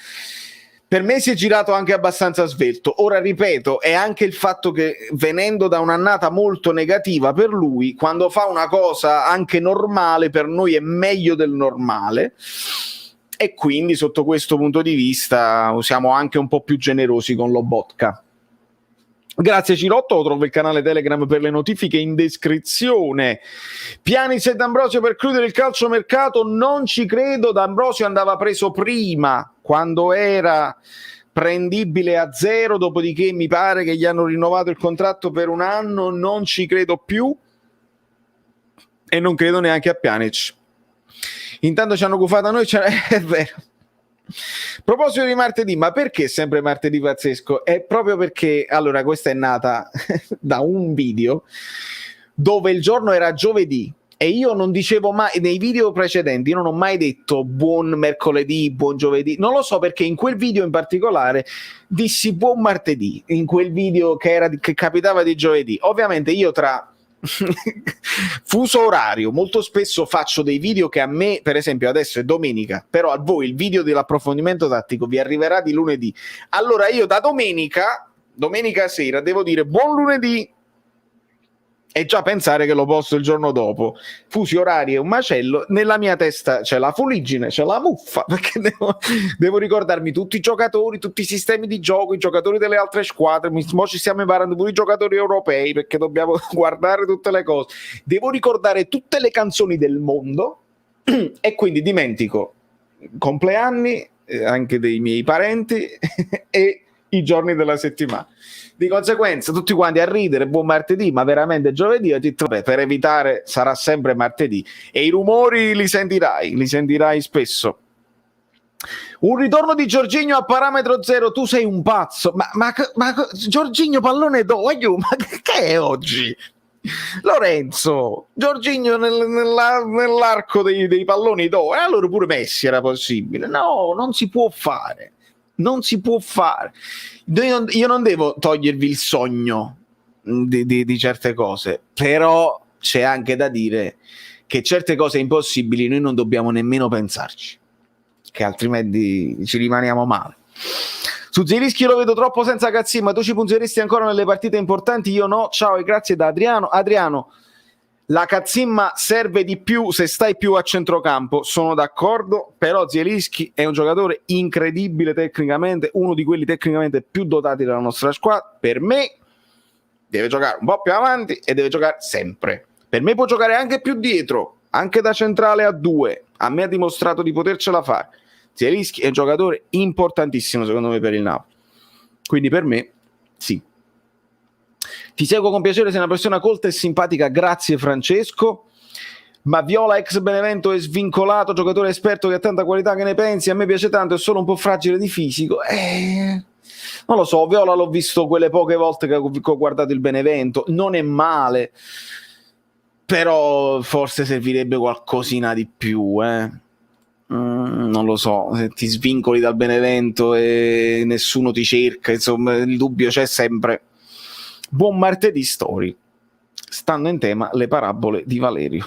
Per me si è girato anche abbastanza svelto. Ora ripeto, è anche il fatto che venendo da un'annata molto negativa per lui, quando fa una cosa anche normale, per noi è meglio del normale, e quindi sotto questo punto di vista siamo anche un po' più generosi con Lobotka. Grazie Cirotto, trovo il canale Telegram per le notifiche in descrizione. Piani e D'Ambrosio per chiudere il calciomercato, non ci credo. D'Ambrosio andava preso prima, quando era prendibile a zero, dopodiché mi pare che gli hanno rinnovato il contratto per un anno, non ci credo più e non credo neanche a Pjanic. Intanto ci hanno gufato a noi, è vero. A proposito di martedì, ma perché sempre martedì pazzesco? È proprio perché, allora, questa è nata da un video dove il giorno era giovedì e io non dicevo mai, nei video precedenti, io non ho mai detto buon mercoledì, buon giovedì, non lo so perché in quel video in particolare dissi buon martedì, in quel video che capitava di giovedì. Ovviamente io tra fuso orario molto spesso faccio dei video che a me, per esempio adesso è domenica, però a voi il video dell'approfondimento tattico vi arriverà di lunedì, allora io da domenica sera devo dire buon lunedì e già pensare che lo posto il giorno dopo. Fusi orari è un macello, nella mia testa c'è la fuliggine, c'è la muffa, perché devo ricordarmi tutti i giocatori, tutti i sistemi di gioco, i giocatori delle altre squadre, mo ci stiamo imparando pure i giocatori europei perché dobbiamo guardare tutte le cose, devo ricordare tutte le canzoni del mondo e quindi dimentico compleanni anche dei miei parenti e i giorni della settimana. Di conseguenza tutti quanti a ridere buon martedì, ma veramente giovedì. Ho detto vabbè, per evitare sarà sempre martedì e i rumori li sentirai spesso. Un ritorno di Jorginho a parametro zero, tu sei un pazzo, ma Jorginho pallone d'olio, ma che è oggi? Lorenzo, Jorginho nell'arco dei palloni d'oro, allora pure Messi era possibile. No, non si può fare. Io non devo togliervi il sogno di certe cose, però c'è anche da dire che certe cose impossibili noi non dobbiamo nemmeno pensarci, che altrimenti ci rimaniamo male. Su Zelischi lo vedo troppo senza cazzì, ma tu ci punteresti ancora nelle partite importanti? Io no. Ciao e grazie da Adriano. La Cazzimma serve di più se stai più a centrocampo, sono d'accordo, però Zielinski è un giocatore incredibile tecnicamente, uno di quelli tecnicamente più dotati della nostra squadra. Per me deve giocare un po' più avanti e deve giocare sempre. Per me può giocare anche più dietro, anche da centrale a 2. A me ha dimostrato di potercela fare. Zielinski è un giocatore importantissimo secondo me per il Napoli. Quindi per me sì. Ti seguo con piacere, sei una persona colta e simpatica, grazie Francesco. Ma Viola ex Benevento è svincolato, giocatore esperto che ha tanta qualità, che ne pensi? A me piace tanto, è solo un po' fragile di fisico. Non lo so, Viola l'ho visto quelle poche volte che ho guardato il Benevento, non è male, però forse servirebbe qualcosina di più, non lo so, se ti svincoli dal Benevento e nessuno ti cerca, insomma il dubbio c'è sempre. Buon martedì story, stando in tema le parabole di Valerio.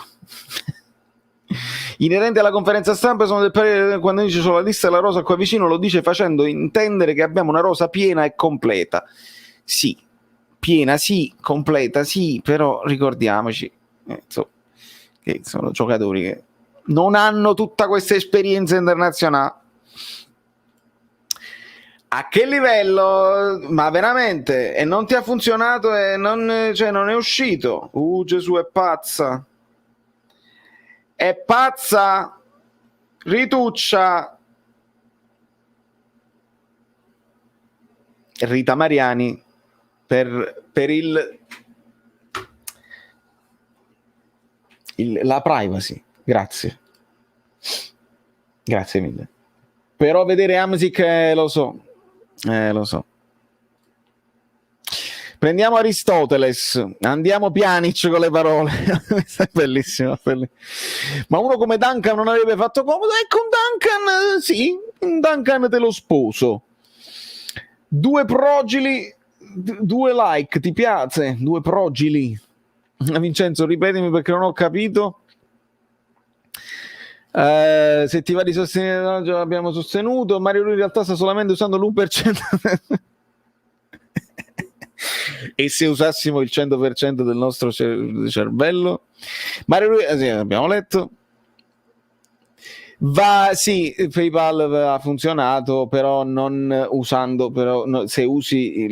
Inerente alla conferenza stampa sono del parere quando dice sulla lista della rosa qua vicino lo dice facendo intendere che abbiamo una rosa piena e completa. Sì, piena sì, completa sì, però ricordiamoci che sono giocatori che non hanno tutta questa esperienza internazionale. A che livello? Ma veramente? E non ti ha funzionato e non è uscito? Gesù è pazza. È pazza. Rituccia. Rita Mariani per la privacy. Grazie. Grazie mille. Però vedere Hamsik lo so. Lo so. Prendiamo Aristoteles, andiamo Pjanic con le parole. È bellissimo, bellissimo. Ma uno come Duncan non avrebbe fatto comodo? Ecco, un Duncan, sì, un Duncan te lo sposo. 2 progili, 2 like, ti piace? 2 progili. Vincenzo, ripetimi perché non ho capito. Se ti va di sostenere, già l'abbiamo sostenuto. Mario lui in realtà sta solamente usando l'1% e se usassimo il 100% del nostro cervello, Mario lui, sì, abbiamo letto. Sì, PayPal ha funzionato, però non usando, però no, se usi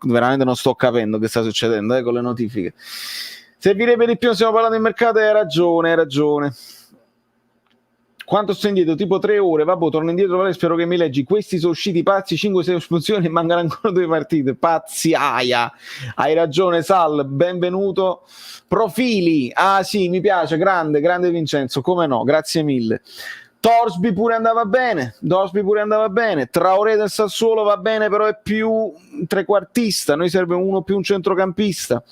veramente non sto capendo che sta succedendo con le notifiche. Servirebbe di più, stiamo parlando di mercato, hai ragione. Quanto sto indietro? Tipo 3 ore. Vabbè, torno indietro, Vale, spero che mi leggi. Questi sono usciti pazzi, 5-6 espulsioni e mancano ancora 2 partite. Pazzi, aia. Hai ragione, Sal, benvenuto. Profili. Ah sì, mi piace, grande Vincenzo, come no, grazie mille. Torsby pure andava bene. Traoré del Sassuolo va bene, però è più trequartista. Noi serve uno più un centrocampista.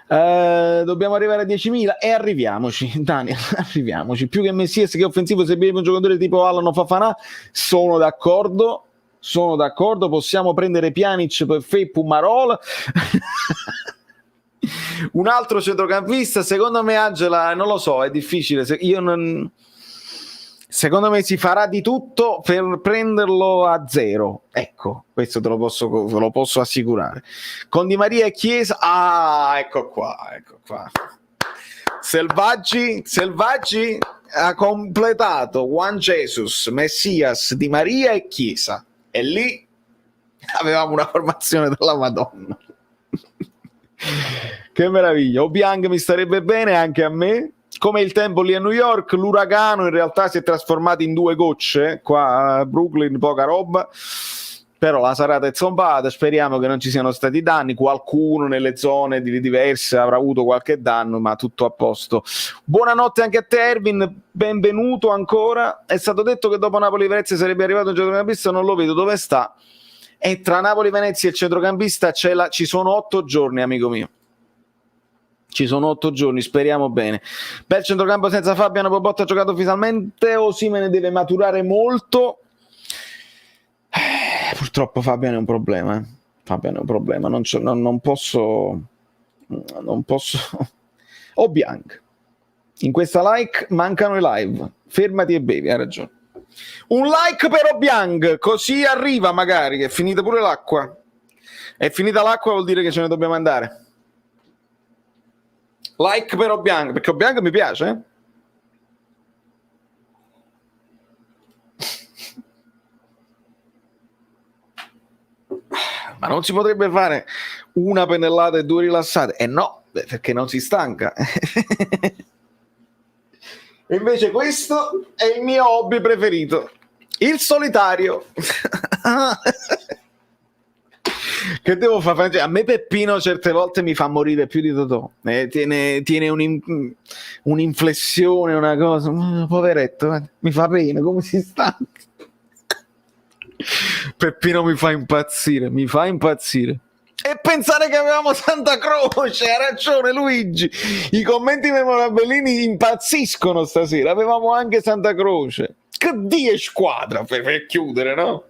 Dobbiamo arrivare a 10.000 e arriviamoci, Daniel, arriviamoci. Più che Messias che offensivo servirebbe un giocatore tipo Alano Fafana. Sono d'accordo, possiamo prendere Pjanic per Feppu Marola. Un altro centrocampista, secondo me Angela, non lo so, è difficile, secondo me si farà di tutto per prenderlo a 0. Ecco, questo te lo posso assicurare. Con Di Maria e Chiesa, ecco qua. Selvaggi ha completato Juan Jesus, Messias, Di Maria e Chiesa. E lì avevamo una formazione della Madonna. Che meraviglia. Obiang mi starebbe bene anche a me. Come il tempo lì a New York, l'uragano in realtà si è trasformato in 2 gocce, qua a Brooklyn poca roba, però la serata è zombata, speriamo che non ci siano stati danni, qualcuno nelle zone diverse avrà avuto qualche danno, ma tutto a posto. Buonanotte anche a te Erwin, benvenuto ancora. È stato detto che dopo Napoli-Venezia sarebbe arrivato un centrocampista, non lo vedo, dove sta? E tra Napoli-Venezia e il centrocampista ci sono 8 giorni, amico mio. Ci sono 8 giorni, speriamo bene. Bel centrocampo senza Fabiano, Bobotta ha giocato ufficialmente, Osimhen deve maturare molto. Purtroppo Fabiano è un problema. Non posso. Obiang. In questa like mancano i live. Fermati e bevi, hai ragione. Un like per Obiang, così arriva magari, che è finita pure l'acqua. È finita l'acqua, vuol dire che ce ne dobbiamo andare. Like per Obiang, perché Obiang mi piace. Ma non si potrebbe fare una pennellata e 2 rilassate? No, perché non si stanca. Invece questo è il mio hobby preferito, il solitario. Che devo fare? A me Peppino certe volte mi fa morire più di Totò. Tiene un'inflessione, una cosa. Poveretto, mi fa pena, come si sta? Peppino mi fa impazzire. E pensare che avevamo Santa Croce, ha ragione Luigi. I commenti memorabilini impazziscono stasera. Avevamo anche Santa Croce. Che die squadra per chiudere, no?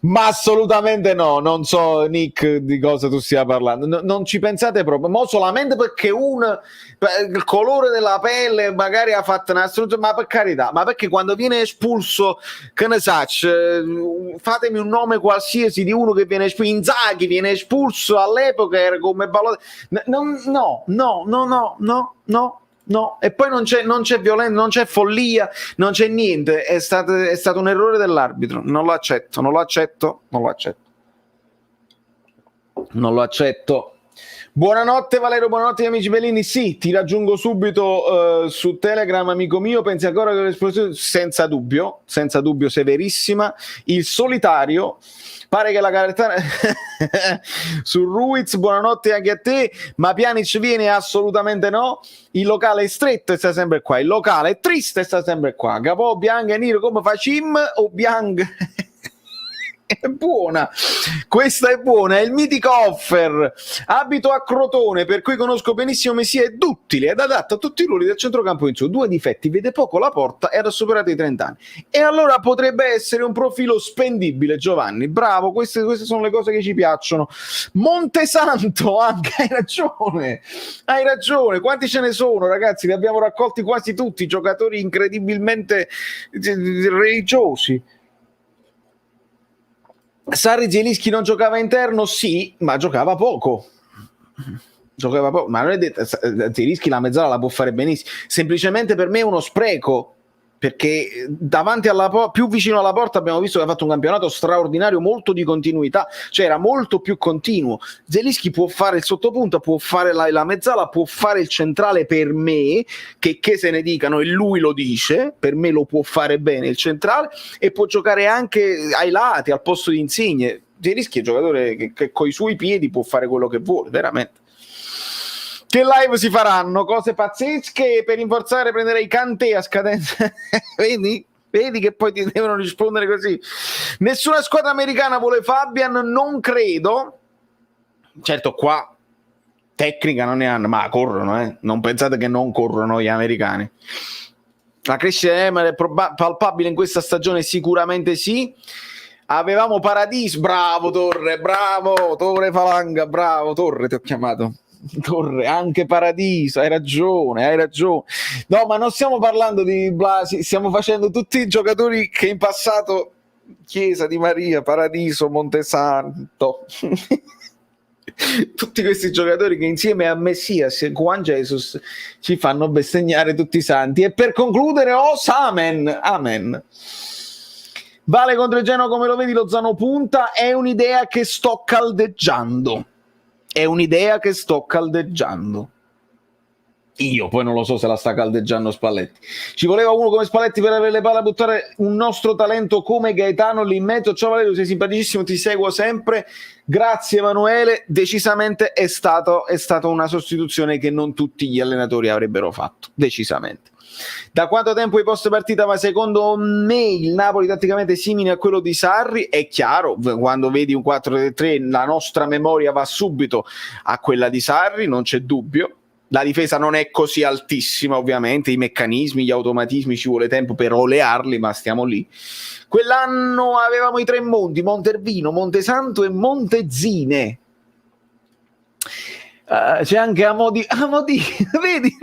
Ma assolutamente no, non so Nick di cosa tu stia parlando, non ci pensate proprio, ma solamente perché il colore della pelle magari ha fatto ma per carità, ma perché quando viene espulso, che ne saccio, fatemi un nome qualsiasi di uno che viene espulso, Inzaghi viene espulso all'epoca, era come no, e poi non c'è violenza, non c'è follia, non c'è niente, è stato un errore dell'arbitro, non lo accetto. Buonanotte Valerio, buonanotte amici bellini. Sì, ti raggiungo subito su Telegram, amico mio. Pensi ancora che l'esplosione? Senza dubbio, severissima. Il solitario, pare che la Garetana su Ruiz, buonanotte anche a te. Ma Pjanic viene? Assolutamente no. Il locale è stretto e sta sempre qua, il locale è triste e sta sempre qua. Capò, Biang e Niro, come facim o Biang? È buona, questa è buona, è il mitico offer. Abito a Crotone, per cui conosco benissimo Messia, è duttile ed adatto a tutti i ruoli del centrocampo in su. 2 difetti, vede poco la porta e ha superato i 30 anni. E allora potrebbe essere un profilo spendibile, Giovanni. Bravo, queste sono le cose che ci piacciono. Montesanto, anche hai ragione. Quanti ce ne sono, ragazzi? Li abbiamo raccolti quasi tutti, giocatori incredibilmente religiosi. Sarri Zielinski non giocava interno? Sì, ma giocava poco. Ma non è detto, Zielinski la mezzala la può fare benissimo. Semplicemente per me è uno spreco, perché davanti più vicino alla porta abbiamo visto che ha fatto un campionato straordinario, molto di continuità, cioè era molto più continuo. Zielinski può fare il sottopunta, può fare la mezzala, può fare il centrale, per me, che se ne dicano, e lui lo dice, per me lo può fare bene il centrale, e può giocare anche ai lati, al posto di Insigne. Zielinski è un giocatore che coi suoi piedi può fare quello che vuole, veramente. Che live si faranno? Cose pazzesche per rinforzare, prenderei Kanté a scadenza. Vedi che poi ti devono rispondere così. Nessuna squadra americana vuole Fabian? Non credo. Certo, qua tecnica non ne hanno, ma corrono, non pensate che non corrono gli americani. La crescita è palpabile in questa stagione? Sicuramente sì. Avevamo Paradiso, bravo Torre Falanga, bravo Torre, ti ho chiamato Torre, anche Paradiso, hai ragione. No, ma non stiamo parlando di Blasi, stiamo facendo tutti i giocatori che in passato, Chiesa, Di Maria, Paradiso, Montesanto, tutti questi giocatori che insieme a Messias e Juan Jesus ci fanno bestemmiare tutti i santi. E per concludere, amen. Vale contro il Genoa, come lo vedi? Lozano punta? È un'idea che sto caldeggiando. Io poi non lo so se la sta caldeggiando Spalletti. Ci voleva uno come Spalletti per avere le palle a buttare un nostro talento come Gaetano lì in mezzo. Ciao Valerio, sei simpaticissimo, ti seguo sempre. Grazie Emanuele. Decisamente è stata una sostituzione che non tutti gli allenatori avrebbero fatto. Decisamente. Da quanto tempo i post partita va secondo me il Napoli tatticamente simile a quello di Sarri? È chiaro, quando vedi un 4-3 la nostra memoria va subito a quella di Sarri, non c'è dubbio. La difesa non è così altissima, ovviamente, i meccanismi, gli automatismi ci vuole tempo per olearli, ma stiamo lì. Quell'anno avevamo i 3 monti, Montervino, Montesanto e Montezine. C'è anche Amodi, vedi?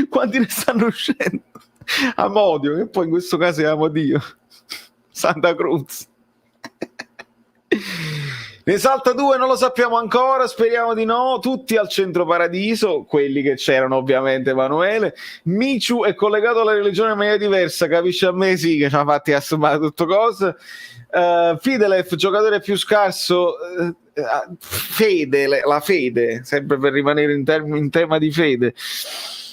Quanti ne stanno uscendo? Amodio, che poi in questo caso è Amodio. Santa Cruz. Ne salta 2, non lo sappiamo ancora, speriamo di no. Tutti al centro paradiso, quelli che c'erano ovviamente, Emanuele. Miciu è collegato alla religione in maniera diversa, capisce a me sì che ci ha fatti assumere tutto cose. Fidelev, giocatore più scarso, fede, la fede, sempre per rimanere in tema di fede.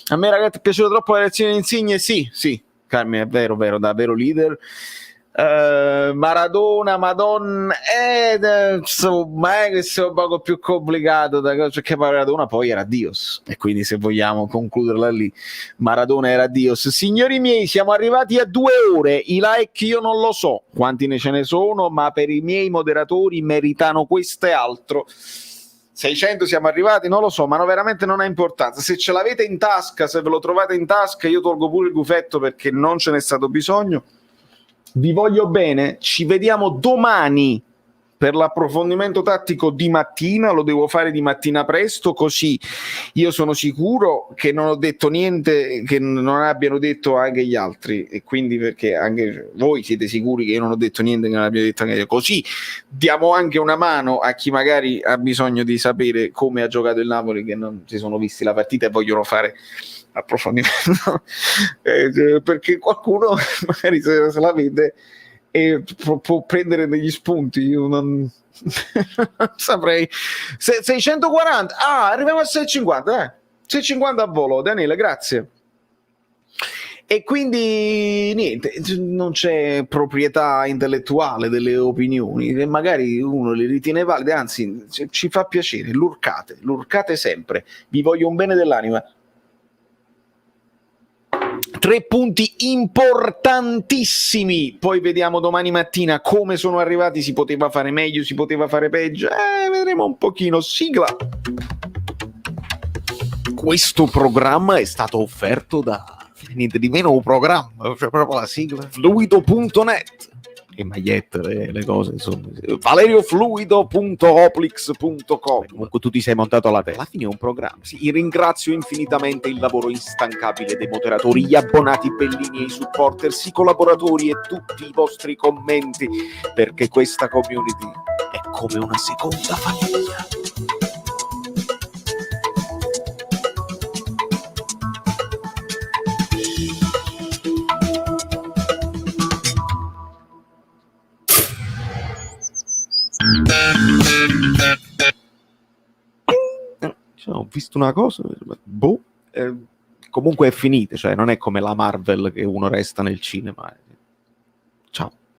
A me ragazzi è piaciuta troppo la reazione di Insigne, sì, Carmine, è vero, davvero leader. Maradona, Madonna, insomma, questo è un poco più complicato perché Maradona poi era Dios, e quindi se vogliamo concluderla lì, Maradona era Dios. Signori miei, siamo arrivati a 2 ore. I like io non lo so quanti ce ne sono, ma per i miei moderatori meritano questo e altro. 600 siamo arrivati, non lo so, ma veramente non ha importanza. Se ce l'avete in tasca, se ve lo trovate in tasca, io tolgo pure il gufetto perché non ce n'è stato bisogno. Vi voglio bene, ci vediamo domani per l'approfondimento tattico di mattina, lo devo fare di mattina presto, così io sono sicuro che non ho detto niente che non abbiano detto anche gli altri, e quindi perché anche voi siete sicuri che io non ho detto niente che non abbia detto anche io, così diamo anche una mano a chi magari ha bisogno di sapere come ha giocato il Napoli, che non si sono visti la partita e vogliono fare approfondimento perché qualcuno magari se la vede e può prendere degli spunti. Io non saprei. 640, arriviamo a 650, 650 a volo. Daniele, grazie. E quindi niente, non c'è proprietà intellettuale delle opinioni, e magari uno le ritiene valide, anzi ci fa piacere, l'urcate sempre, vi voglio un bene dell'anima. 3 punti importantissimi, poi vediamo domani mattina come sono arrivati. Si poteva fare meglio, si poteva fare peggio, vedremo un pochino. Sigla. Questo programma è stato offerto da niente di meno un programma, cioè proprio la sigla, fluido.net, e magliette, le cose, insomma, valeriofluido.oplix.com. Comunque tu ti sei montato alla testa, alla fine è un programma. Sì, ringrazio infinitamente il lavoro instancabile dei moderatori, gli abbonati bellini e i supporters, i collaboratori e tutti i vostri commenti, perché questa community è come una seconda famiglia. Ho visto una cosa, comunque è finita, cioè non è come la Marvel che uno resta nel cinema,